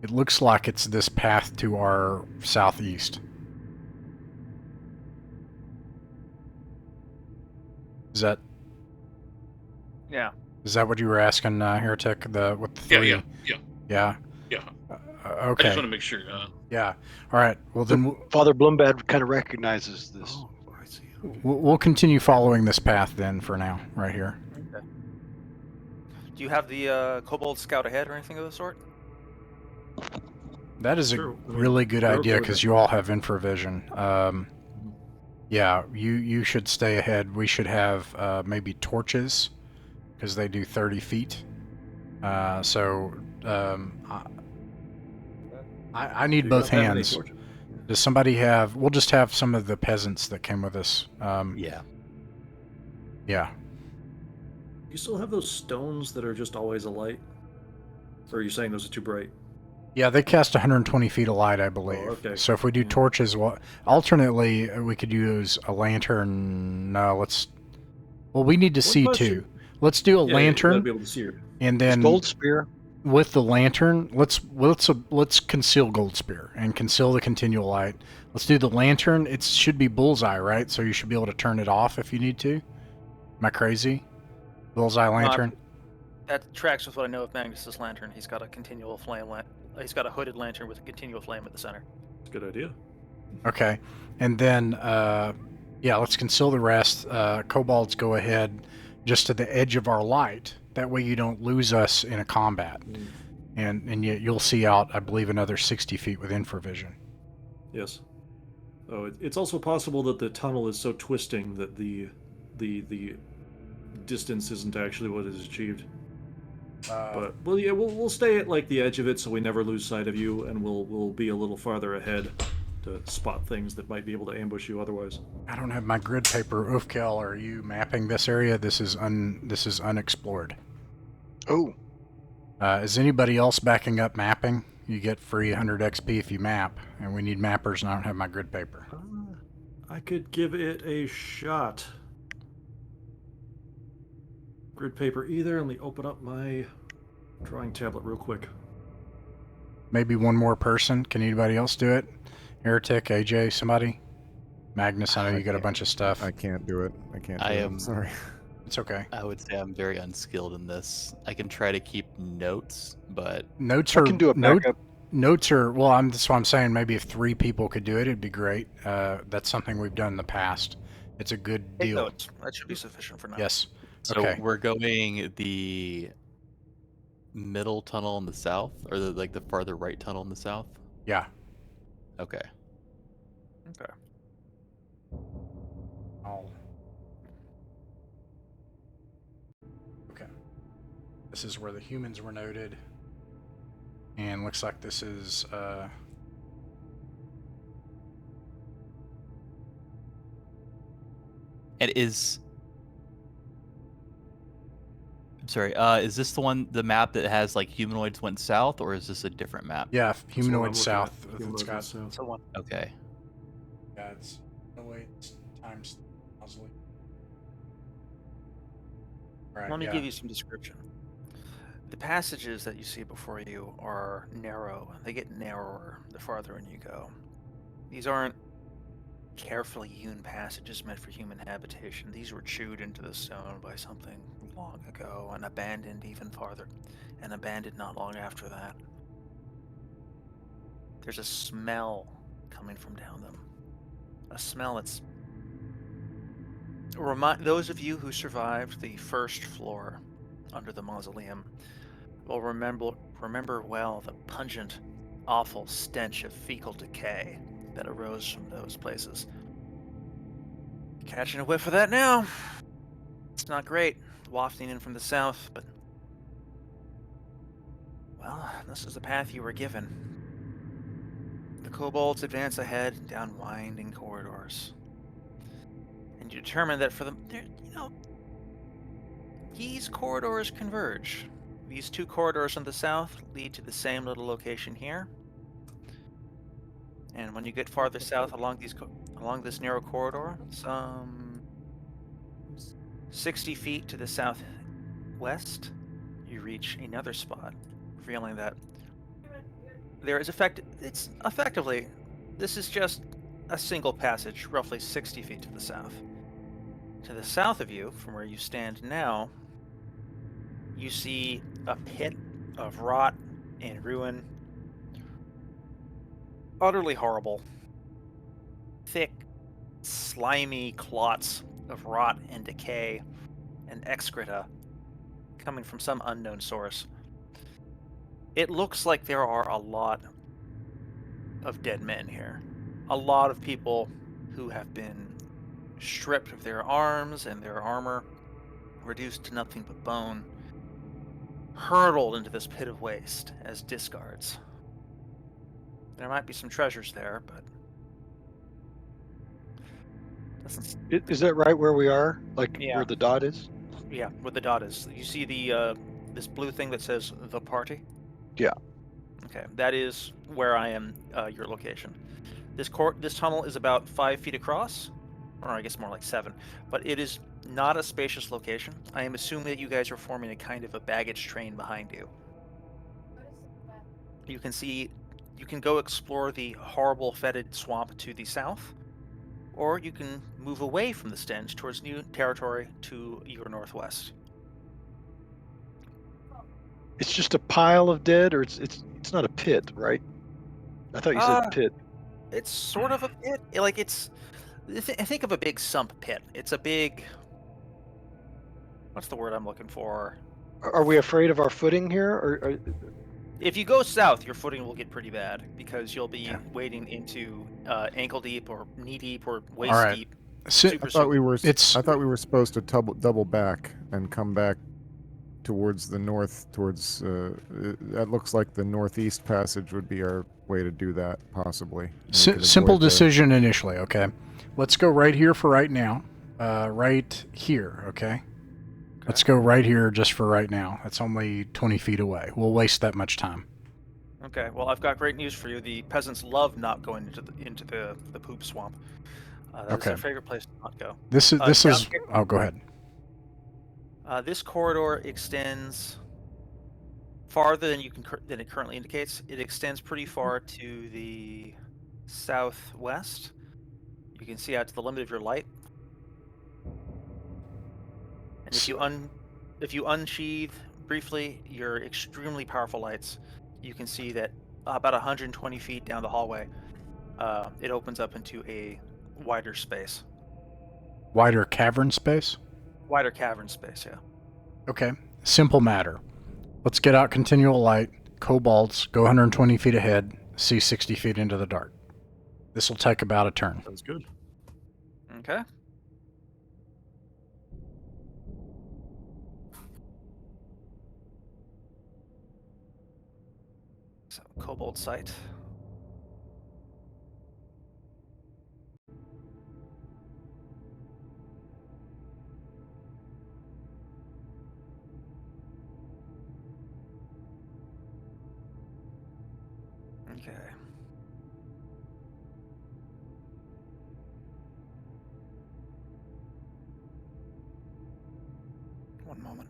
it looks like it's this path to our southeast. Is that what you were asking, Heretic? With the three?
Yeah.
Okay.
I just want to make sure.
Yeah. All right. Well, then
Father Blumbad kind of recognizes this.
Oh, I see.
we'll continue following this path then for now, right here.
Okay. Do you have the kobold scout ahead or anything of the sort?
That is
Sure.
a
I mean,
really good
they're okay
idea
with
because
that.
you all have infravision. Yeah, you should stay ahead. We should have maybe torches because they do 30 feet. I need
You
both
got that many
hands.
torches?
Does somebody have? We'll just have some of the peasants that came with us.
Yeah.
Yeah.
You still have those stones that are just always alight? Or are you saying those are too bright?
Yeah, they cast 120 feet of light, I believe.
Oh, okay.
So if we do torches, alternately, we could use a lantern. No, we need to see too. Let's do a
Yeah,
lantern,
you gotta be able to see her.
and
Is
then
Gold Spear.
with the lantern, let's conceal Gold Spear and conceal the continual light. Let's do the lantern. It should be bullseye, right? So you should be able to turn it off if you need to. Am I crazy? Bullseye lantern.
That tracks with what I know of Magnus's lantern. He's got a continual flame. He's got a hooded lantern with a continual flame at the center.
It's a good idea.
Okay, and then let's conceal the rest. Kobolds, go ahead just to the edge of our light. That way you don't lose us in a combat. And you'll see out, I believe, another 60 feet with infravision.
Yes. Oh, it's also possible that the tunnel is so twisting that the distance isn't actually what is achieved. But we'll stay at like the edge of it so we never lose sight of you, and we'll be a little farther ahead to spot things that might be able to ambush you otherwise.
I don't have my grid paper. Ufkel, are you mapping this area? This is unexplored.
Oh,
Is anybody else backing up mapping? You get free 100 XP if you map, and we need mappers, and I don't have my grid paper.
I could give it a shot. Grid paper either. Let me open up my drawing tablet real quick.
Maybe one more person. Can anybody else do it? Heretic, AJ, somebody? Magnus, I know you got a bunch of stuff.
I can't do it. I can't do
I
it.
am-
Sorry.
It's okay.
I would say I'm very unskilled in this. I can try to keep notes, but
Notes
I
are
can do a
note-
backup.
Notes are that's what I'm saying. Maybe if 3 people could do it, it'd be great. That's something we've done in the past. It's a good
Take
deal.
notes. That should be sufficient for now.
Yes.
so
Okay.
we're going the middle tunnel in the south, or the farther right tunnel in the south.
Yeah.
Okay.
Okay.
Okay. This is where the humans were noted. And looks like this is
And I'm sorry. Is this the map that has like humanoids went south, or is this a different map?
yeah,
That's what I'm
humanoid
looking
south.
at.
It's
Humanoid
got
south.
So one.
Okay.
yeah, it's humanoids times puzzle. Right,
Let me
yeah.
give you some description. The passages that you see before you are narrow. They get narrower the farther in you go. These aren't carefully hewn passages meant for human habitation. These were chewed into the stone by something long ago and abandoned even farther, and abandoned not long after that. There's a smell coming from down them. A smell that's... Those of you who survived the first floor under the mausoleum will remember well the pungent, awful stench of fecal decay that arose from those places. Catching a whiff of that now. It's not great, wafting in from the south, but... Well, this is the path you were given. The kobolds advance ahead down winding corridors. And you determine that these corridors converge. These 2 corridors on the south lead to the same little location here. And when you get farther south along this narrow corridor, some 60 feet to the southwest, you reach another spot, revealing that this is just a single passage, roughly 60 feet to the south. To the south of you, from where you stand now, you see a pit of rot and ruin. Utterly horrible. Thick, slimy clots of rot and decay and excreta coming from some unknown source. It looks like there are a lot of dead men here. A lot of people who have been stripped of their arms and their armor, reduced to nothing but bone, hurled into this pit of waste as discards. There might be some treasures there, but
Is that right where we are? Like
Yeah.
where the dot is?
yeah, where the dot is. You see the this blue thing that says the party?
Yeah.
Okay, that is where I am. Your location. This tunnel is about 5 feet across, or I guess more like 7. But it is not a spacious location. I am assuming that you guys are forming a kind of a baggage train behind you. You can go explore the horrible fetid swamp to the south, or you can move away from the stench towards new territory to your northwest.
It's just a pile of dead, or it's not a pit, right? I thought you said pit.
It's sort of a pit. Like think of a big sump pit. It's a big... What's the word I'm looking for?
Are we afraid of our footing here, or
If you go south, your footing will get pretty bad because you'll be wading into ankle deep or knee deep or waist
Alright.
deep.
Si-
Super,
I thought we were.
It's-
I thought we were supposed to double back and come back towards the north, towards that looks like the northeast passage would be our way to do that, possibly. And we could
Simple
avoid the-
decision initially, okay? Let's go right here for right now. Right here, okay? Let's go right here just for right now. That's only 20 feet away. We'll waste that much time.
Okay, well, I've got great news for you. The peasants love not going into the poop swamp. That is their
Okay.
favorite place to not go.
This
down
is.
here-
Oh, go ahead.
This corridor extends farther than than it currently indicates. It extends pretty far to the southwest. You can see out to the limit of your light. And if you unsheathe briefly your extremely powerful lights, you can see that about 120 feet down the hallway, it opens up into a wider space.
Wider cavern space?
Wider cavern space, yeah.
Okay. Simple matter. Let's get out continual light, kobolds, go 120 feet ahead, see 60 feet into the dark. This will take about a turn.
Sounds good.
Okay. So, kobold sight. Okay. One moment.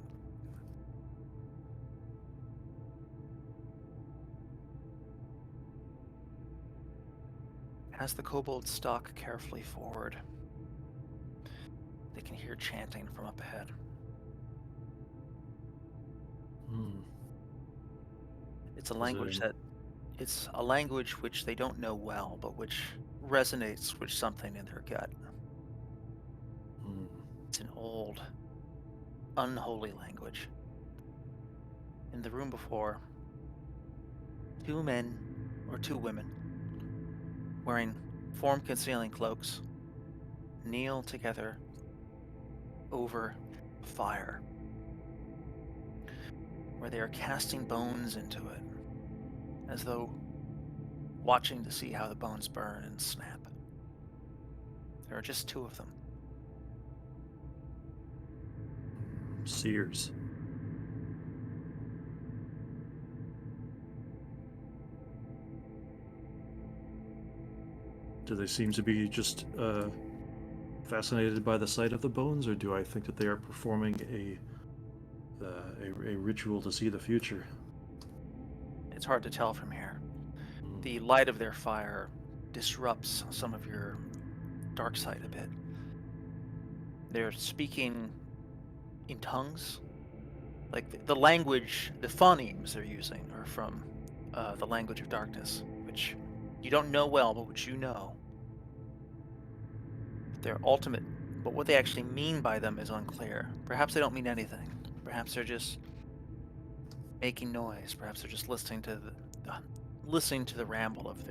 As the kobolds stalk carefully forward, they can hear chanting from up ahead. It's a language it's a language which they don't know well, but which resonates with something in their gut. It's an old, unholy language. In the room before, two men or two women wearing form-concealing cloaks kneel together over fire, where they are casting bones into it, as though watching to see how the bones burn and snap. There are just two of them.
Seers. Do they seem to be just fascinated by the sight of the bones, or do I think that they are performing a ritual to see the future?
It's hard to tell from here. The light of their fire disrupts some of your dark sight a bit. They're speaking in tongues. Like the language, the phonemes they're using are from the language of darkness, which you don't know well, but which you know. They're ultimate, but what they actually mean by them is unclear. Perhaps they don't mean anything. Perhaps they're just making noise. Perhaps they're just listening to the ramble of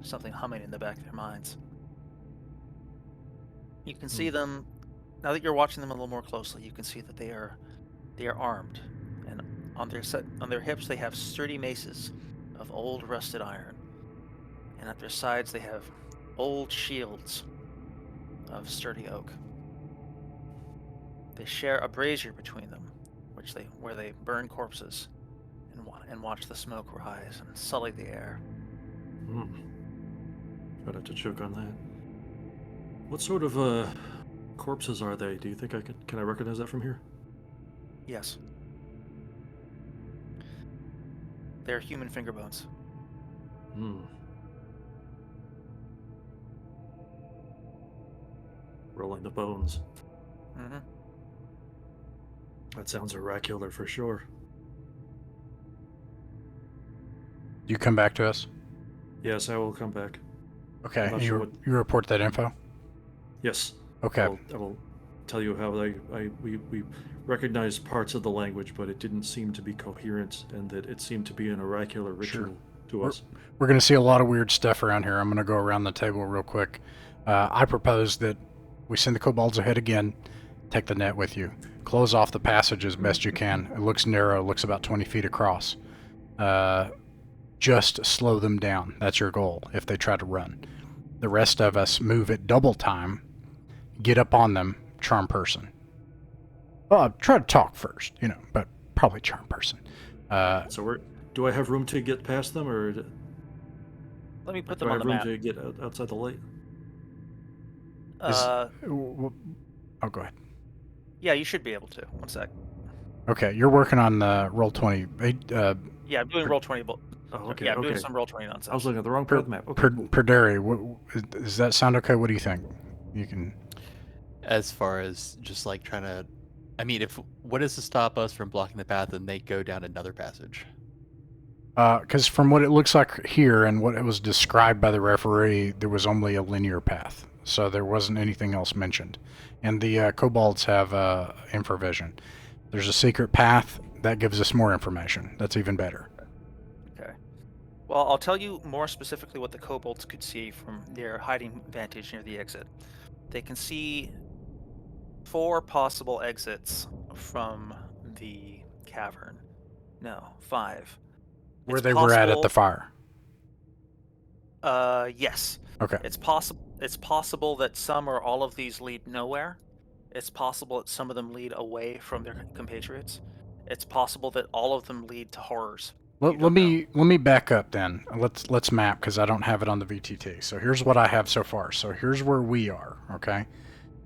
something humming in the back of their minds. You can see them now that you're watching them a little more closely. You can see that they are armed, and on their hips they have sturdy maces of old rusted iron, and at their sides they have old shields of sturdy oak. They share a brazier between them, where they burn corpses and watch the smoke rise and sully the air.
I'd have to choke on that. What sort of corpses are they? Do you think can I recognize that from here?
Yes. They're human finger bones.
Rolling the bones.
Mm-hmm.
That sounds oracular for sure.
You come back to us?
Yes, I will come back.
Okay,
not
and
sure
you report that info?
Yes.
Okay.
I will tell you how we recognized parts of the language, but it didn't seem to be coherent, and that it seemed to be an oracular ritual to us.
We're going to see a lot of weird stuff around here. I'm going to go around the table real quick. I propose that we send the kobolds ahead again, take the net with you. close off the passage as best you can. It looks narrow, looks about 20 feet across. Just slow them down. That's your goal if they try to run. The rest of us move at double time, get up on them, charm person. Well, try to talk first, but probably charm person.
So do I have room to get past them, or
Let me put
do
them
I
on
have
the
room
map.
to get outside the light?
Oh, go ahead.
Yeah, you should be able to. One sec.
Okay, you're working on roll 20.
Yeah, I'm doing roll 20.
Oh, okay.
Yeah, I'm doing
okay.
some roll 20 nonsense.
I was looking at the wrong part of the map. Okay, cool.
Perderi, does that sound okay? What do you think? You can.
As far as just like trying to, I mean, what is to stop us from blocking the path and they go down another passage?
Because from what it looks like here and what it was described by the referee, there was only a linear path, so there wasn't anything else mentioned. And the kobolds have infravision. There's a secret path that gives us more information. That's even better.
Okay. Well, I'll tell you more specifically what the kobolds could see from their hiding vantage near the exit. They can see 4 possible exits from the cavern. No, 5.
Where
It's
they were at the
possible-
fire.
Yes.
Okay.
It's possible that some or all of these lead nowhere. It's possible that some of them lead away from their compatriots. It's possible that all of them lead to horrors.
Let me back up then. Let's map because I don't have it on the VTT. So here's what I have so far. So here's where we are. Okay.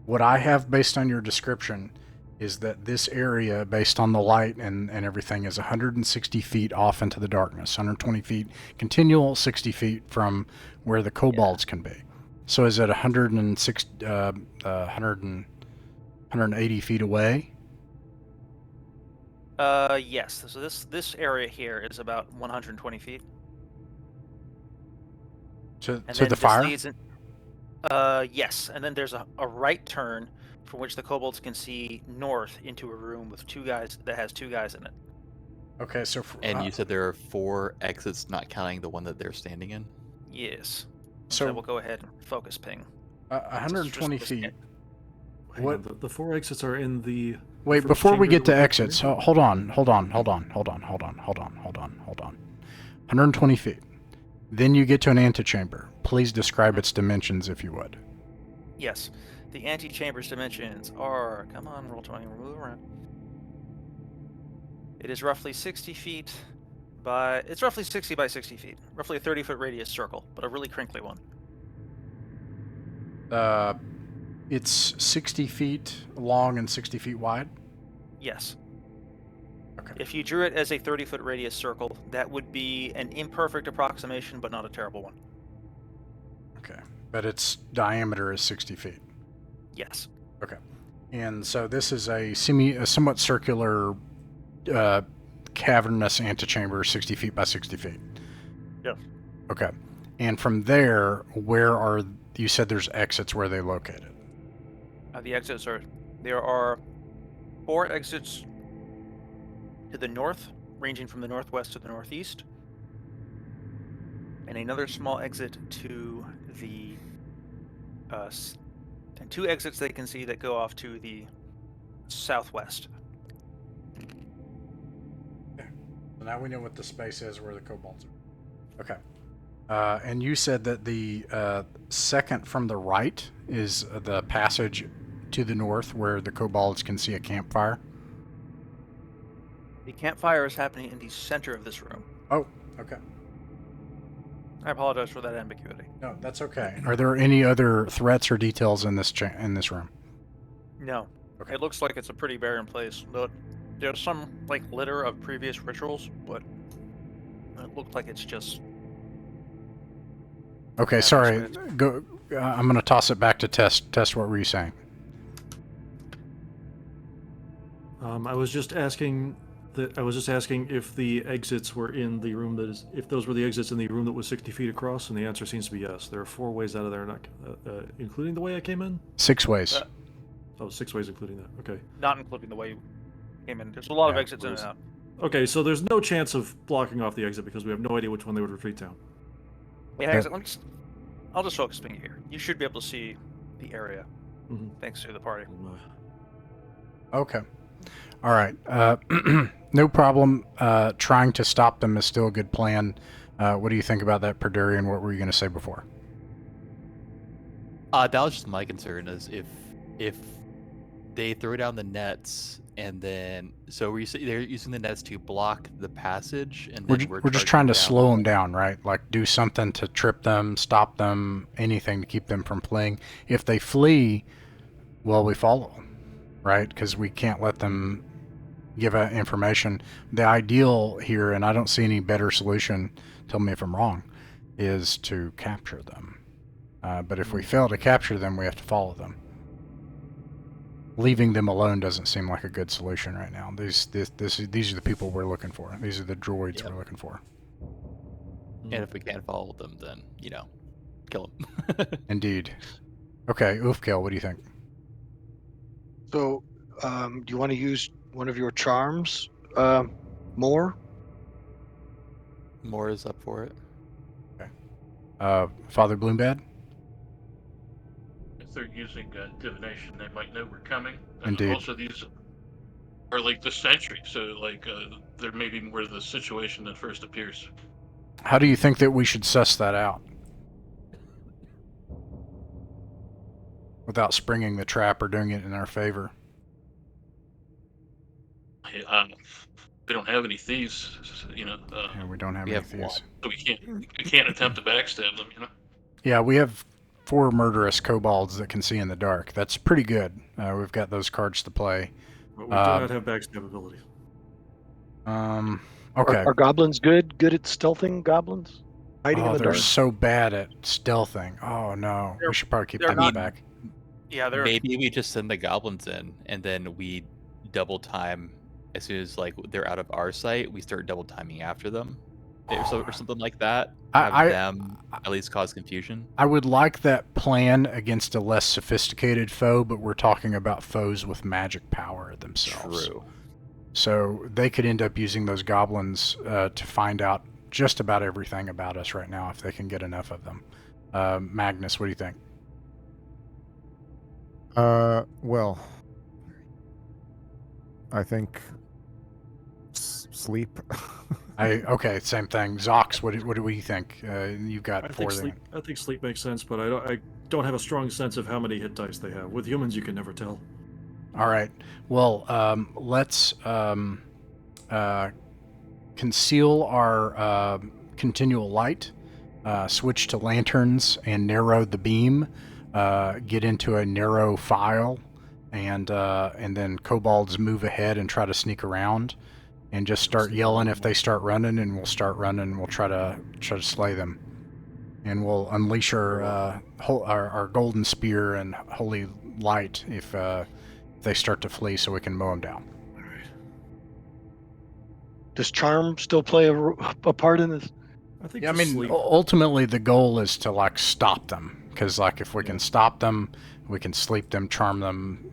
What I have based on your description is that this area, based on the light and everything, is 160 feet off into the darkness. 120 feet continual, 60 feet from where the kobolds can be. So is it 180 feet away?
Yes. So this area here is about 120 feet.
To
And
the
then
fire?
this leads in, yes. And then there's a right turn from which the kobolds can see north into a room with 2 guys that has 2 guys in it.
Okay, so
And you said there are 4 exits, not counting the one that they're standing in.
Yes.
so
we'll go ahead and focus ping.
120
Just-
feet.
Hang
What-
on, the 4 exits are in the.
Wait,
first
before we
chamber
get to
that we
exits,
through?
hold on. 120 feet. Then you get to an antechamber. Please describe its dimensions, if you would.
Yes. The antechamber's dimensions are, come on, roll 20, we'll move around. It is roughly 60 feet it's roughly 60 by 60 feet. Roughly a 30-foot radius circle, but a really crinkly one.
It's 60 feet long and 60 feet wide?
Yes.
Okay.
If you drew it as a 30-foot radius circle, that would be an imperfect approximation, but not a terrible one.
Okay. But its diameter is 60 feet.
Yes.
Okay. And so this is a somewhat circular cavernous antechamber, 60 feet by 60 feet.
Yeah.
Okay. And from there, you said there's exits, where are they located?
The exits there are 4 exits to the north, ranging from the northwest to the northeast, and another small exit to the and 2 exits they can see that go off to the southwest.
So now we know what the space is where the kobolds are. Okay. And you said that the second from the right is the passage to the north where the kobolds can see a campfire?
The campfire is happening in the center of this room.
Oh, okay.
I apologize for that ambiguity.
No, that's okay. Are there any other threats or details in this room?
No.
Okay.
It looks like it's a pretty barren place, but there's some litter of previous rituals, but it looked like it's just.
Okay,
Yeah,
sorry.
that's
Go. I'm going to toss it back to Test. Test, what were you saying?
I was just asking if the exits were in the room if those were the exits in the room that was 60 feet across, and the answer seems to be yes. There are 4 ways out of there, not including the way I came in.
6 ways.
6 ways including that. Okay.
Not including the way you came in. There's a lot of
Yeah,
exits in and out.
Okay, so there's no chance of blocking off the exit because we have no idea which one they would retreat down.
Yeah, actually, I'll just focus ping here. You should be able to see the area
Mhm.
thanks to the party.
Okay. All right. No problem. Trying to stop them is still a good plan. What do you think about that, Perdurian? What were you going to say before?
That was just my concern is if they throw down the nets and then they're using the nets to block the passage and then
We're just trying to slow them down, right? Like do something to trip them, stop them, anything to keep them from fleeing. If they flee, well, we follow them, right? Because we can't let them give out information. The ideal here, and I don't see any better solution, tell me if I'm wrong, is to capture them. But if we fail to capture them, we have to follow them. Leaving them alone doesn't seem like a good solution right now. These are the people we're looking for. These are the droids we're looking for.
And if we can't follow them, then kill them.
Indeed. Okay, Oofkale, what do you think?
So, do you want to use one of your charms more?
More is up for it.
Father Bloombad?
If they're using divination, they might know we're coming. And
Indeed.
also, these are like the sentry, so like they're maybe more the situation that first appears.
How do you think that we should suss that out? Without springing the trap or doing it in our favor.
We don't have any thieves,
Yeah, we don't have
we
any
have
thieves.
so we can't attempt to backstab them,
Yeah, we have 4 murderous kobolds that can see in the dark. That's pretty good. We've got those cards to play.
But we do not have backstab ability.
Okay.
Are goblins good at stealthing goblins? Hiding in
Oh,
the
they're
dark?
so bad at stealthing. Oh, no. We should probably keep
they're
them
not-
back.
Yeah, they're
Maybe we just send the goblins in and then we double time as soon as they're out of our sight, we start double timing after them. Or something like that. Have them at least cause confusion.
I would like that plan against a less sophisticated foe, but we're talking about foes with magic power themselves.
True.
So they could end up using those goblins to find out just about everything about us right now if they can get enough of them. Magnus, what do you think?
Well, I think sleep.
Okay, same thing. Zox, what do you think? You've got
I
4
think
there.
sleep makes sense, but I don't have a strong sense of how many hit dice they have. With humans, you can never tell.
All right. Well, let's conceal our continual light, switch to lanterns, and narrow the beam. Get into a narrow file, and then kobolds move ahead and try to sneak around, and just start yelling if they start running, and we'll start running. We'll try to slay them, and we'll unleash our golden spear and holy light if they start to flee, so we can mow them down.
All right.
Does charm still play a part in this?
I think.
Yeah, I
just
mean,
sleep.
ultimately the goal is to stop them, because if we can stop them, we can sleep them, charm them,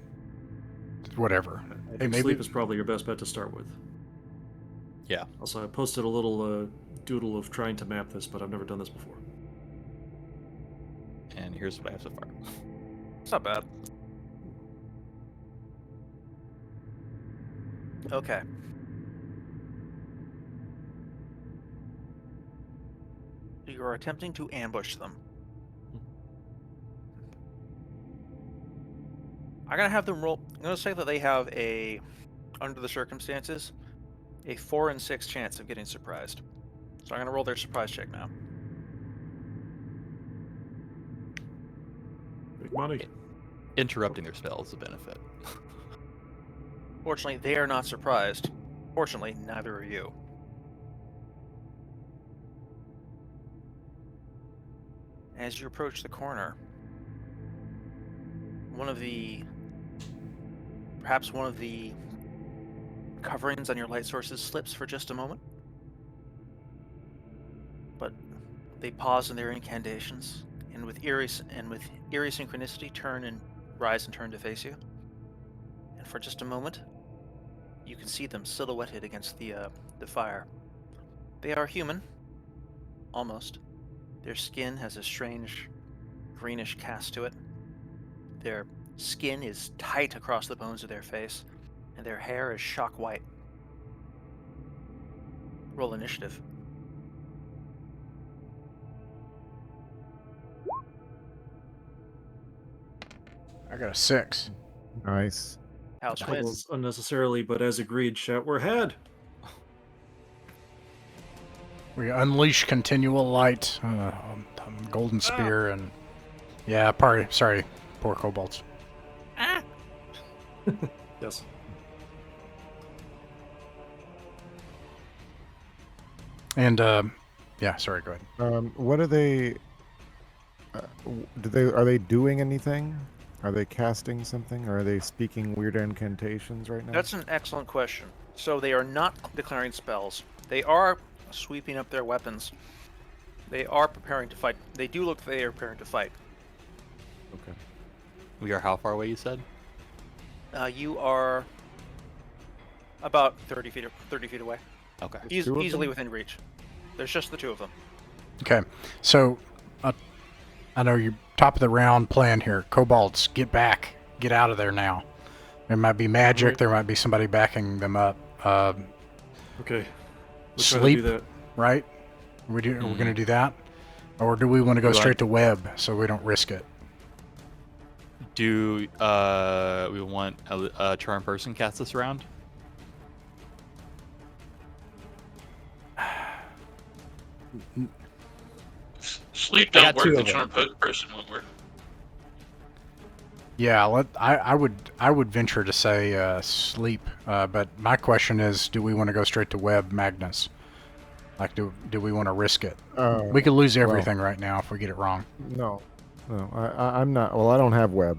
whatever.
I think sleep is probably your best bet to start with.
Yeah.
Also, I posted a little doodle of trying to map this, but I've never done this before.
And here's what I have so far.
It's not bad. Okay. You are attempting to ambush them. I'm gonna have them roll. I'm gonna say that they have under the circumstances, a 4 and 6 chance of getting surprised. So I'm gonna roll their surprise check now.
Big money.
Interrupting their spell is a benefit.
Fortunately, they are not surprised. Fortunately, neither are you. As you approach the corner, perhaps one of the coverings on your light sources slips for just a moment. But they pause in their incantations, and with eerie synchronicity, rise and turn to face you. And for just a moment, you can see them silhouetted against the fire. They are human, almost. Their skin has a strange greenish cast to it. Their skin is tight across the bones of their face, and their hair is shock white. Roll initiative.
I got a 6.
Nice.
House wins.
Kobolds unnecessarily, but as agreed, shout we're ahead.
We unleash continual light on golden spear and sorry, poor kobolds.
Yes.
And sorry, go ahead.
What are they? Are they doing anything? Are they casting something? Or are they speaking weird incantations right now?
That's an excellent question. So they are not declaring spells. They are sweeping up their weapons. They are preparing to fight. They do look like they are preparing to fight.
Okay.
We are how far away, you said?
You are about 30 feet away.
Okay.
Easily within reach. There's just the two of them.
Okay, so I know you're top of the round plan here. Kobolds, get back. Get out of there now. There might be magic.
Right.
There might be somebody backing them up.
Okay. We'll try to
Sleep,
do that.
right? We're going to do that? Or do we want to go
Do I-
straight to web so we don't risk it?
Do we want a charm person cast this round?
Sleep
I
don't
got two
work. The
of them.
charm person won't work.
Yeah, I would venture to say sleep. But my question is, do we want to go straight to web, Magnus? Like, do we want to risk it? We could lose everything right now if we get it wrong.
No, I'm not. Well, I don't have web.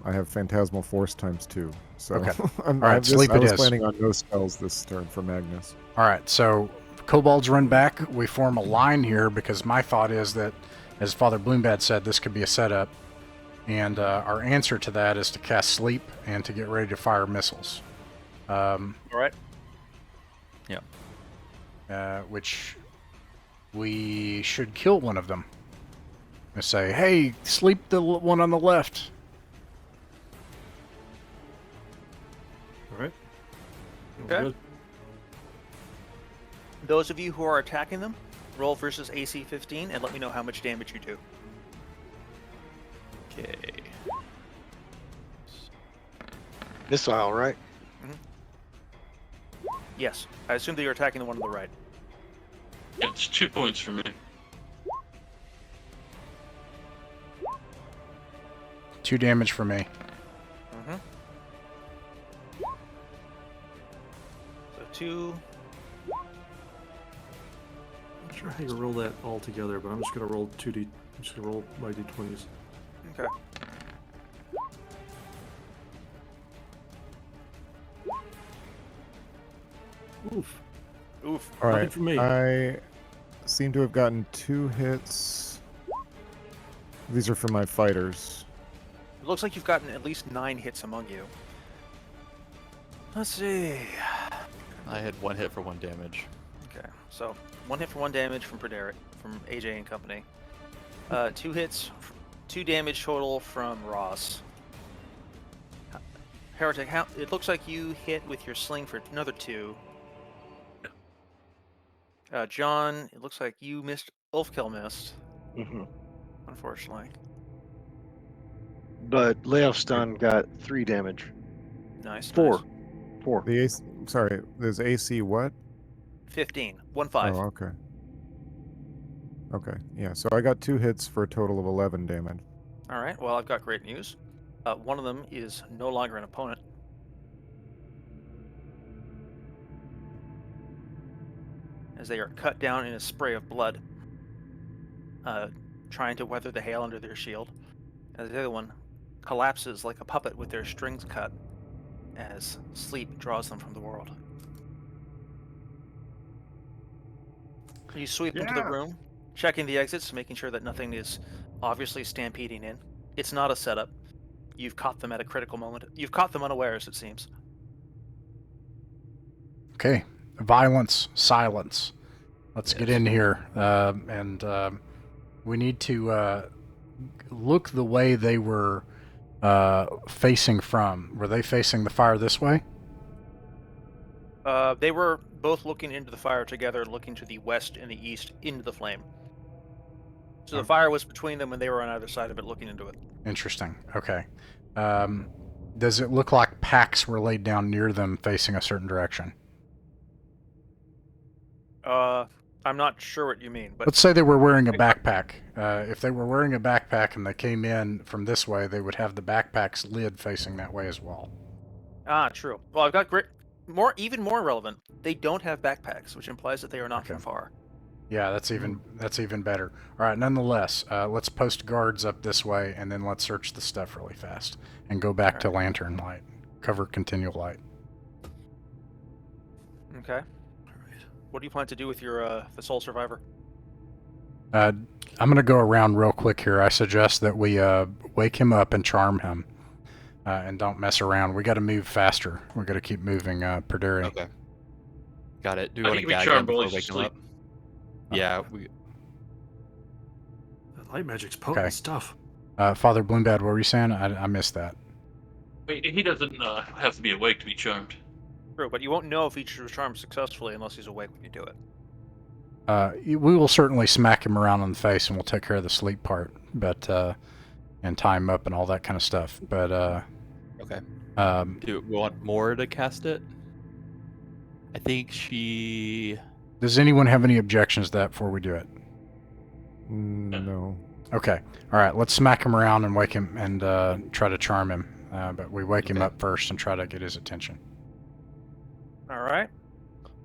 I have phantasmal force times 2. So
Okay.
All
right, sleep
I
it
was
is.
planning on no spells this turn for Magnus.
All right, so kobolds run back. We form a line here because my thought is that, as Father Bloombad said, this could be a setup. And our answer to that is to cast sleep and to get ready to fire missiles.
All right.
Which we should kill one of them. And say, hey, sleep the one on the left.
All right.
Okay.
Good.
Those of you who are attacking them, roll versus AC 15 and let me know how much damage you do. Okay.
Missile, right?
Yes. I assume that you're attacking the one on the right.
Yeah, it's 2 points for me.
2 damage for me.
Mm-hmm. So 2.
Not sure how you roll that all together, but I'm just gonna roll 2d. I'm just gonna roll my d20s.
Okay.
Oof.
Oof.
All
Nothing
right.
for me.
I seem to have gotten 2 hits. These are for my fighters.
It looks like you've gotten at least 9 hits among you. Let's see.
I had 1 hit for 1 damage.
Okay, so 1 hit for 1 damage from from AJ and company. 2 hits, 2 damage total from Ross. Heretic, it looks like you hit with your sling for another 2. John, it looks like you missed. Ulfkill missed,
Mm-hmm.
unfortunately.
But layoff stun got 3 damage.
Nice.
4.
Nice.
4.
The AC, sorry, there's AC what?
15. 1-5.
Oh, okay. Okay, yeah, so I got 2 hits for a total of 11 damage.
All right. Well, I've got great news. One of them is no longer an opponent. As they are cut down in a spray of blood, trying to weather the hail under their shield. And the other one collapses like a puppet with their strings cut as sleep draws them from the world. You sweep into the room, checking the exits, making sure that nothing is obviously stampeding in. It's not a setup. You've caught them at a critical moment. You've caught them unawares, it seems.
Okay. Violence, silence. Let's get in here. And we need to look the way they were facing from? Were they facing the fire this way?
They were both looking into the fire together, looking to the west and the east into the flame. So the fire was between them, and they were on either side of it, looking into it.
Interesting. Okay. Does it look like packs were laid down near them, facing a certain direction?
I'm not sure what you mean, but
Let's say they were wearing a backpack. If they were wearing a backpack and they came in from this way, they would have the backpack's lid facing that way as well.
True. Well, I've got even more relevant. They don't have backpacks, which implies that they are not from far.
Yeah, that's even better. All right, nonetheless, let's post guards up this way, and then let's search the stuff really fast and go back to lantern light, cover continual light.
Okay. What do you plan to do with your the sole survivor?
I'm gonna go around real quick here. I suggest that we wake him up and charm him, and don't mess around. We got to move faster. We got to keep moving, Perduri.
Okay. Got it. Do we
I
want
think
to
we
gag
charm
him before
Bully's
we wake him
asleep.
up? Yeah, we.
That light magic's potent
Okay.
stuff.
Father Bloombad, what were you saying? I missed that.
Wait, he doesn't have to be awake to be charmed.
True, but you won't know if he was charmed successfully unless he's awake when you do it.
We will certainly smack him around on the face, and we'll take care of the sleep part, but and tie him up and all that kind of stuff. But
Okay. Do we want more to cast it? I think she.
does anyone have any objections to that before we do it?
No.
Okay. All right. Let's smack him around and wake him and try to charm him. But we wake him
Okay.
up first and try to get his attention.
All right.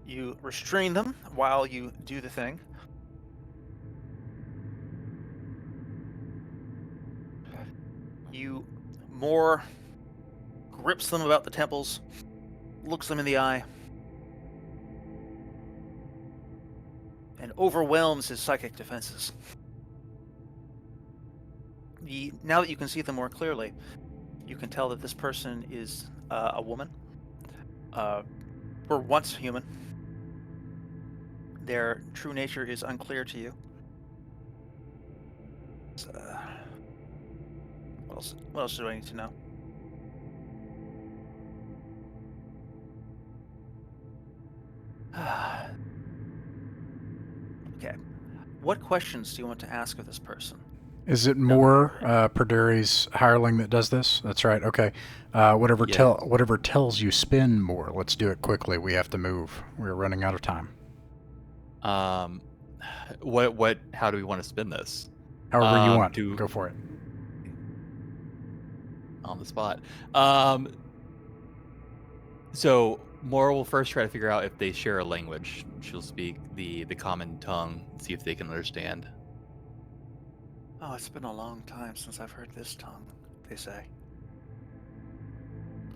You restrain them while you do the thing. You more grips them about the temples, looks them in the eye, and overwhelms his psychic defenses. Now that you can see them more clearly, you can tell that this person is a woman, were once human. Their true nature is unclear to you. What else do I need to know? Okay. What questions do you want to ask of this person?
Is it more Perduri's hireling that does this? That's right. Okay. Whatever tells you spin more. Let's do it quickly. We have to move. We're running out of time.
How do we want to spin this?
However you want. Go for it.
On the spot. So Mora will first try to figure out if they share a language. She'll speak the common tongue, see if they can understand.
Oh, it's been a long time since I've heard this tongue, they say.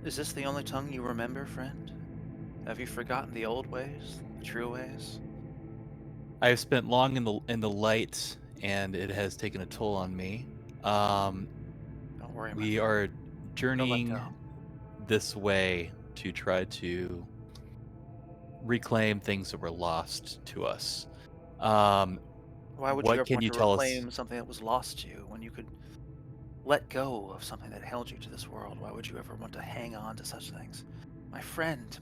Is this the only tongue you remember, friend? Have you forgotten the old ways, the true ways?
I have spent long in the light, and it has taken a toll on me.
Don't worry, my
We
friend.
are
Don't let
journeying
go.
this way to try to reclaim things that were lost to us.
Why would
what
you ever
can
want
you
to
tell us?
reclaim something that was lost to you when you could let go of something that held you to this world? Why would you ever want to hang on to such things? My friend,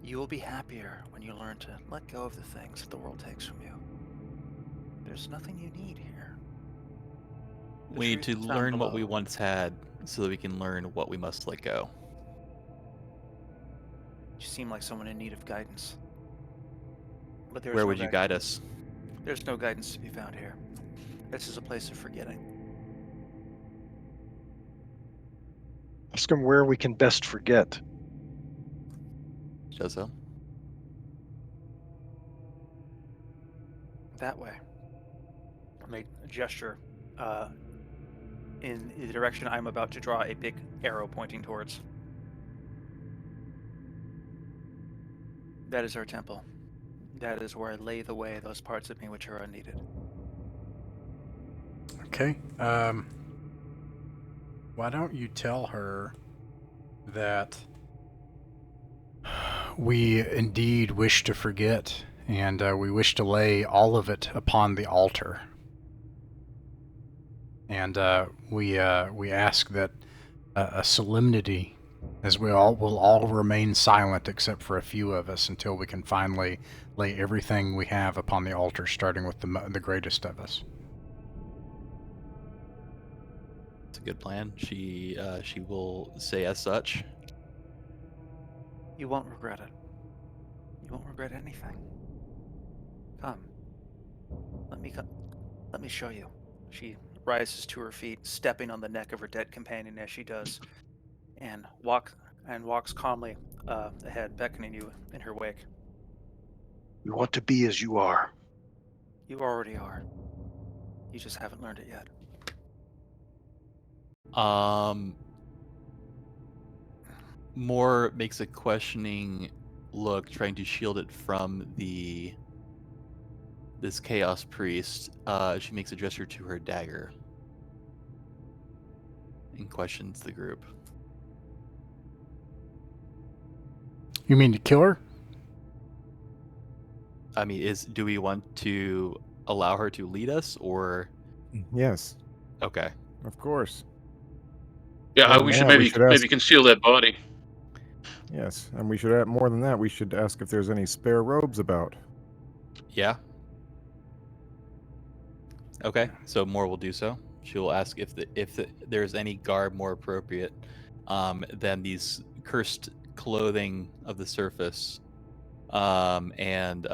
you will be happier when you learn to let go of the things that the world takes from you. There's nothing you need here. The
We need to
truth is found
learn what we
below.
once had so that we can learn what we must let go.
You seem like someone in need of guidance. But there's
Where
no
would you guide us?
There's no guidance to be found here. This is a place of forgetting.
Ask him where we can best forget.
Jozo?
That way. Make a gesture in the direction I'm about to draw a big arrow pointing towards. That is our temple. That is where I lay the way those parts of me which are unneeded.
Okay. Why don't you tell her that we indeed wish to forget, and we wish to lay all of it upon the altar. and we ask that a solemnity, as we all will all remain silent except for a few of us until we can finally lay everything we have upon the altar, starting with the greatest of us.
It's a good plan. She will say as such.
You won't regret it. You won't regret anything. Come. Let me show you. She rises to her feet, stepping on the neck of her dead companion as she does, and walks calmly ahead, beckoning you in her wake.
We want to be as you are.
You already are. You just haven't learned it yet.
Moore makes a questioning look, trying to shield it from this chaos priest. She makes a gesture to her dagger and questions the group.
You mean to kill her?
I mean, do we want to allow her to lead us, or?
Yes,
Okay.
of course.
Yeah,
More
we
than
should
that, we should ask-
maybe conceal that body.
Yes, and we should add more than that. We should ask if there's any spare robes about.
Yeah. Okay, so Moore will do so. She will ask if there's any garb more appropriate than these cursed clothing of the surface, and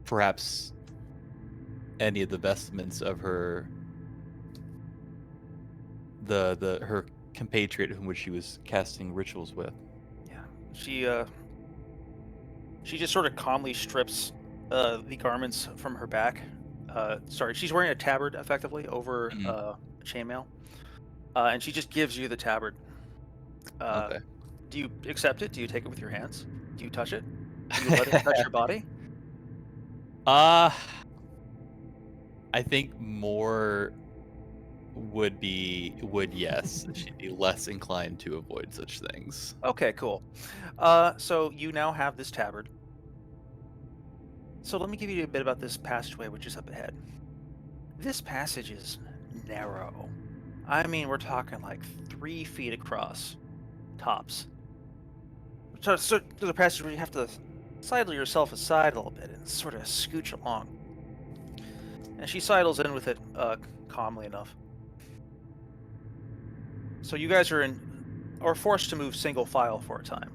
perhaps any of the vestments of her her compatriot whom which she was casting rituals with.
Yeah. She just sort of calmly strips the garments from her back. Sorry, she's wearing a tabard effectively over a chainmail, and she just gives you the tabard.
Okay.
Do you accept it? Do you take it with your hands? Do you touch it? Do you let it touch your body?
I think more would yes. She'd be less inclined to avoid such things.
Okay, cool. So you now have this tabard. So let me give you a bit about this passageway which is up ahead. This passage is narrow. I mean, we're talking like 3 feet across, tops. So there's a passage where you have to sidle yourself aside a little bit and sort of scooch along. And she sidles in with it calmly enough. So you guys are forced to move single file for a time.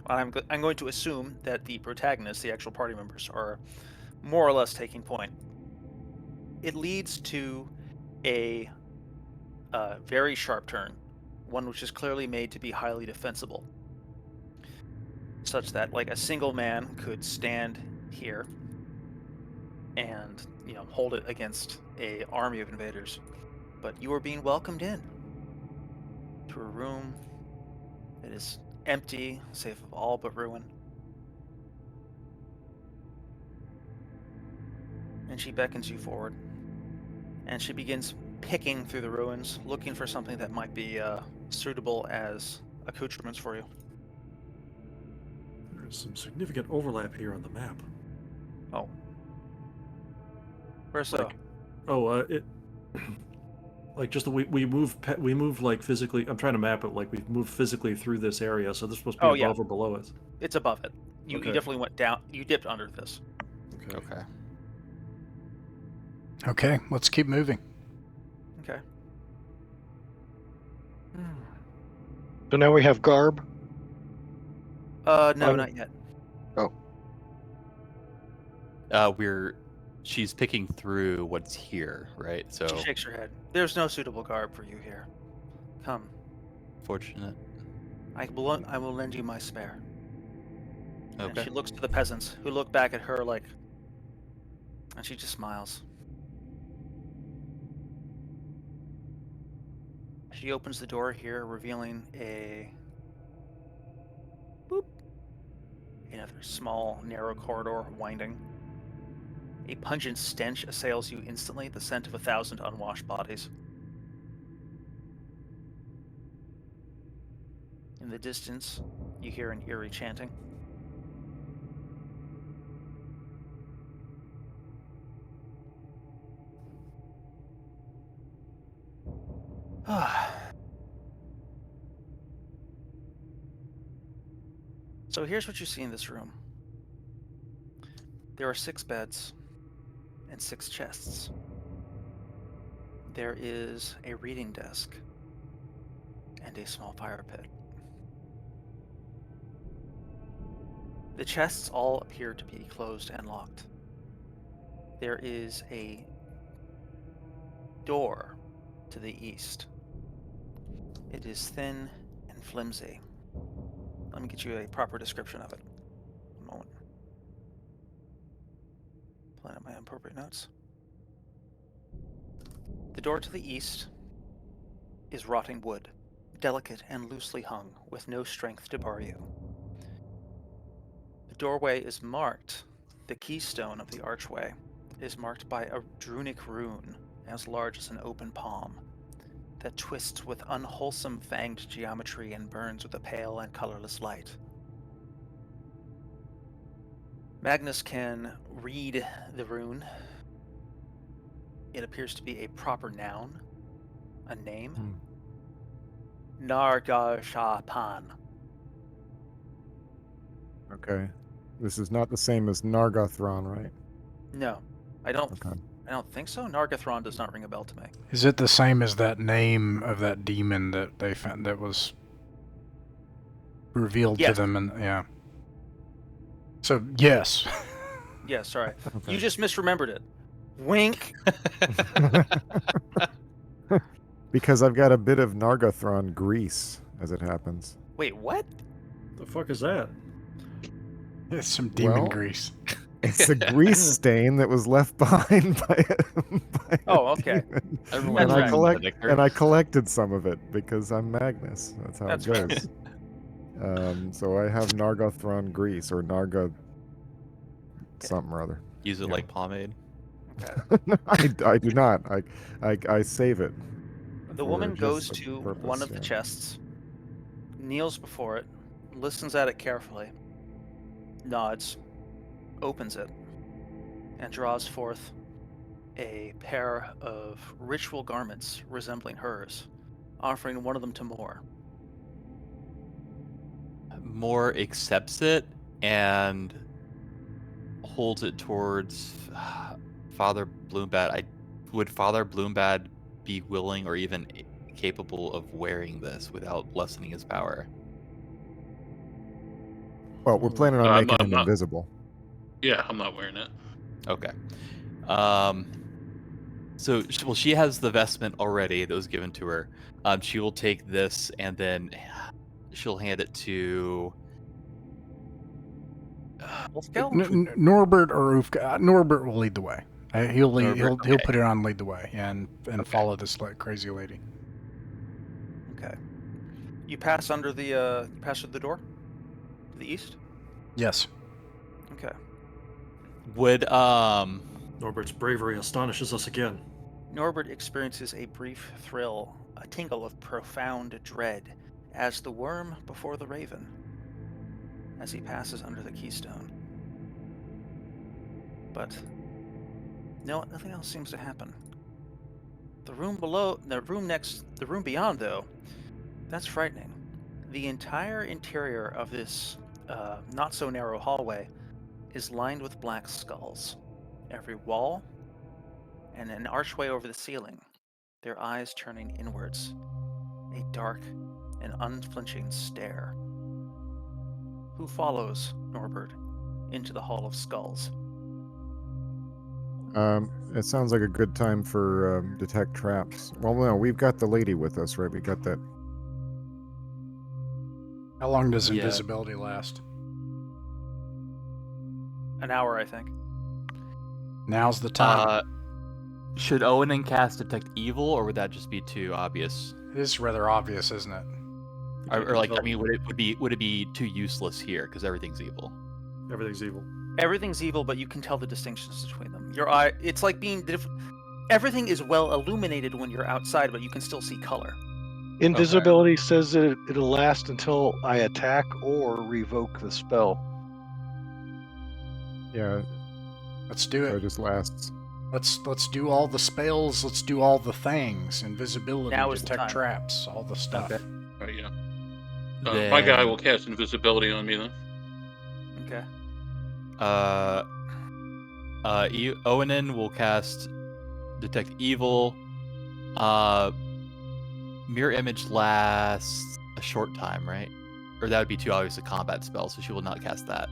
I'm going to assume that the protagonists, the actual party members, are more or less taking point. It leads to a very sharp turn, one which is clearly made to be highly defensible, such that like a single man could stand here and hold it against a army of invaders. But you are being welcomed in to a room that is empty, save of all but ruin. And she beckons you forward, and she begins picking through the ruins, looking for something that might be suitable as accoutrements for you.
There's some significant overlap here on the map.
Oh. Where so?
It like just the we move like physically. I'm trying to map it like we've moved physically through this area, so this must be above or below us.
It's above it. You
Okay.
definitely went down. You dipped under this.
Okay.
Okay, let's keep moving.
Okay.
So now we have garb.
No, not yet.
She's picking through what's here, right? So
She shakes her head. There's no suitable garb for you here. Come.
fortunate.
I will lend you my spare. And
Okay.
she looks to the peasants, who look back at her like... And she just smiles. She opens the door here, revealing another small, narrow corridor winding. A pungent stench assails you instantly, the scent of 1,000 unwashed bodies. In the distance, you hear an eerie chanting. So here's what you see in this room. There are 6 beds and 6 chests. There is a reading desk and a small fire pit. The chests all appear to be closed and locked. There is a door to the east. It is thin and flimsy. Let me get you a proper description of it. A moment. Pulling up my appropriate notes. The door to the east is rotting wood, delicate and loosely hung, with no strength to bar you. The doorway is marked. The keystone of the archway is marked by a runic rune as large as an open palm that twists with unwholesome fanged geometry and burns with a pale and colorless light. Magnus can read the rune. It appears to be a proper noun, a name. Nargashapan.
Okay. This is not the same as Nargothrond, right?
No, I don't think so. Nargothrond does not ring a bell to me.
Is it the same as that name of that demon that they found that was revealed to them? And yeah. So yes.
Yeah, sorry.
Okay.
You just misremembered it. Wink.
Because I've got a bit of Nargothrond grease, as it happens.
Wait, what?
The fuck is that?
It's some demon
Well,
grease.
It's a grease stain that was left behind by a
Oh, okay.
demon.
Everyone's
That's right.
And I collected some of it because I'm Magnus. That's how
That's
it
right.
goes. So I have Nargothrond grease or Narga something or other.
Use it
Yeah.
like pomade.
Okay.
I do not. I save it.
The
for
woman
just
goes
a
to
purpose,
one of the
yeah.
chests, kneels before it, listens at it carefully, nods, opens it, and draws forth a pair of ritual garments resembling hers, offering one of them to Moore.
Moore accepts it and holds it towards Father Bloombad. Would Father Bloombad be willing or even capable of wearing this without lessening his power?
Well, we're planning on
I'm
making
not-
him invisible.
Yeah, I'm not wearing it.
Okay. So, she has the vestment already that was given to her. She will take this and then she'll hand it to
Wolfkill?
Norbert or Ufka. Norbert will lead the way. He'll lead,
Norbert,
he'll
okay.
put it on, lead the way, and
Okay.
follow this crazy lady.
Okay. You pass under the through the door to the east.
Yes.
Okay.
would
Norbert's bravery astonishes us again.
Norbert experiences a brief thrill, a tingle of profound dread, as the worm before the raven, as he passes under the keystone. But nothing else seems to happen. The room below, the room beyond, though, that's frightening. The entire interior of this not so narrow hallway is lined with black skulls. Every wall and an archway over the ceiling, their eyes turning inwards, a dark and unflinching stare. Who follows Norbert into the Hall of Skulls?
It sounds like a good time for detect traps. Well, no, we've got the lady with us, right? We got that.
How long does
Yeah.
invisibility last?
An hour, I think.
Now's the time.
should Owen and cast detect evil, or would that just be too obvious?
It is rather obvious, isn't it?
Or like, I mean, would it be too useless here because everything's evil?
Everything's evil.
Everything's evil, but you can tell the distinctions between them. Your eye, it's like everything is well illuminated when you're outside, but you can still see color.
Invisibility says that it'll last until I attack or revoke the spell.
Yeah,
Let's do
so it
it.
just lasts.
Let's do all the spells. Let's do all the things. Invisibility,
Now is the
detect
time.
traps, all the stuff.
Okay.
All right, yeah. My guy
Then-
will cast invisibility on me then.
Okay.
Owanen will cast Detect Evil. Mirror Image lasts a short time, right? Or that would be too obvious a combat spell, so she will not cast that.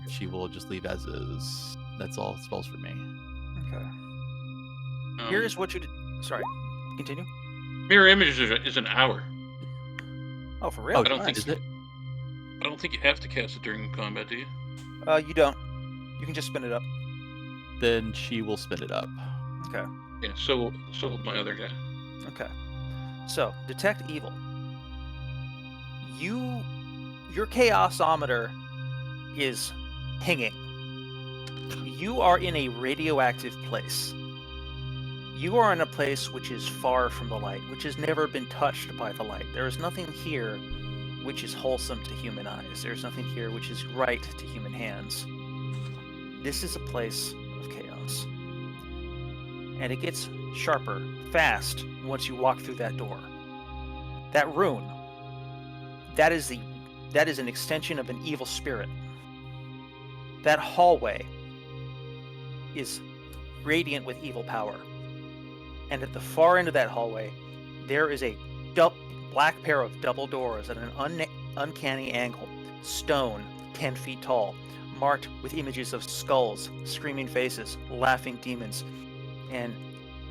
She will just leave as is. That's all spells for me.
Okay.
Um,
Here's what you did. Sorry. Continue.
Mirror image is an hour.
Oh, for real?
Oh,
I don't think
is it?
I don't think you have to cast it during combat, do you?
You don't. You can just spin it up.
Then she will spin it up.
Okay.
Yeah. So will my other guy.
Okay. So, detect evil. Your chaosometer is pinging. You are in a radioactive place. You are in a place which is far from the light, which has never been touched by the light. There is nothing here which is wholesome to human eyes. There is nothing here which is right to human hands. This is a place of chaos. And it gets sharper, fast, once you walk through that door. That rune, that is an extension of an evil spirit. That hallway is radiant with evil power. And at the far end of that hallway, there is a black pair of double doors at an uncanny angle, stone, 10 feet tall, marked with images of skulls, screaming faces, laughing demons, and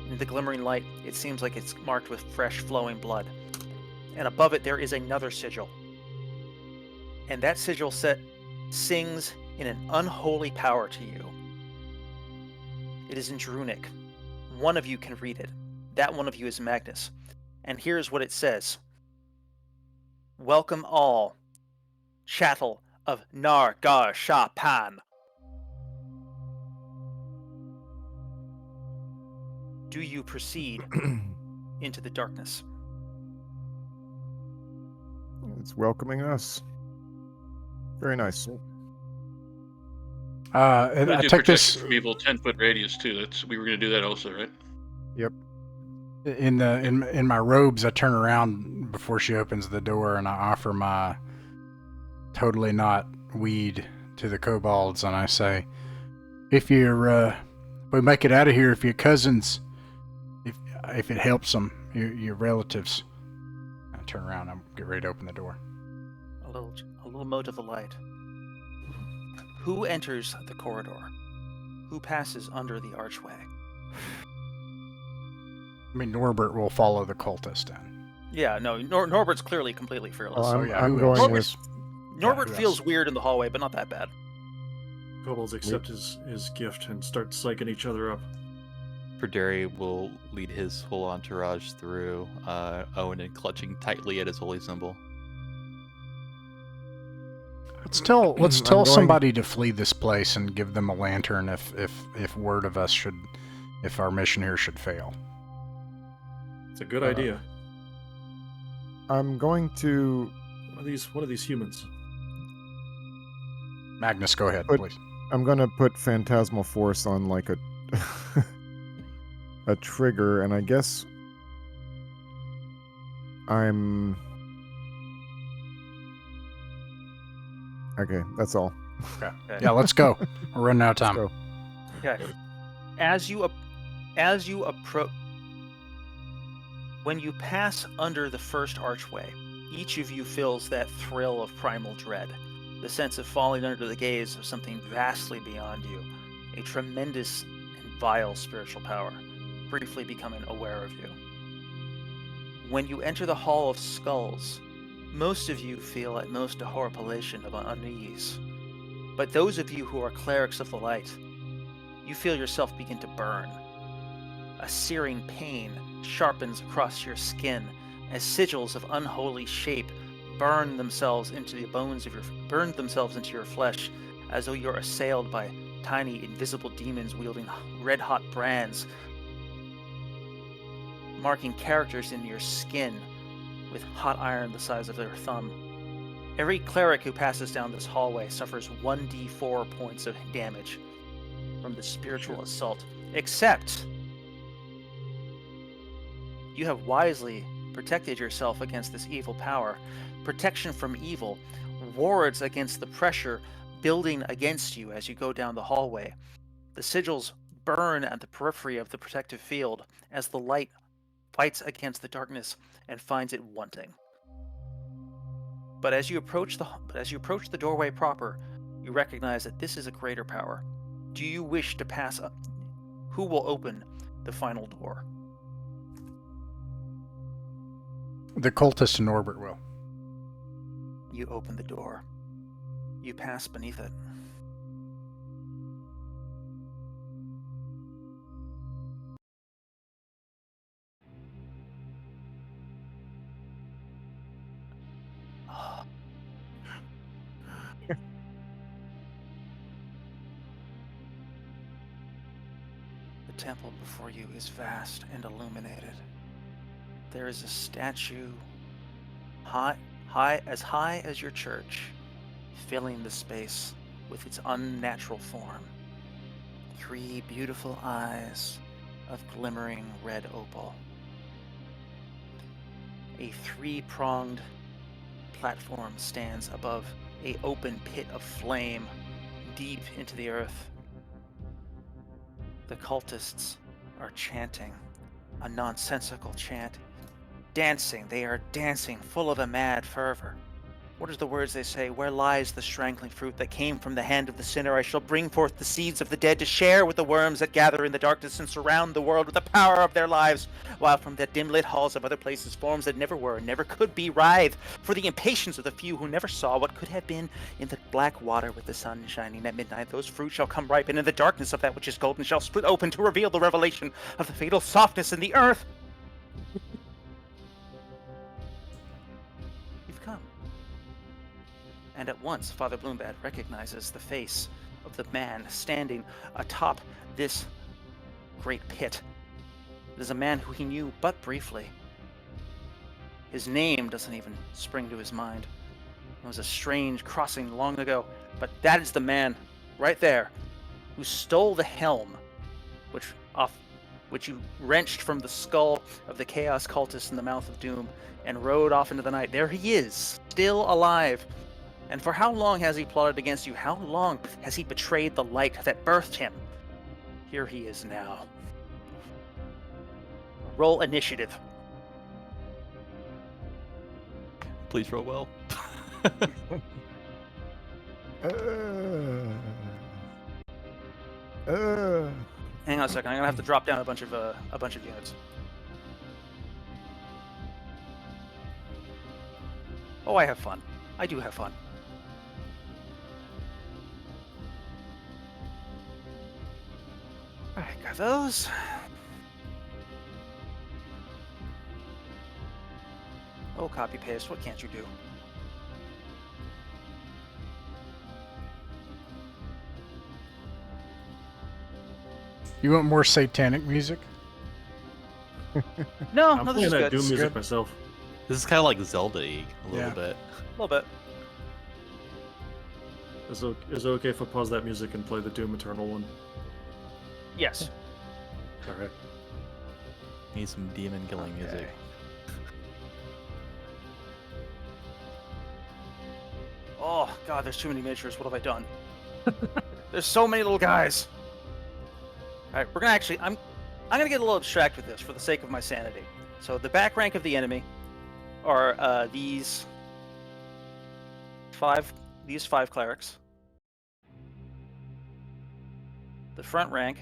in the glimmering light, it seems like it's marked with fresh flowing blood. And above it, there is another sigil. And that sigil sings in an unholy power to you. It is in Drunic. One of you can read it. That one of you is Magnus. And here's what it says. Welcome all, chattel of Nar-Gar-Sha-Pan. Do you proceed into the darkness?
It's welcoming us. Very nice.
And
I
I
do
take
protection
this
from evil 10-foot radius too. We were going to do that also, right?
Yep.
in my robes. I turn around before she opens the door, and I offer my totally not weed to the kobolds, and I say, "If we make it out of here, if your cousins, if it helps them, your relatives." I turn around, and get ready to open the door.
A little mote of the light. Who enters the corridor? Who passes under the archway?
I mean, Norbert will follow the cultist in.
Yeah, no, Norbert's clearly completely fearless.
Well,
Oh, yeah,
I'm
who
going
else?
with.
Norbert
who
feels
else?
weird in the hallway, but not that bad.
Kobolds accept his gift and start psyching each other up.
Perderi will lead his whole entourage through, Owanen clutching tightly at his holy symbol.
Let's tell
I'm going-
somebody to flee this place and give them a lantern if word of us if our mission here should fail.
It's a good idea.
I'm going to.
One of these humans.
Magnus, go ahead,
But-
please.
I'm going to put Phantasmal Force on like a a trigger, and I guess I'm. Okay, that's all.
Okay. Yeah, let's go. We're running out of
Let's
time.
go.
Okay. As you approach, when you pass under the first archway, each of you feels that thrill of primal dread, the sense of falling under the gaze of something vastly beyond you, a tremendous and vile spiritual power, briefly becoming aware of you. When you enter the Hall of Skulls, most of you feel at most a horripilation of unease. But those of you who are clerics of the light, you feel yourself begin to burn. A searing pain sharpens across your skin as sigils of unholy shape burn themselves into your flesh, as though you're assailed by tiny invisible demons wielding red-hot brands, marking characters in your skin with hot iron the size of their thumb. Every cleric who passes down this hallway suffers 1d4 points of damage. from the spiritual assault. Except you have wisely protected yourself against this evil power. Protection from evil wards against the pressure building against you as you go down the hallway. The sigils burn at the periphery of the protective field as the light fights against the darkness and finds it wanting. But as you approach the doorway proper, you recognize that this is a greater power. Do you wish to pass up? Who will open the final door?
The cultist and Norbert will.
You open the door. You pass beneath it. The temple before you is vast and illuminated. There is a statue high as your church, filling the space with its unnatural form. 3 beautiful eyes of glimmering red opal. A 3-pronged platform stands above an open pit of flame deep into the earth. The cultists are chanting a nonsensical chant. Dancing, they are dancing, full of a mad fervor. What are the words they say? Where lies the strangling fruit that came from the hand of the sinner? I shall bring forth the seeds of the dead to share with the worms that gather in the darkness and surround the world with the power of their lives, while from the dim-lit halls of other places forms that never were and never could be writhe for the impatience of the few who never saw what could have been in the black water with the sun shining at midnight. Those fruit shall come ripen, and the darkness of that which is golden shall split open to reveal the revelation of the fatal softness in the earth. You've come. And at once Father Bloombad recognizes the face of the man standing atop this great pit. It is a man who he knew but briefly. His name doesn't even spring to his mind. It was a strange crossing long ago, but that is the man right there who stole the helm, which you wrenched from the skull of the Chaos Cultist in the Mouth of Doom and rode off into the night. There he is, still alive. And for how long has he plotted against you? How long has he betrayed the light that birthed him? Here he is now. Roll initiative.
Please roll well.
Hang on a second. I'm gonna have to drop down a bunch of units. Oh, I have fun. I do have fun. Alright, got those. Oh, copy paste. What can't you do?
You want more satanic music?
No,
I'm
no, this
playing
is
that
good.
Doom
This is
music
good.
myself.
This is kind of like Zelda-y a little
Yeah.
bit.
A little bit.
Is it okay if I pause that music and play the Doom Eternal one?
Yes.
Alright.
Need some demon killing music.
Okay. Oh god, there's too many miniatures. What have I done? There's so many little guys. All right, we're gonna actually. I'm gonna get a little abstract with this for the sake of my sanity. So the back rank of the enemy are these five clerics. The front rank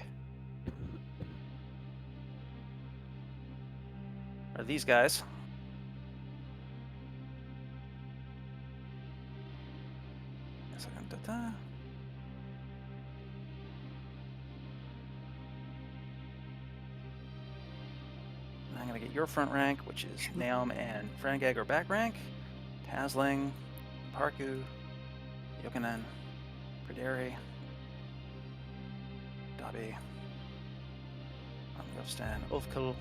are these guys. I'm gonna get your front rank, which is Naum and Frangag are back rank. Tazling, Parku, Yokanan, Praderi, Dobby, Amrostan, Ulfkul,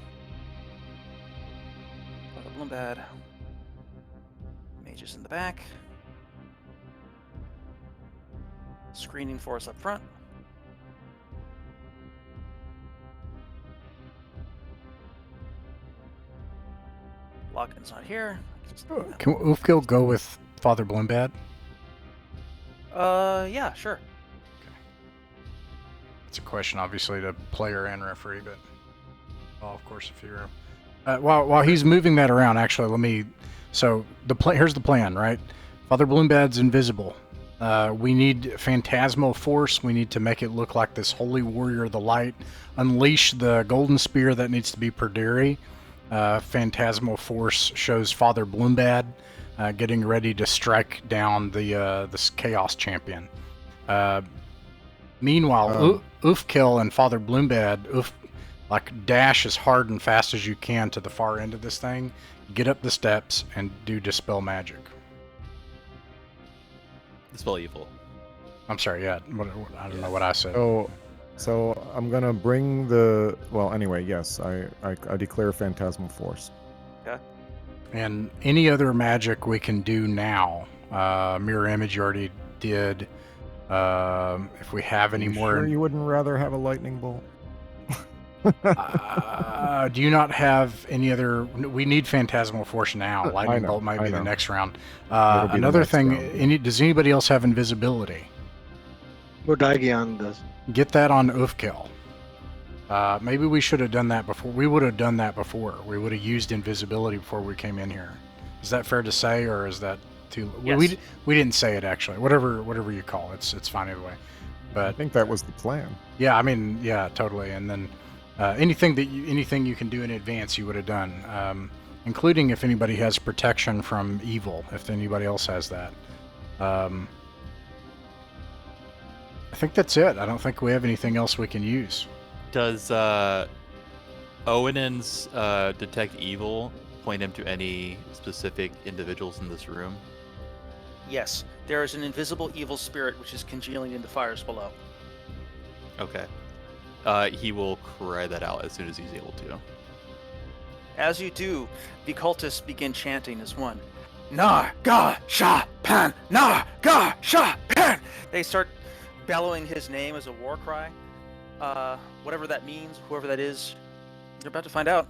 Father Bloombad, Mages in the back, screening force up front, It's not here.
Can Oofkill go with Father Bloombad?
Yeah, sure.
It's a question, obviously, to player and referee, but of course, if you're while he's moving that around, actually, let me. So here's the plan, right? Father Bloombad's invisible. We need Phantasmal Force. We need to make it look like this Holy Warrior of the Light. Unleash the Golden Spear that needs to be Perderi. Phantasmal Force shows Father Bloombad getting ready to strike down this Chaos Champion. Meanwhile, Oofkill and Father Bloombad, dash as hard and fast as you can to the far end of this thing, get up the steps, and do Dispel Magic.
Dispel evil.
I'm sorry, yeah. I don't know what I said.
So I'm gonna bring the. Well, anyway, yes, I declare Phantasmal Force.
Okay.
And any other magic we can do now. Mirror Image you already did. If we have any more.
Sure, you wouldn't rather have a lightning bolt?
Do you not have any other? We need Phantasmal Force now. Lightning Bolt might be the next round. Another thing. Does anybody else have invisibility?
Bodaigion does.
Get that on Oofkill. Maybe we should have done that before. We would have done that before. We would have used invisibility before we came in here. Is that fair to say, or is that too?
Yes.
We didn't say it actually. Whatever you call it, it's fine either way. But
I think that was the plan.
Yeah, I mean, yeah, totally. And then anything you can do in advance, you would have done, including if anybody has protection from evil. If anybody else has that. I think that's it. I don't think we have anything else we can use.
Does Owenen's detect evil point him to any specific individuals in this room?
Yes, there is an invisible evil spirit which is congealing in the fires below.
Okay. He will cry that out as soon as he's able to.
As you do, the cultists begin chanting as one. Nar ga sha pan, nar ga sha pan. They start bellowing his name as a war cry. Whatever that means, whoever that is, you're about to find out.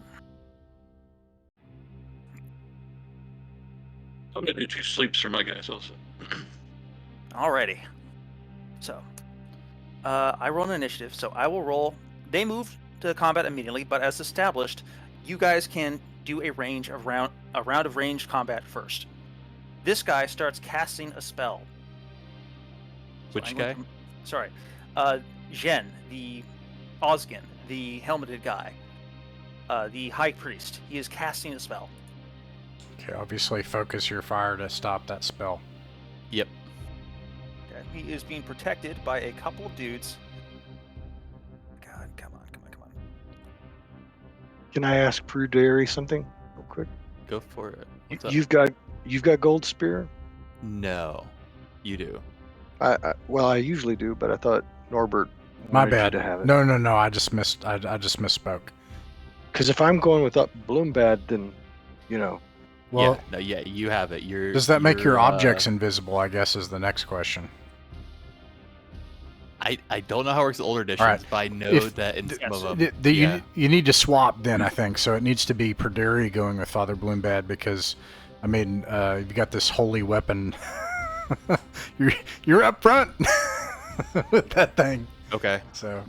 I'm gonna do 2 sleeps for my guys also.
Alrighty. So, I roll an initiative, so I will roll. They move to combat immediately, but as established, you guys can do a round of ranged combat first. This guy starts casting a spell.
Which guy?
Zhen, the Ozgen, the helmeted guy, the high priest. He is casting a spell.
Okay, obviously focus your fire to stop that spell.
Yep.
Okay, he is being protected by a couple of dudes. God, come on.
Can I ask Pruderi something real quick?
Go for it. What's up?
You've got Gold Spear?
No, you do.
Well, I usually do, but I thought Norbert
My
wanted you
bad.
to have it.
No. I just misspoke.
Because if I'm going with Bloombad, then,
Well,
you have it.
does that make your objects invisible? I guess is the next question.
I don't know how it works with older editions,
Right.
but I know that in some of them.
You need to swap then, I think. So it needs to be Perderi going with Father Bloombad because, I mean, you've got this holy weapon. you're up front with that thing.
Okay.
So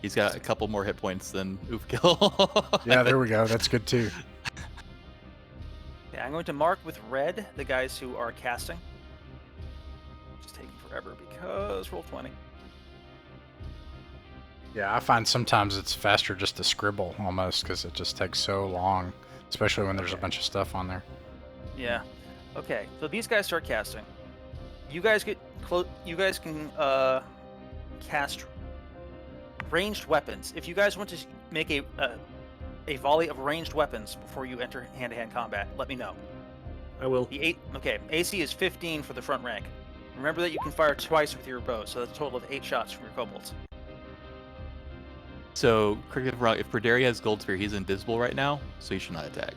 He's got a couple more hit points than Oofkill.
Yeah, there we go. That's good too.
yeah, I'm going to mark with red the guys who are casting. Just taking forever because roll 20.
Yeah, I find sometimes it's faster just to scribble almost because it just takes so long, especially when there's a bunch of stuff on there.
Yeah. Okay, so these guys start casting. You guys get close. You guys can cast ranged weapons. If you guys want to make a volley of ranged weapons before you enter hand-to-hand combat, let me know.
I will.
AC is 15 for the front rank. Remember that you can fire twice with your bow, so that's a total of 8 shots from your kobolds.
So, correct me if I'm wrong, if Perderi has Gold Spear, he's invisible right now, so he should not attack.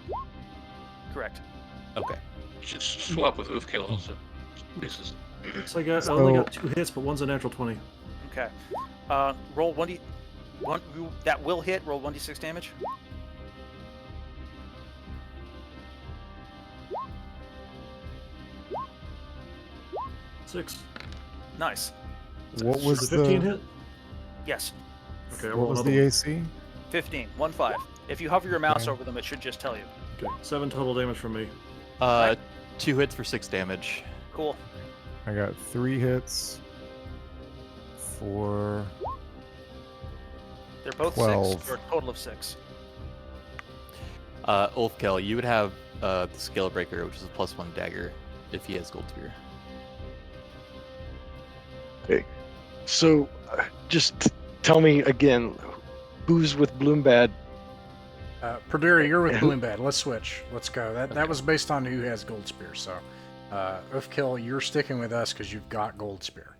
Correct.
Okay.
You should swap with Oofkill also.
So I only got 2 hits, but one's a natural 20.
Okay. Roll 1d. That will hit. Roll 1d6 damage.
6.
Nice.
What was
the 15 hit?
Yes.
Okay, I
What
rolled
was
another
the
one.
AC?
15. 1-5. If you hover your mouse
Okay.
over them, it should just tell you.
Okay, 7 total damage from me.
2 hits for 6 damage.
Cool.
I got 3 hits for
They're both
12.
6 for a total of 6.
Ulfkel, you would have the Scale Breaker, which is a +1 dagger, if he has Gold Spear.
Okay. So, just tell me again, who's with Bloombad?
Perdiri, you're with
Who-
Bloombad. Let's switch. Let's go. That was based on who has Gold Spear. So, Ufkill, you're sticking with us because you've got Gold Spear.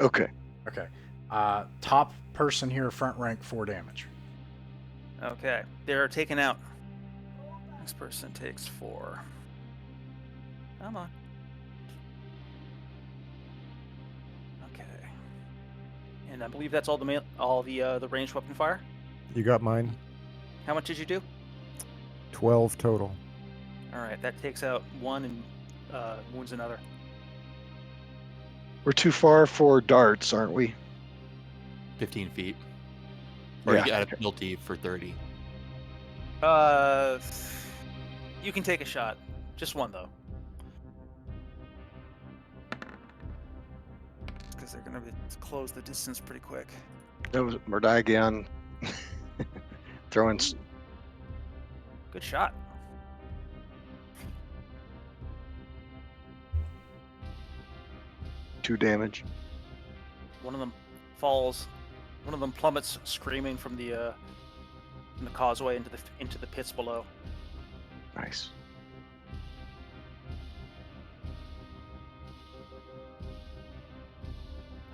Okay.
Okay. Top person here, front rank, 4 damage.
Okay. They're taken out. This person takes 4. Come on. Okay. And I believe that's all the ranged weapon fire.
You got mine?
How much did you do?
12 total.
All right, that takes out 1 and wounds another.
We're too far for darts, aren't we?
15 feet. Or
Yeah.
you get a penalty for 30.
You can take a shot. Just 1 though. Because they're gonna close the distance pretty quick.
That was Murdagion throwing.
Good shot.
Two damage.
One of them falls. One of them plummets, screaming from the causeway into the pits below.
Nice.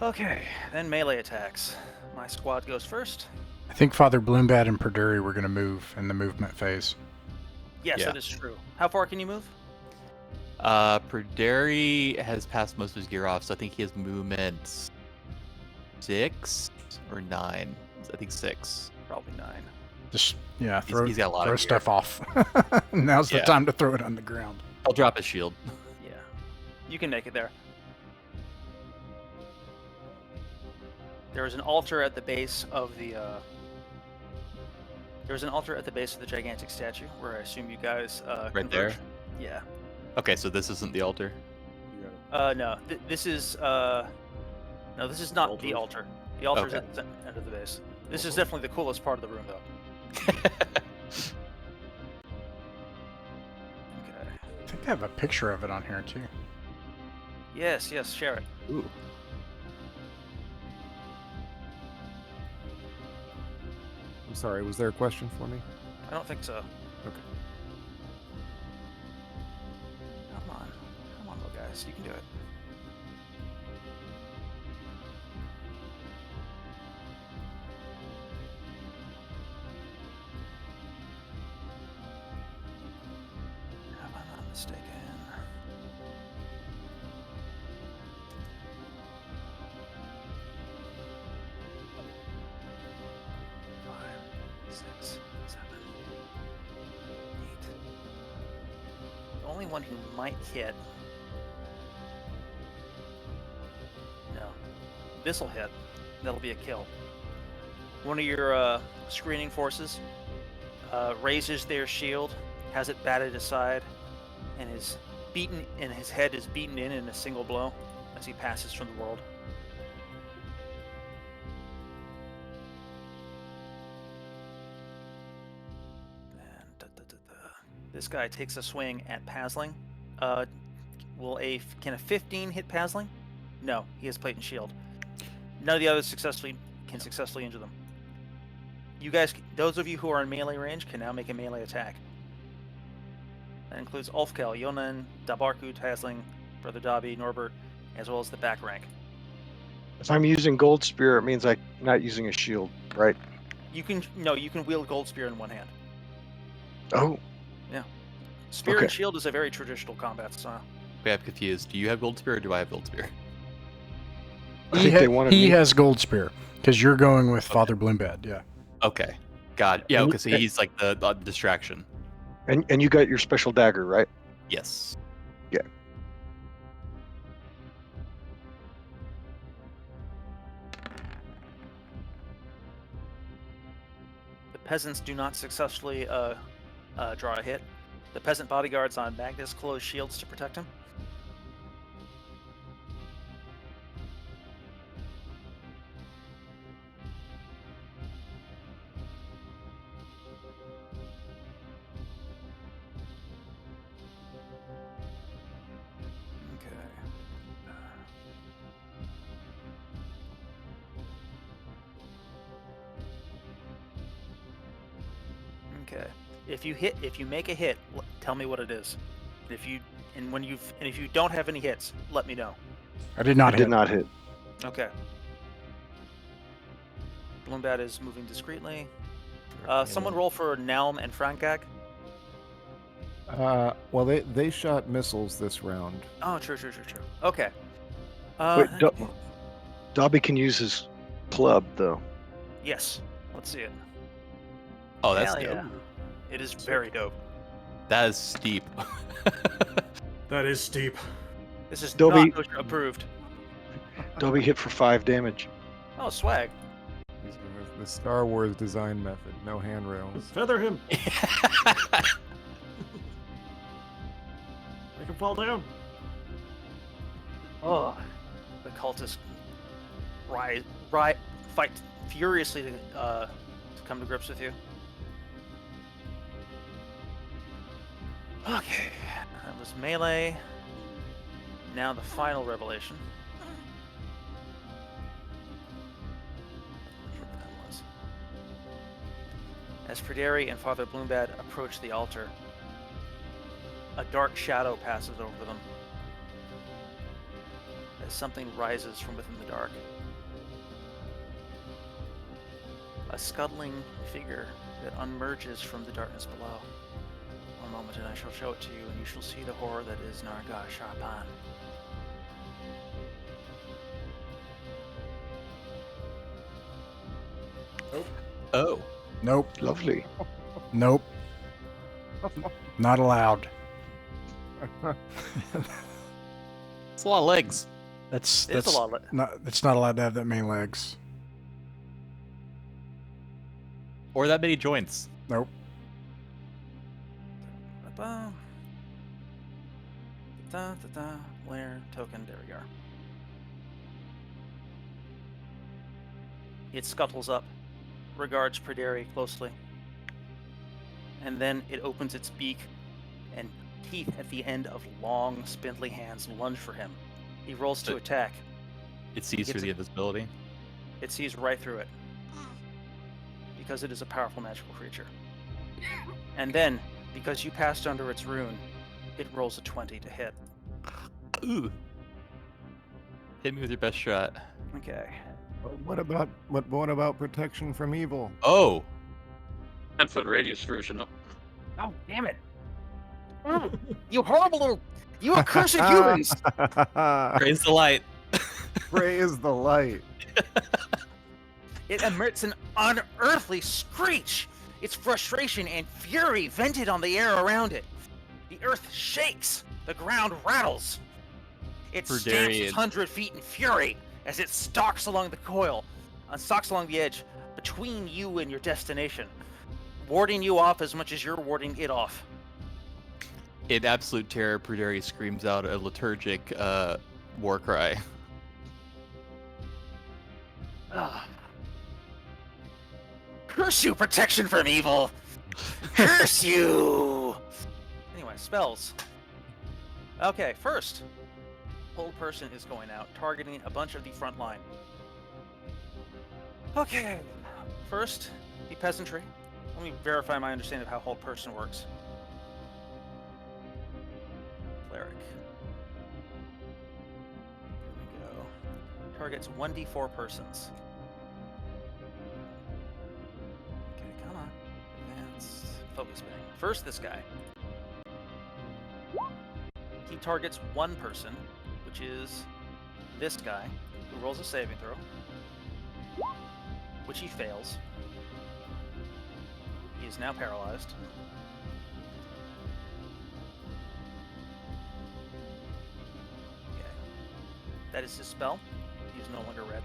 Okay, then melee attacks. My squad goes first.
I think Father Bloombad and Perdiri were going to move in the movement phase.
Yes,
Yeah.
that is true. How far can you move?
Perderi has passed most of his gear off, so I think he has movement 6 or 9. I think 6.
Probably 9.
Just, yeah,
He's got a lot
throw
of gear.
stuff off. Now's the
Yeah.
time to throw it on the ground.
I'll drop his shield.
Yeah, you can make it there. There is an altar at the base of the. There's an altar at the base of the gigantic statue, where I assume you guys
Right there?
converge. Yeah.
Okay, so this isn't the altar.
No. This is. No, this is not the altar. The altar is
Okay.
at the end of the base. This is definitely the coolest part of the room, though. Okay.
I think they have a picture of it on here, too.
Yes, share it.
Ooh.
I'm sorry, was there a question for me?
I don't think so.
Okay.
Come on, little guys, you can do it. If I'm not mistaken. Five, 6, 7, 8. The only one who might hit. No. This'll hit. That'll be a kill. One of your screening forces raises their shield, has it batted aside, and is beaten. And his head is beaten in a single blow as he passes from the world. And this guy takes a swing at Pasling. Can a 15 hit Pasling? No, he has plate and shield. None of the others can successfully injure them. You guys, those of you who are in melee range, can now make a melee attack. That includes Ulfkel, Yonan, Dabarku, Tasling, Brother Dobby, Norbert, as well as the back rank.
If I'm using Gold Spear, it means I'm not using a shield, right?
You can wield Gold Spear in one hand.
Oh,
Spear
Okay.
and shield is a very traditional combat style.
Wait, I'm confused. Do you have Gold Spear or do I have Gold Spear?
I think they wanted
he
me.
has Gold Spear, because you're going with Father Bloombad, yeah.
Okay. God. Yeah,
And-
because he's like the distraction.
And you got your special dagger, right?
Yes.
peasants do not successfully draw a hit. The peasant bodyguards on Magnus close shields to protect him. Okay. If you make a hit, tell me what it is. If you don't have any hits, let me know.
I did not
I
hit.
did not hit.
Okay. Bloombat is moving discreetly. Someone roll for Nelm and Frankag.
Well, they shot missiles this round.
Oh, true. Okay.
Wait, Dobby can use his club though.
Yes. Let's see it.
Oh, that's
Hell
dope.
yeah. It is very dope.
That is steep.
That is steep.
This is
Dobby-
not OSHA approved.
Dobby hit for 5 damage.
Oh, swag.
Using the Star Wars design method. No handrails.
Feather him. Make him fall down.
Oh, the cultists fight furiously to come to grips with you. Okay, that was melee. Now the final revelation. What that was. As Frederi and Father Bloombat approach the altar, a dark shadow passes over them as something rises from within the dark. A scuttling figure that unmerges from the darkness below. One moment and I shall show it to you, and you shall see the horror that is Narga Sharpan.
Oh.
Nope.
Lovely.
Nope. Not allowed.
It's a lot of legs.
That's
It's a lot of
it's not allowed to have that many legs.
Or that many joints.
Nope.
Where token? There we are. It scuttles up, regards Praderi closely, and then it opens its beak, and teeth at the end of long, spindly hands lunge for him. He rolls to attack.
It sees through the invisibility.
It sees right through it, because it is a powerful magical creature. And then, because you passed under its rune, it rolls a 20 to hit.
Ooh. Hit me with your best shot.
Okay.
What about protection from evil?
Oh.
10-foot radius version up.
Oh, damn it. You horrible little... You accursed humans!
Praise the light.
Praise the light.
It emits an unearthly screech. Its frustration and fury vented on the air around it. The earth shakes. The ground rattles. It stamps
Burdarian.
100 feet in fury as it stalks along the stalks along the edge between you and your destination, warding you off as much as you're warding it off.
In absolute terror, Praderi screams out a liturgic war cry.
Curse you, protection from evil! Curse you! Anyway, spells. Okay, first, Hold Person is going out, targeting a bunch of the front line. Okay, first, the peasantry. Let me verify my understanding of how Hold Person works. Cleric. Here we go. Targets 1d4 persons. Okay, come on. Advance. Focus bang. First, this guy. He targets one person, which is this guy, who rolls a saving throw, which he fails. He is now paralyzed. Okay. That is his spell. He is no longer red.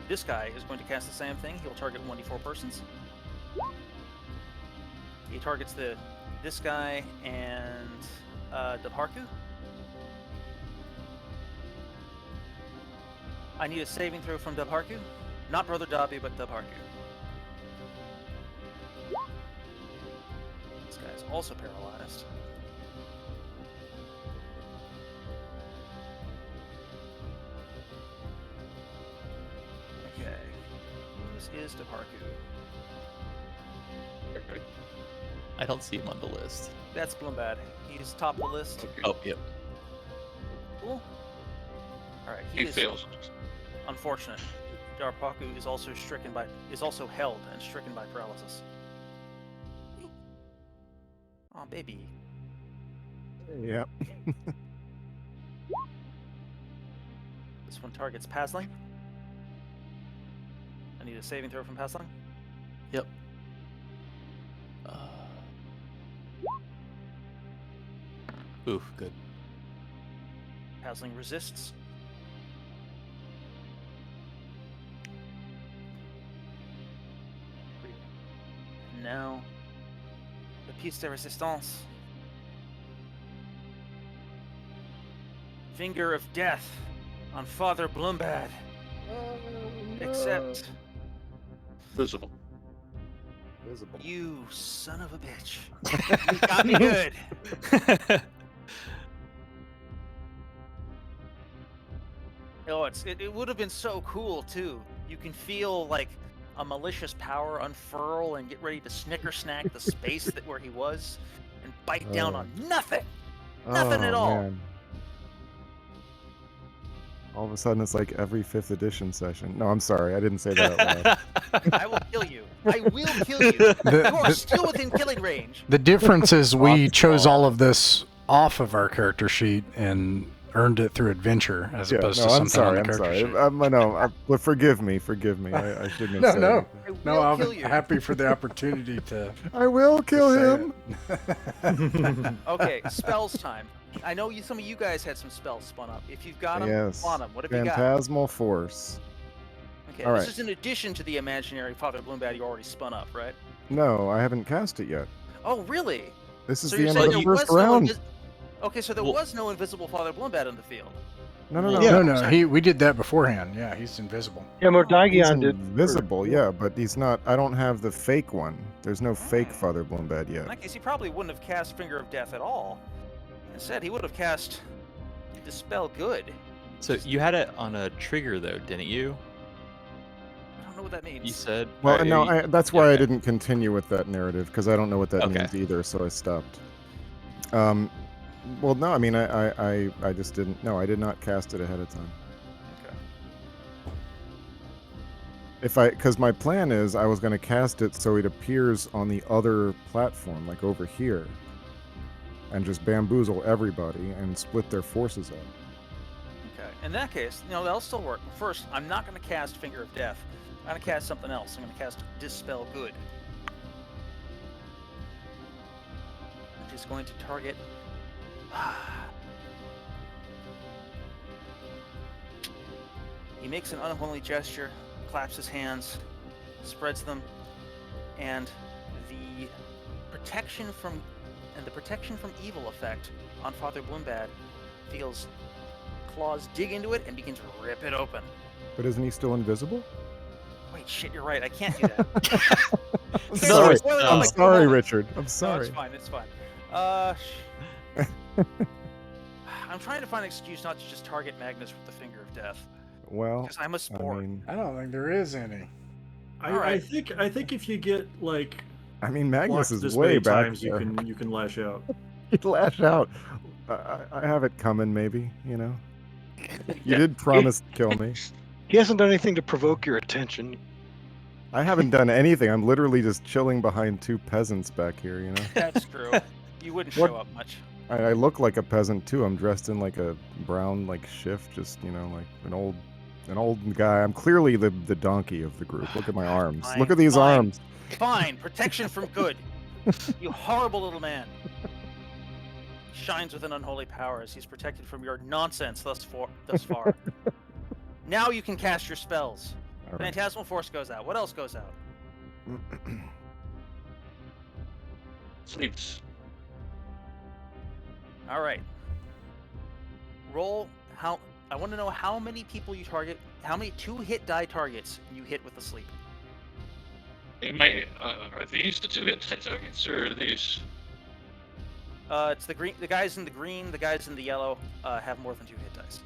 This guy is going to cast the same thing. He'll target 1d4 persons. He targets this guy and Dabharku. I need a saving throw from Dabharku. Not Brother Dabi, but Dabharku. This guy's also paralyzed. Okay. Whose is Dabharku?
I don't see him on the list.
That's Blumbad. He's top of the list.
Okay.
Oh, yep.
Cool. Alright,
He
is
fails.
unfortunate. Dabharku is also held and stricken by paralysis. Oh, baby.
Yep.
This one targets Pasling. I need a saving throw from Pasling.
Yep. Oof, good.
Pasling resists. And now, the piece de resistance. Finger of death on Father Blumbad. Except
Visible.
Visible.
you son of a bitch. You got me good. Oh, it would have been so cool too. You can feel like a malicious power unfurl and get ready to snicker snack the space where he was, and bite down on nothing. Nothing at all.
Man. All of a sudden, it's like every 5th edition session. No, I'm sorry, I didn't say that out loud.
I will kill you. I will kill you. You are still within killing range.
The difference is we
Off
chose
ball.
all of this off of our character sheet and earned it through adventure as
Yeah,
opposed
no,
to
I'm
something on
sorry.
the
I'm
character
sorry.
sheet.
Well, forgive me. I shouldn't have said
No.
it.
I will
No, I'm
kill you.
happy for the opportunity to.
I will kill
say
him.
Okay, spells time. I know some of you guys had some spells spun up. If you've got them,
Yes.
spawn them. What have you got?
Phantasmal Force.
Okay,
All
this
right.
is in addition to the imaginary Father Blumbad you already spun up, right?
No, I haven't cast it yet.
Oh, really?
This is
So
the
you're
end
saying
of the
there
first
was no
round.
Okay, so there
Well-
was no invisible Father Blumbad on the field.
No.
No, we did that beforehand. Yeah, he's invisible.
Yeah,
He's
Mordagion did.
invisible, yeah, but he's not. I don't have the fake one. There's no fake Father Blumbad
In
yet.
that case, he probably wouldn't have cast Finger of Death at all. Instead, he would have cast Dispel Good.
So you had it on a trigger though, didn't you?
I don't know what that means.
You said.
Well,
or
no,
you-
that's why I
okay.
didn't continue with that narrative because I don't know what that
Okay.
means either, so I stopped. Well, no, I mean, I just didn't. No, I did not cast it ahead of time.
Okay.
Because my plan is I was going to cast it so it appears on the other platform, like over here, and just bamboozle everybody and split their forces up.
Okay. In that case, that'll still work. First, I'm not going to cast Finger of Death. I'm going to cast something else. I'm going to cast Dispel Good. Which is going to target... He makes an unholy gesture, claps his hands, spreads them, and the protection from evil effect on Father Blumbad feels claws dig into it and begin to rip it open.
But isn't he still invisible?
Wait, shit, you're right. I can't do that.
I'm
Okay,
sorry.
spoiler
I'm
alert,
sorry,
moment.
Richard. I'm
No,
sorry.
it's fine. It's fine. I'm trying to find an excuse not to just target Magnus with the Finger of Death
Well,
because I'm a
I
sport.
mean,
I don't think there is any.
I
Alright.
think if you get like
Magnus
blocked
is
this
way
many
back
times,
there.
you can lash out.
He'd lash out. I have it coming, maybe. You did promise to kill me.
He hasn't done anything to provoke your attention.
I haven't done anything. I'm literally just chilling behind two peasants back here.
That's true. You wouldn't
What?
show up much.
I look like a peasant too. I'm dressed in like a brown shift, just like an old guy. I'm clearly the donkey of the group. Look at my arms.
Fine,
Look at these
fine.
arms.
Fine, protection from good. You horrible little man. Shines with an unholy power as he's protected from your nonsense thus far. Now you can cast your spells.
All right.
Phantasmal Force goes out. What else goes out?
sleeps.
All right. Roll how. I want to know how many people you target. How many 2-hit die targets you hit with the sleep.
Are these the 2-hit targets, or are these?
It's the green. The guys in the green, the guys in the yellow have more than 2-hit dice.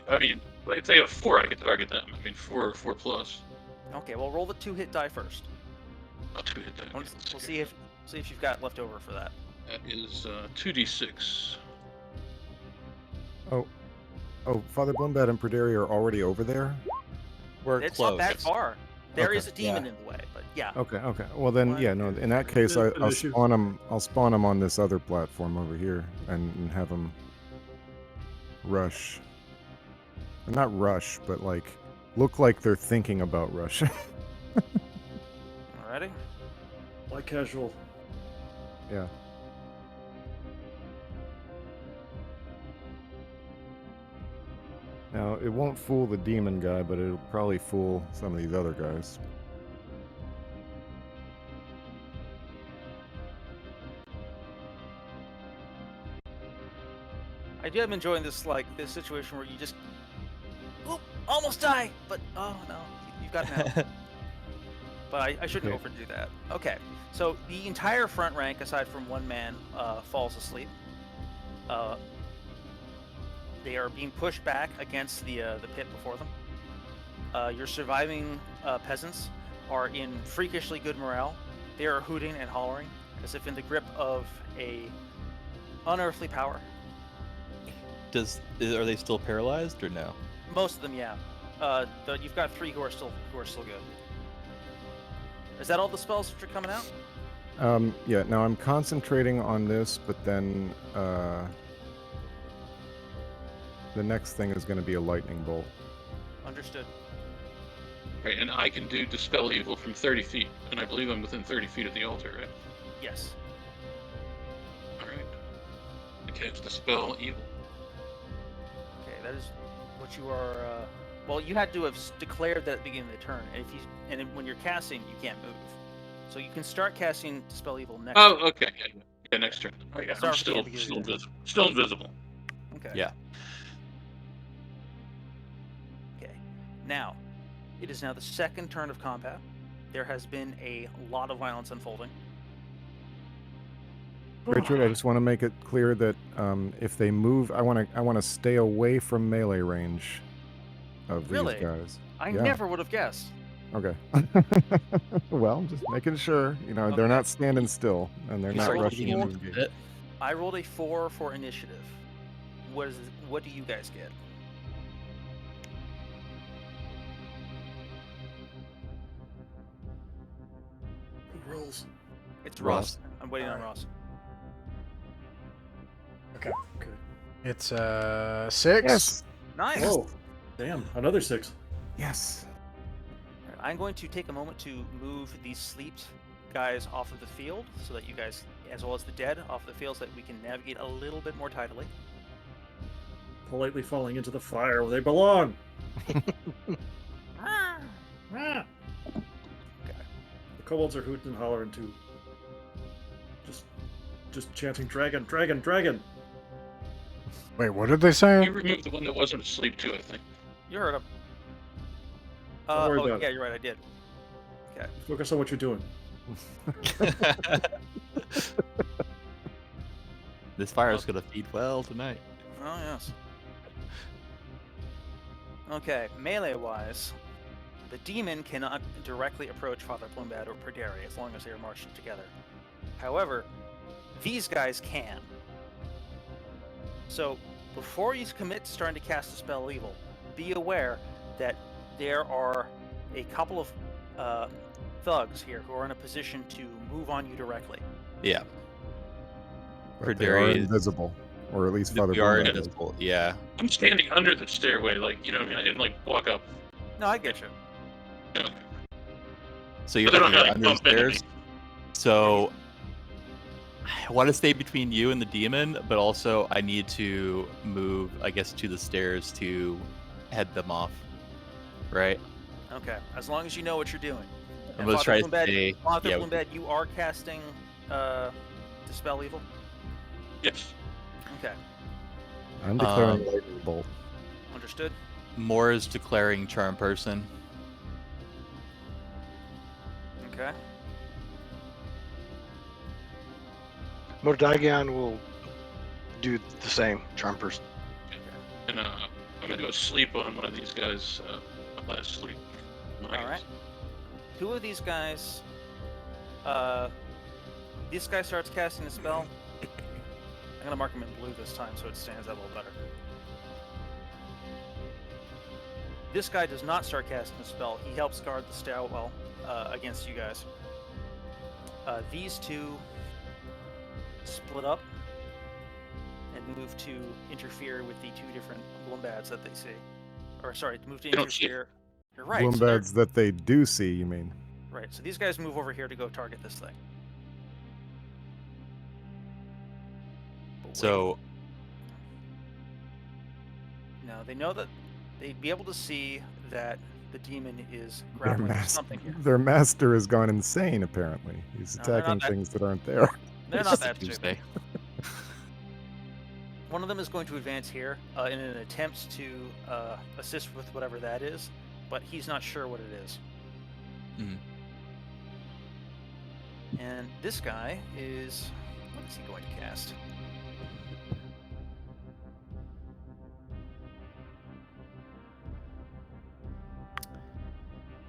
I mean, if they have 4, I can target them. I mean, 4 or 4 plus.
Okay, well, roll the 2-hit die first.
Oh, 2-hit die.
We'll see if you've got left over for that.
That is 2d6.
Oh, Father Blombad and Perderi are already over there?
We're
It's
close.
not that far. There
Okay.
is a demon in the way, but yeah.
Okay. Well then, yeah, no. In that case, I'll spawn them. I'll spawn them on this other platform over here, and have them rush. Not rush, but like look like they're thinking about rushing.
Alrighty.
Like casual.
Yeah. Now it won't fool the demon guy, but it'll probably fool some of these other guys.
I'm enjoying this situation where you just almost die, but oh no, you've got now. But I shouldn't
Okay.
overdo that. Okay, so the entire front rank, aside from one man, falls asleep. They are being pushed back against the pit before them. Your surviving peasants are in freakishly good morale. They are hooting and hollering as if in the grip of a unearthly power.
Are they still paralyzed or no?
Most of them, yeah. But you've got 3 who are still good. Is that all the spells that are coming out?
Yeah. Now I'm concentrating on this, but then the next thing is going to be a lightning bolt.
Understood.
Right, and I can do Dispel Evil from 30 feet, and I believe I'm within 30 feet of the altar, right?
Yes.
Alright. I cast Dispel Evil.
Okay, that is what you are. Well, you had to have declared that at the beginning of the turn, and when you're casting, you can't move. So you can start casting Dispel Evil next.
Oh,
turn.
okay, yeah, next turn. Oh, yeah,
Start
I'm
with the ambiguity.
still invisible.
Okay.
Yeah.
Okay. Now, it is now the second turn of combat. There has been a lot of violence unfolding.
Richard, I just want to make it clear that if they move, I want to stay away from melee range of
Really?
these guys.
I
Yeah.
never would have guessed.
Okay. Well, just making sure, they're
Okay.
not standing still and they're
You
not
start
rushing
looking
into
into
engage.
I rolled a 4 for initiative. What do you guys get?
Who rolls?
It's
Ross.
Ross. I'm waiting on Ross.
Okay.
It's 6.
Yes.
Nice.
Oh, damn! Another 6.
Yes.
I'm going to take a moment to move these sleeped guys off of the field so that you guys, as well as the dead, off the field so that we can navigate a little bit more tidily.
Politely falling into the fire where they belong.
Okay.
The kobolds are hooting and hollering too. Just chanting dragon, dragon, dragon.
Wait, what did they say?
You removed the one that wasn't asleep, too, I think.
You heard him.
Don't worry about
yeah,
it.
you're right, I did. Okay.
Focus on what you're doing.
This fire is gonna feed well tonight.
Oh, yes. Okay, melee-wise, the demon cannot directly approach Father Plumbad or Perderi as long as they are marching together. However, these guys can. So, before you commit to starting to cast a spell evil, be aware that there are a couple of thugs here who are in a position to move on you directly.
Yeah.
But they are
Perderi is-
invisible, or at least Father
We are
Blombad is.
invisible. Yeah.
I'm standing under the stairway, I didn't, walk up.
No, I get you.
You know.
So you're,
But they don't
you're
have,
under the
bump into me.
stairs. So I want to stay between you and the demon, but also I need to move, I guess, to the stairs to head them off. Right?
Okay, as long as you know what you're doing.
I'm gonna try to stay.
Father
Yeah,
Plumbad, you are casting dispel evil?
Yes.
Okay,
I'm declaring lightning bolt.
understood.
Moore is declaring charm person.
Okay.
Mordagion will do the same. Charm person.
And I'm gonna go sleep on one of these guys. Last sleep.
All right. Two of these guys. This guy starts casting a spell. I'm gonna mark him in blue this time so it stands out a little better. This guy does not start casting a spell. He helps guard the stairwell against you guys. These two split up and move to interfere with the two different Blumbads that they see. Or sorry, move to
They don't see
interfere. You're right. So they're-
Bloombads that they do see, you mean?
right. So these guys move over here to go target this thing. But wait.
So
No, they know that they'd be able to see that the demon is
Their,
grappling with
mas-
something here.
their master has gone insane, apparently. He's
No, they're not
attacking
that-
things that aren't there.
They're
it's
not
just
that
Tuesday.
stupid. One of them is going to advance here in an attempt to assist with whatever that is, but he's not sure what it is.
Mhm.
And this guy is... What is he going to cast?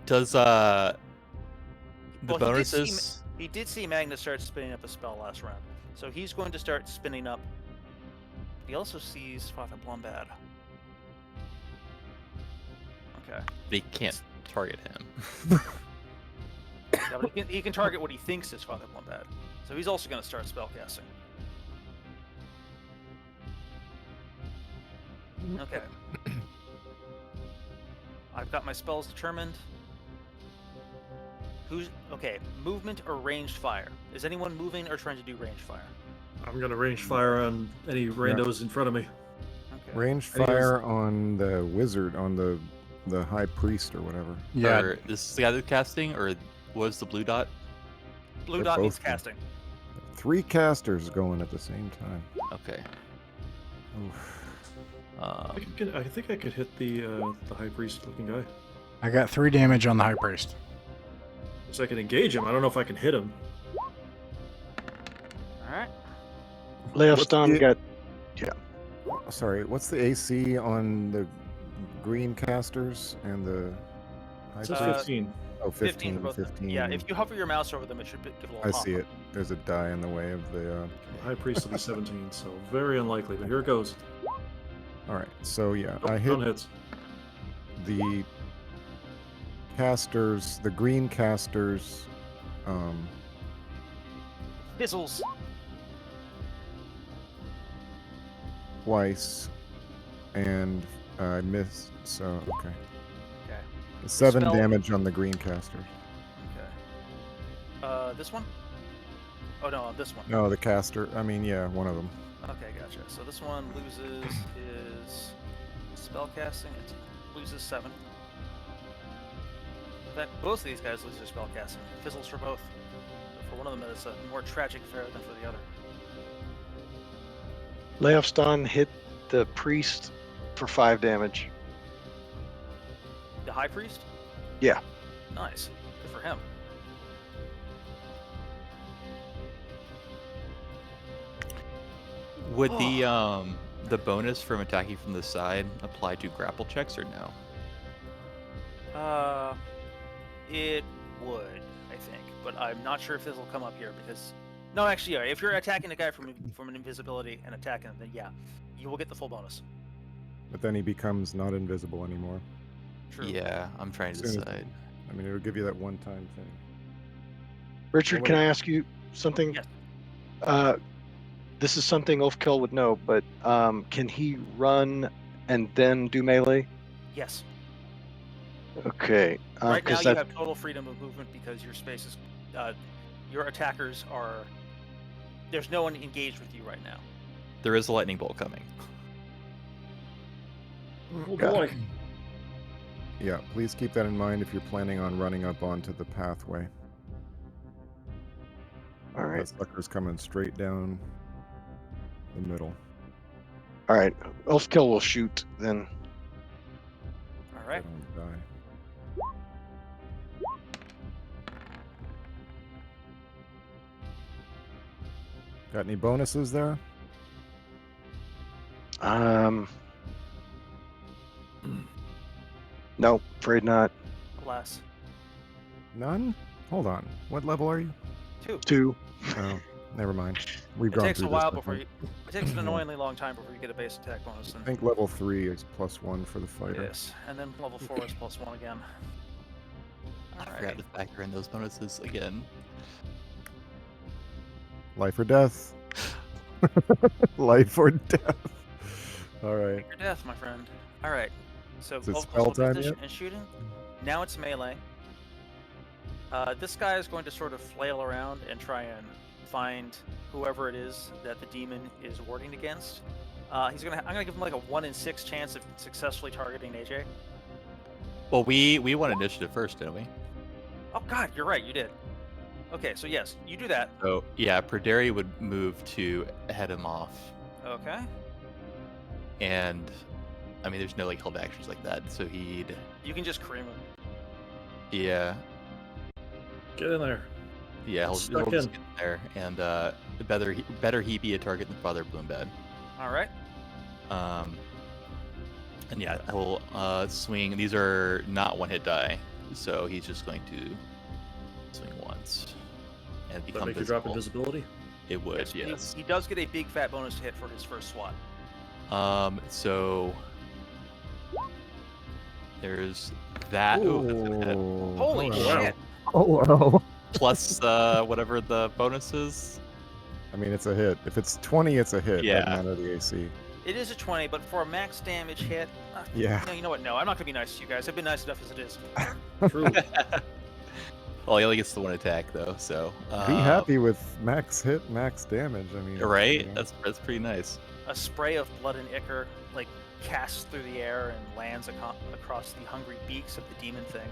Does the
Well, he did see
bonuses?
He did see Magnus start spinning up a spell last round, so he's going to start spinning up. He also sees Father Blumbad. Okay.
They can't target him.
Yeah, but he can target what he thinks is Father Blumbad. So he's also going to start spellcasting. Okay. I've got my spells determined. Who's... Okay, movement or ranged fire? Is anyone moving or trying to do ranged fire?
I'm gonna range fire on any randos in front of me.
Okay.
Range
And he was-
fire on the wizard, on the high priest or whatever.
Yeah,
Or this is the guy that's casting, or was the blue dot?
Blue
They're
dot means
both-
casting.
3 casters going at the same time.
Okay.
Oof.
I think I could hit the high priest looking guy.
I got 3 damage on the high priest.
So I can engage him. I don't know if I can hit him.
Alright.
Leofstan
the-
got
Sorry, what's the AC on the green casters and the high
It says
priest?
15.
Oh,
15
15,
for both.
15.
Yeah, if you hover your mouse over them, it should give a little
I
pop.
see it. There's a die in the way of the...
The high priest will be 17, so very unlikely. But here it goes.
Alright, so yeah,
Oh,
I hit
none hits.
the casters, the green casters,
Fizzles.
twice, and I missed, so okay.
Okay.
7
spell-
damage on the green casters.
Okay. This one? Oh no, this one.
No, the caster, I mean, yeah, one of them.
Okay, gotcha. So this one loses his spellcasting. It loses 7. In fact, both of these guys lose their spellcasting. It fizzles for both. But for one of them, it's a more tragic affair than for the other.
Leofstan hit the priest for 5 damage.
The High Priest?
Yeah.
Nice. Good for him.
Would the bonus from attacking from the side apply to grapple checks or no?
It would, I think, but I'm not sure if this will come up here because... No, actually, yeah, if you're attacking a guy from an invisibility and attacking him, then yeah, you will get the full bonus.
But then he becomes not invisible anymore.
True.
Yeah, I'm trying to
Soon as-
decide.
I mean, it'll give you that one-time thing.
Richard,
Well,
can
wait.
I ask you something?
Yes.
This is something Ulfkel would know, but can he run and then do melee?
Yes.
Okay.
Right now,
'cause
you
that,
have total freedom of movement because your space is... your attackers are... There's no one engaged with you right now.
There is a lightning bolt coming.
Oh
Got
boy.
Yeah, please keep that in mind if you're planning on running up onto the pathway.
all right.
That sucker's coming straight down the middle.
All right. Elfkill will shoot then.
All
I
right.
don't die. Got any bonuses there?
Nope, afraid not.
Alas.
None? Hold on. What level are you?
2.
2.
Oh, never mind. We've
It
gone
takes a
through
while
this, I
before
think.
you. It takes an annoyingly long time before you get a base attack bonus.
I
And,
think level 3 is +1 for the fighter.
yes, and then level 4 is +1 again.
I forgot to factor in those bonuses again.
Life or death. Life or death. All right.
Your death, my friend. All right. So
Is it
Elfquill's
spell
hold
time
position
yet?
and shooting. Now it's melee. This guy is going to sort of flail around and try and find whoever it is that the demon is warding against. I'm gonna give him like a 1 in 6 chance of successfully targeting AJ.
Well, we won initiative first, didn't we?
Oh God, you're right. You did. Okay, so yes, you do that.
So yeah, Perderi would move to head him off,
Okay.
and I mean, there's no like held actions like that, so he'd
You can just cream him.
yeah
Get in there.
he'll
Stuck
just
in.
get there, and better he be a target than Father Bloombed.
All right.
And yeah, he'll swing. These are not one hit die, so he's just going to swing once and
Does
become
that make you drop
visible.
invisibility?
It would,
Yes,
yes.
He does get a big fat bonus to hit for his first swat.
So there's that. Ooh, that's a hit.
Oh,
Holy
hello.
shit!
Hello.
Plus whatever the bonus is.
I mean, it's a hit. If it's 20, it's a hit.
Yeah.
Doesn't matter the AC.
It is a 20, but for a max damage hit,
Yeah.
no, you know what? No, I'm not gonna be nice to you guys. I've been nice enough as it is.
True.
Well, he only gets the one attack though, so
Be happy with max hit, max damage. I mean,
right?
you know.
That's pretty nice.
A spray of blood and ichor like casts through the air and lands across the hungry beaks of the demon thing.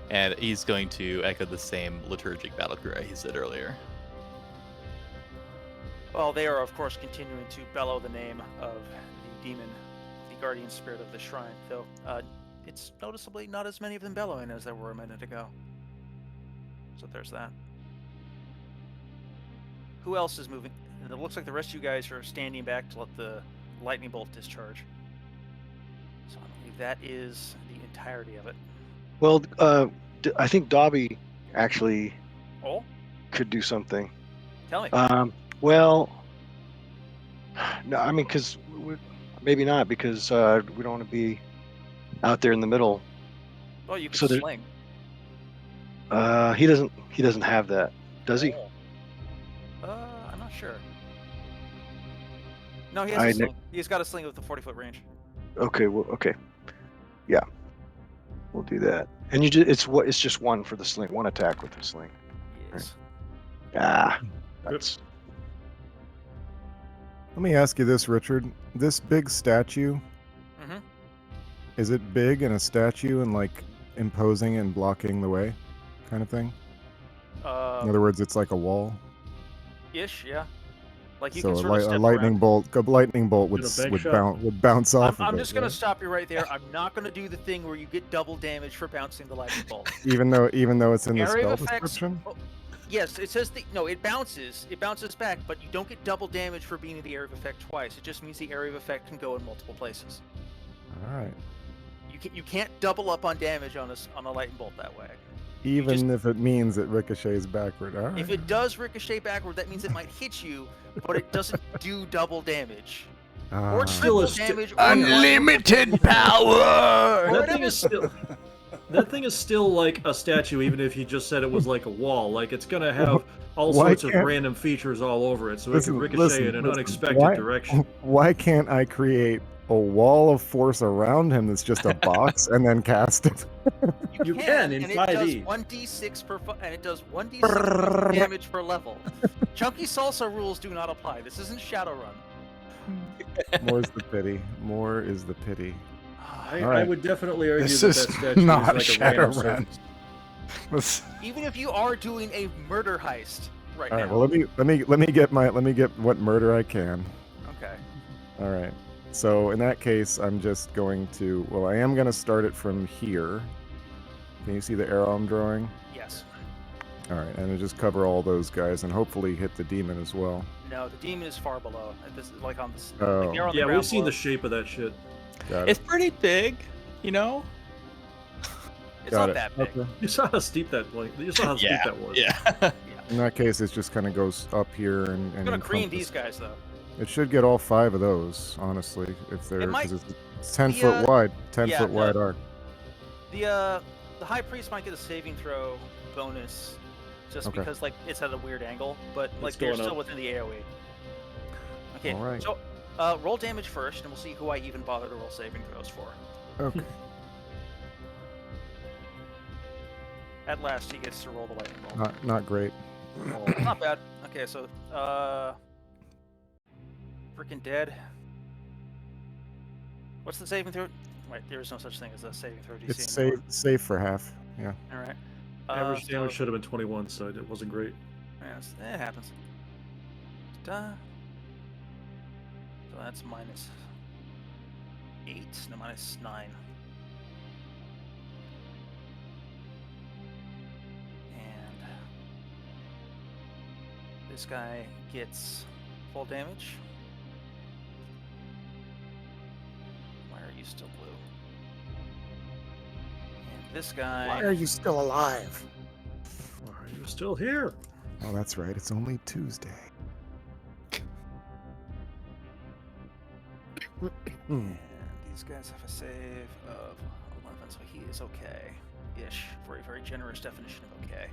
And he's going to echo the same liturgic battle cry he said earlier.
Well, they are of course continuing to bellow the name of the demon, the guardian spirit of the shrine, though it's noticeably not as many of them bellowing as there were a minute ago. So there's that. Who else is moving? And it looks like the rest of you guys are standing back to let the lightning bolt discharge. So I believe that is the entirety of it.
Well, I think Dobby actually
Oh,
could do something.
tell me.
Well, no, I mean, because maybe not, because we don't want to be out there in the middle.
Oh, you can
so there-
sling.
He doesn't have that, does he?
I'm not sure. No, he has
I
a
kn-
sling. He's got a sling with a 40-foot range.
Okay, well, okay, yeah, we'll do that. And it's just one for the sling, one attack with the sling.
Yes.
That's
Let me ask you this, Richard. This big statue,
Mm-hmm.
is it big and a statue and like imposing and blocking the way, kind of thing? In other words, it's like a wall.
Ish, yeah. Like you
So
can sort of step
a lightning
around.
bolt, a lightning bolt would
Get a bank
would
shot.
bounce off.
I'm
of
just
it,
gonna
right?
stop you right there. I'm not gonna do the thing where you get double damage for bouncing the lightning bolt.
Even though it's in the
Area
spell
of effects.
description.
Oh, yes, it says it bounces. It bounces back, but you don't get double damage for being in the area of effect twice. It just means the area of effect can go in multiple places.
All right.
You can't double up on damage on a lightning bolt that way.
Even if it means it ricochets backward. All right.
If it does ricochet backward, that means it might hit you, but it doesn't do double damage. Or
Still
triple
is sti-
damage.
Unlimited power!
That thing is still. That thing is still like a statue, even if you just said it was like a wall. Like it's gonna have all
Why
sorts of
can't-
random features all over it, so
Listen,
it can ricochet in an
listen.
unexpected
Why-
direction.
Why can't I create a wall of force around him that's just a box and then cast it?
You can in
and
5e.
It does 1d6 and it does 1d6 damage per level. Chunky salsa rules do not apply. This isn't Shadowrun.
More's the pity. More is the pity.
I
Alright.
would definitely argue
This
that
is
that statue
not
is like a random
Shadowrun.
surface.
Let's-
Even if you are doing a murder heist, right
All right.
now.
Well, let me get what murder I can.
Okay.
All right. So in that case, I'm just going to. Well, I am going to start it from here. Can you see the arrow I'm drawing?
Yes.
All right, and I just cover all those guys and hopefully hit the demon as well.
No, the demon is far below. This is like on the.
Oh.
Like they're on the
Yeah,
ground
we've seen
below.
the shape of that shit.
Got
It's
it.
pretty big, you know.
It's
Got
not
it.
that big.
Okay.
You saw how steep that You saw how steep
Yeah.
that was.
Yeah.
In that case, it just kind of goes up here and.
I'm gonna cream
encompass-
these guys though.
It should get all 5 of those, honestly, if they're
might-
because it's 10
the,
foot wide, 10
yeah,
foot wide arc.
The high priest might get a saving throw bonus, just
Okay.
because like it's at a weird angle, but like
It's
they're
going
still
up.
within the AOE. Okay.
All right.
So roll damage first, and we'll see who I even bother to roll saving throws for.
Okay.
At last, he gets to roll the lightning roll.
Not great.
Not bad. Okay, so freaking dead. What's the saving throw? Right, there is no such thing as a saving throw DC
It's
anymore.
safe for half. Yeah.
All right.
Average damage
so,
should have been 21, so it wasn't great.
yeah, it happens. Duh. So that's minus 8. No, minus 9. And this guy gets full damage. Why are you still blue? And this guy.
Why are you still alive?
Why are you still here?
Oh, that's right. It's only Tuesday.
And these guys have a save of 11, so he is okay-ish. Very, very generous definition of okay.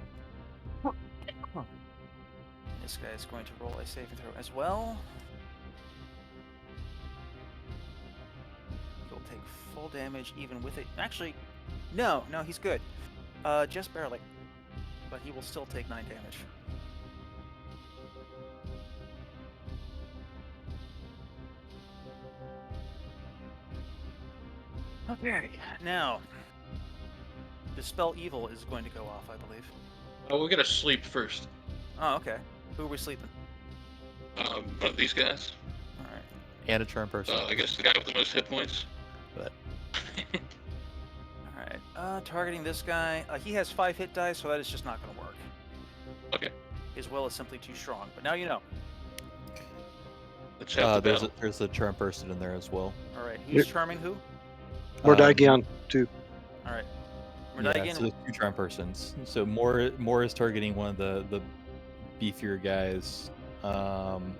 This guy is going to roll a saving throw as well. He'll take full damage even with it. Actually, no, he's good. Just barely. But he will still take 9 damage. Okay, now, Dispel Evil is going to go off, I believe.
Oh, we're gonna sleep first.
Oh, okay. Who are we sleeping?
One of these guys.
Alright.
And a charm person.
I guess the guy with the most hit points.
But
Alright. Targeting this guy. He has 5 hit dice, so that is just not going to work.
Okay.
His will is simply too strong. But now you know.
Let's have the battle.
there's a charm person in there as well.
Alright. He's charming who?
Mordigion, too.
Alright.
Yeah,
Mordigion.
so there's 2 charm persons. So more is targeting one of the beefier guys. One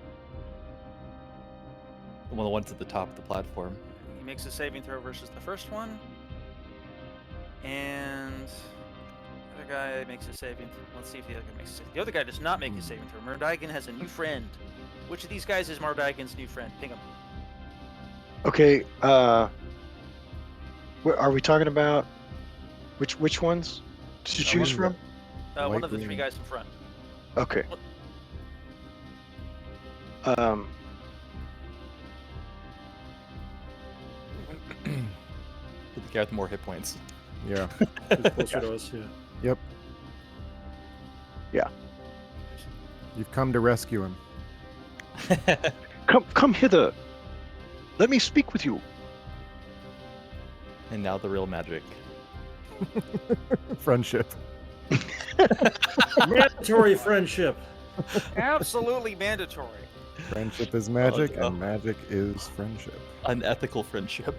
of the ones at the top of the platform.
He makes a saving throw versus the first one. And the other guy makes a saving. Let's see if the other guy makes a saving. The other guy does not make a saving throw. Mordigion has a new friend. Which of these guys is Mordigion's new friend? Ping him.
Okay, are we talking about which ones to choose from?
Light
One of the 3
green.
guys in front.
Okay.
The guy with more hit points.
Yeah.
Who's closer to us, yeah.
Yep.
Yeah.
You've come to rescue him.
Come hither. Let me speak with you.
And now the real magic.
Friendship.
Mandatory friendship.
Absolutely mandatory.
Friendship is magic,
no.
and magic is friendship.
Unethical friendship.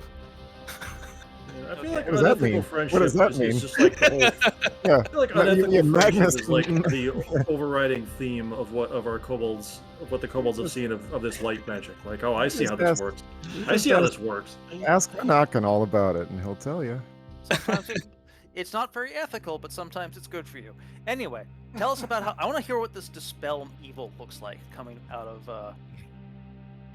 I feel like
What does that
unethical
mean?
friendship
What does that
is
mean?
just like the whole.
Yeah.
I feel like
No,
unethical
yeah,
friendship
Magnus-
is like the overriding theme of what our kobolds, of what the kobolds have seen of this light magic. Like, oh, I see
Just
how this
ask-
works. I see how this works.
Ask Anakan all about it, and he'll tell you.
Sometimes it's not very ethical, but sometimes it's good for you. Anyway, tell us about how. I want to hear what this Dispel Evil looks like coming out of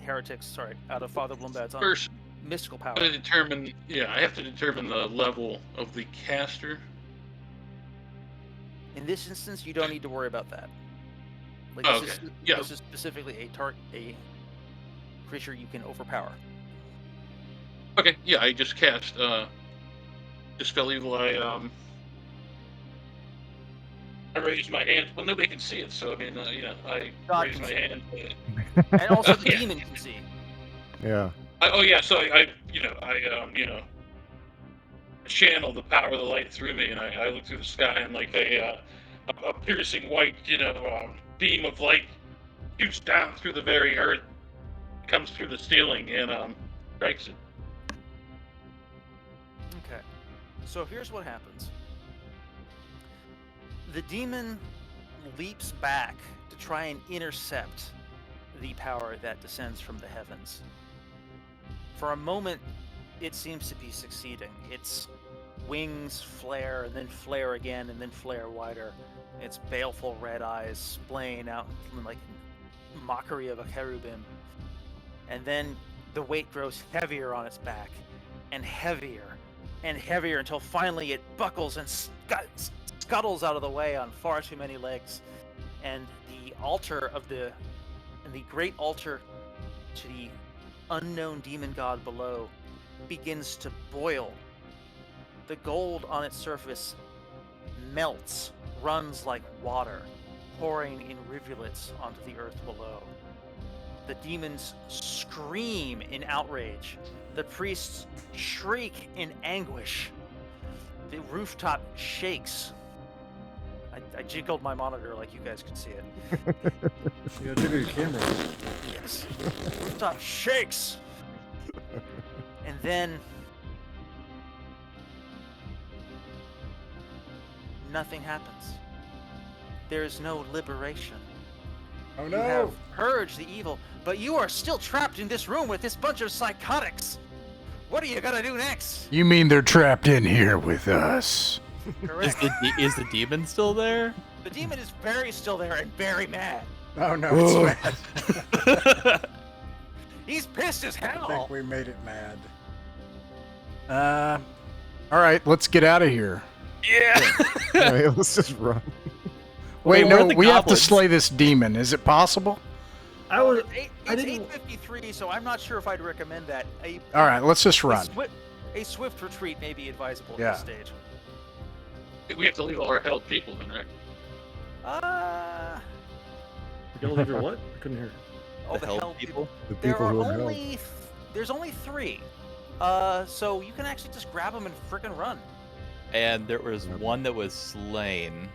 heretics. Sorry, out of Father Blombad's
First,
mystical power.
I have to determine the level of the caster.
In this instance, you don't need to worry about that. Like
Oh,
this,
okay.
is,
Yeah.
this is specifically a creature you can overpower.
Okay, yeah, I just cast Dispel Evil. I raise my hand. Well, nobody can see it, so I mean, I
God
raise
can
my
see.
hand.
And also the
Yeah.
demon can see.
Yeah.
Oh yeah, so I channel the power of the light through me, and I look through the sky, and like a piercing white, beam of light shoots down through the very earth, comes through the ceiling, and strikes it.
Okay. So here's what happens. The demon leaps back to try and intercept the power that descends from the heavens. For a moment, it seems to be succeeding. Its wings flare and then flare again and then flare wider. Its baleful red eyes splaying out like mockery of a cherubim. And then the weight grows heavier on its back and heavier until finally it buckles and scuttles out of the way on far too many legs. And the great altar to the unknown demon god below begins to boil. The gold on its surface melts, runs like water, pouring in rivulets onto the earth below. The demons scream in outrage. The priests shriek in anguish. The rooftop shakes. I jiggled my monitor like you guys could see it.
You gotta jiggle your camera.
Yes. Rooftop shakes. And then nothing happens. There's no liberation.
Oh
You have purged the evil, but you are still trapped in this room with this bunch of psychotics. What are you gonna do next?
You mean they're trapped in here with us?
Is the demon still there?
The demon is very still there and very mad.
Oh no, it's mad.
He's pissed as
I
hell.
think we made it mad. All right, let's get out of here.
Yeah.
Hey, let's just run.
Wait,
where are
no,
the
we have to
goblins?
slay this demon. Is it possible?
I was.
It's
I didn't.
8:53, so I'm not sure if I'd recommend that.
All right, let's just run.
A swift retreat may be advisable
Yeah.
at this stage.
We have to leave all our held people then, right?
You gotta leave your what? I couldn't hear.
Oh,
The hell people?
The
There
people
are
who are held.
only there's only 3. So you can actually just grab them and frickin' run.
And there was one that was slain.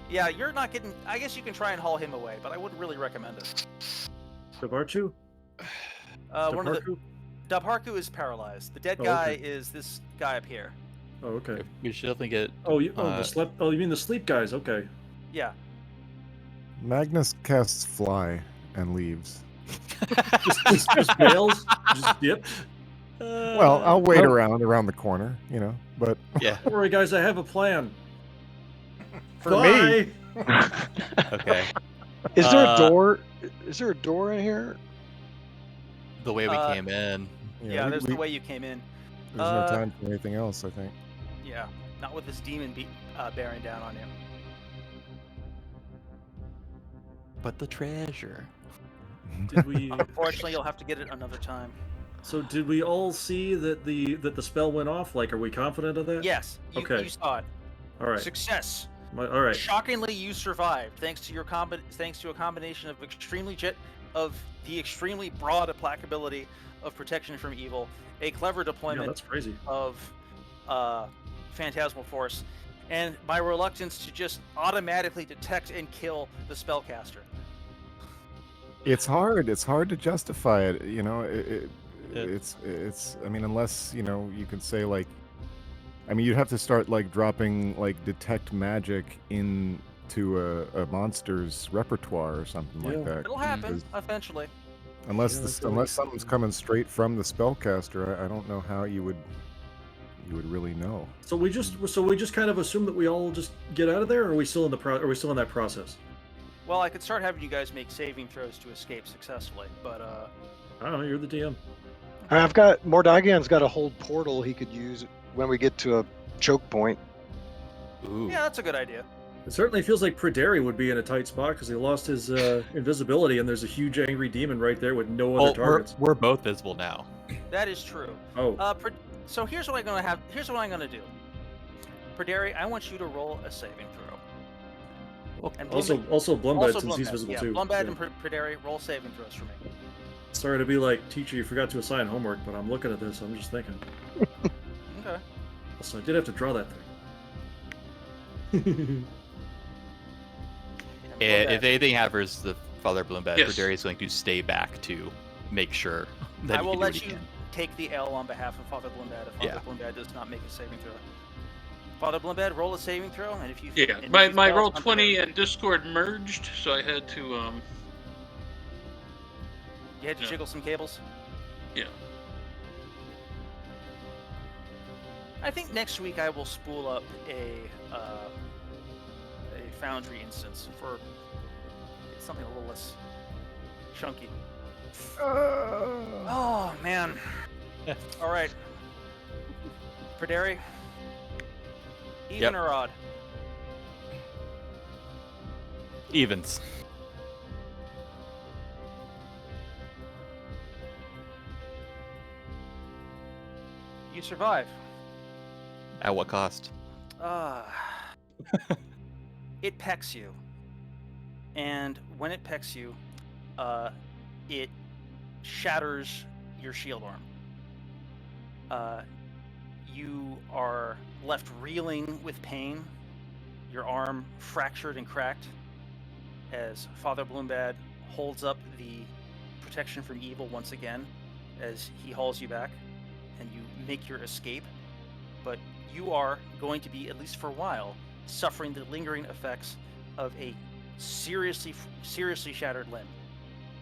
Yeah, you're not getting. I guess you can try and haul him away, but I wouldn't really recommend it.
Dabarchu?
One of the
Dabarku?
Dabharku is paralyzed. The dead
Oh,
guy
okay.
is this guy up here.
Oh, okay.
We should definitely get.
Oh, you mean the sleep guys? Okay.
Yeah.
Magnus casts fly and leaves.
just bails. Just dips.
Well, I'll wait
Oh.
around the corner, but
Yeah.
Don't worry, guys. I have a plan.
For me.
Bye.
Okay.
Is there a door? Is there a door in here?
The way we came in.
Yeah, there's the way you came in.
There's no time for anything else, I think.
Yeah, not with this demon bearing down on you.
But the treasure.
Did we?
Unfortunately, you'll have to get it another time.
So did we all see that the spell went off? Like, are we confident of that?
Yes,
Okay.
you saw it.
All right.
Success.
All right.
Shockingly, you survived thanks to a combination of the extremely broad applicability of protection from evil, a clever
Yeah,
deployment
that's crazy.
of phantasmal force, and my reluctance to just automatically detect and kill the spellcaster.
It's hard. It's hard to justify it.
Yeah.
It's. I mean, unless you can say like, I mean, you'd have to start like dropping like detect magic into a monster's repertoire or something like
Yeah.
that.
It'll happen
Because
eventually.
Unless
Yeah,
the,
I feel
unless
like-
something's coming straight from the spellcaster, I don't know how you would really know.
So we just kind of assume that we all just get out of there, or are we still in are we still in that process?
Well, I could start having you guys make saving throws to escape successfully, but
I don't know. You're the DM.
I've got Mordagon's got a hold portal he could use when we get to a choke point.
Ooh.
yeah, that's a good idea.
It certainly feels like Praderi would be in a tight spot because he lost his invisibility, and there's a huge angry demon right there with no other
Well,
targets.
we're both visible now.
That is true.
Oh,
So here's what I'm gonna do. Praderi, I want you to roll a saving throw. And
Also,
Bloombad-
also Blumbad,
also
since he's
Bloombad.
visible
Yeah,
too.
Bloombad
Yeah.
and Prederi, roll saving throws for me.
Sorry to be like, teacher, you forgot to assign homework, but I'm looking at this. I'm just thinking.
Okay.
Also, I did have to draw that thing.
And
If
Bloombad.
anything happens to Father Bloombad,
Yes.
Prederi is going to stay back to make sure that
I
he
will
can do what
let
he
you
can.
take the L on behalf of Father Bloombad if Father
Yeah.
Bloombad does not make a saving throw. Father Bloombad, roll a saving throw, and if you
Yeah,
and if
my
you fail,
roll
it's on
20
Prederi.
and Discord merged, so I had to
You had to
yeah.
jiggle some cables.
yeah.
I think next week I will spool up a Foundry instance for something a little less chunky. Oh man! All right, Prederi, even
Yep.
or odd?
Evens.
You survive.
At what cost?
It pecks you, and when it pecks you, it shatters your shield arm. You are left reeling with pain, your arm fractured and cracked, as Father Bloombad holds up the protection from evil once again, as he hauls you back, and you make your escape. But you are going to be, at least for a while, suffering the lingering effects of a seriously shattered limb.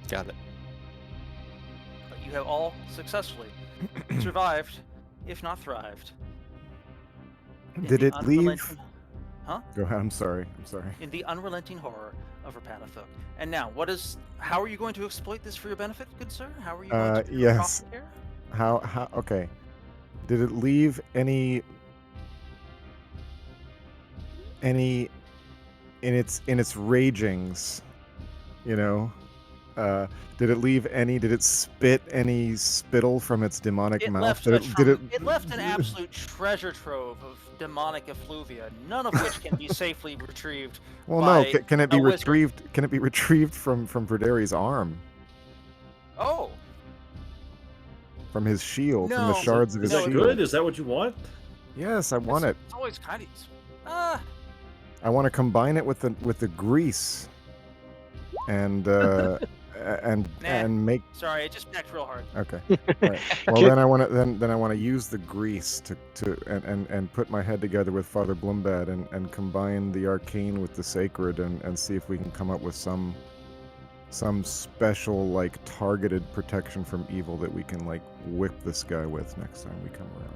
Got it.
But you have all successfully survived, if not thrived. in
Did
the
it leave?
unrelenting- Huh?
Go ahead. I'm sorry.
In the unrelenting horror of Rappan Athuk. And now, how are you going to exploit this for your benefit, good sir? How are you going to
yes.
profit here?
How? Okay. Did it leave any in its ragings? You know, did it leave any? Did it spit any spittle from its demonic
It
mouth?
left,
Did
it left an absolute treasure trove of demonic effluvia, none of which can be safely retrieved.
Well, no.
by
Can it be
a wizard.
retrieved? Can it be retrieved from Verderi's arm,
Oh,
from his shield, from the
No.
shards of
Is
his
that
shield?
good? Is that what you want?
Yes, I want it.
it's always kind of.
I want to combine it with the grease, and and make.
Sorry, it just packed real hard.
Okay. Right. Well, then I want to then I want to use the grease and put my head together with Father Bloombad and combine the arcane with the sacred and see if we can come up with some special like targeted protection from evil that we can like whip this guy with next time we come around.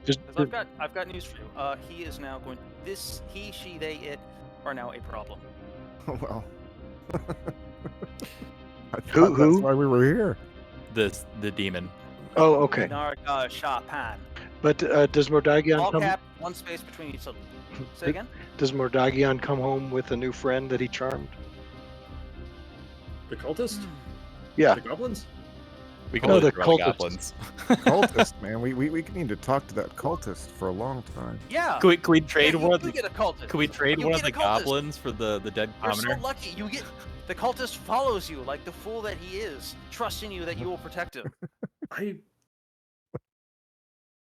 Just,
Because I've got news for you. He is now going. He, she, they, it are now a problem.
Well. I
Who-
thought
who?
That's why we were here.
The demon.
Oh, okay.
Nakarata Shapan.
But does Mordagion
All
come?
cap, one space between each syllable. Say again.
Does Mordagion come home with a new friend that he charmed?
the cultist?
Yeah.
The goblins?
We
No,
call
the
it the
cultists.
goblins.
Cultist, man. We need to talk to that cultist for a long time.
Yeah.
Can we trade
you
one?
do get a cultist.
Can we trade
You
one of
get
the
a cultist.
goblins for the dead
You're
commoner?
so lucky. You get the cultist follows you like the fool that he is, trusting you that you will protect him.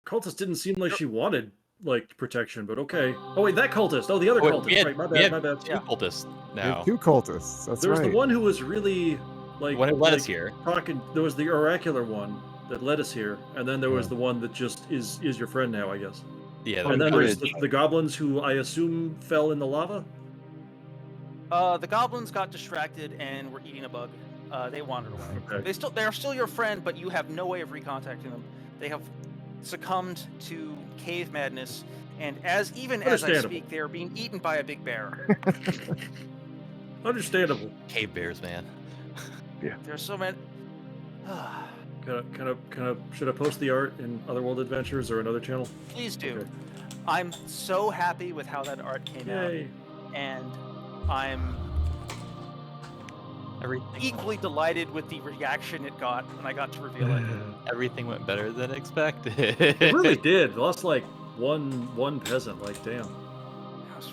Cultist didn't seem like she wanted like protection, but okay. Oh wait, that cultist. Oh, the other
Wait,
cultist.
we had,
Right, my
we
bad,
had
my bad.
two
Yeah.
cultists
We have
now.
two cultists. That's
There was
right.
the one who was really like
The one who led us
like,
here.
talking. There was the oracular one that led us here, and then there was
Yeah.
the one that just is your friend now, I guess.
Yeah,
And then
the
there's
bridge.
the goblins who I assume fell in the lava.
The goblins got distracted and were eating a bug. They wandered away.
Okay.
They're still your friend, but you have no way of recontacting them. They have succumbed to cave madness, and as I
Understandable.
speak, they are being eaten by a big bear.
Understandable.
cave bears, man.
There's so many.
Kind of. Should I post the art in Otherworld Adventures or another channel?
Please do.
Okay.
I'm so happy with how that art came out,
Yay.
and I'm
Everything,
equally delighted with the reaction it got when I got to reveal it.
everything went better than expected.
It really did. Lost like one peasant. Like damn.
It was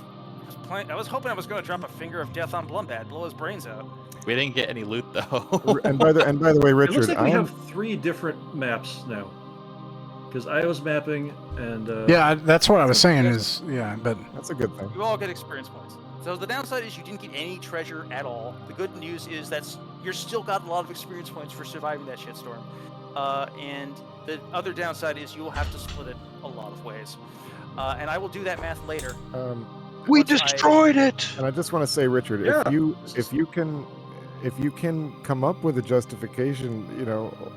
hoping I was going to drop a finger of death on Blumbad, blow his brains out.
We didn't get any loot though.
And by the way,
It
Richard,
looks like
I
we
am
have 3 different maps now. Because Io's mapping and
Yeah, that's what I was saying. Is yeah, but
that's a good thing.
You all get experience points. So the downside is you didn't get any treasure at all. The good news is you're still got a lot of experience points for surviving that shitstorm. And the other downside is you will have to split it a lot of ways. And I will do that math later.
We
Once
destroyed it.
And I just want to say, Richard,
Yeah.
if you can come up with a justification,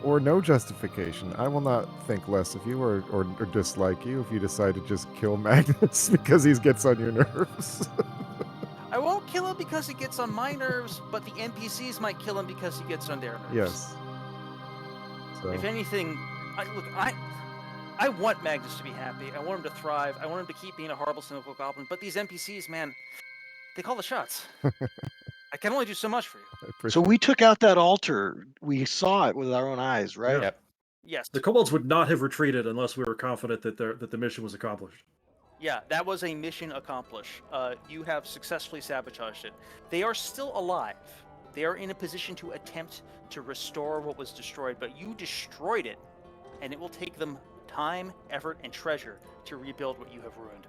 or no justification, I will not think less of you or dislike you if you decide to just kill Magnus because he gets on your nerves.
I won't kill him because he gets on my nerves, but the NPCs might kill him because he gets on their nerves.
Yes. So,
If anything, I want Magnus to be happy. I want him to thrive. I want him to keep being a horrible, cynical goblin. But these NPCs, man, they call the shots. I can only do so much for you.
I appreciate
So we took out that altar. We saw it with our own eyes, right?
Yeah.
Yep.
Yes.
the kobolds would not have retreated unless we were confident that the mission was accomplished.
Yeah, that was a mission accomplished. You have successfully sabotaged it. They are still alive. They are in a position to attempt to restore what was destroyed, but you destroyed it, and it will take them time, effort, and treasure to rebuild what you have ruined.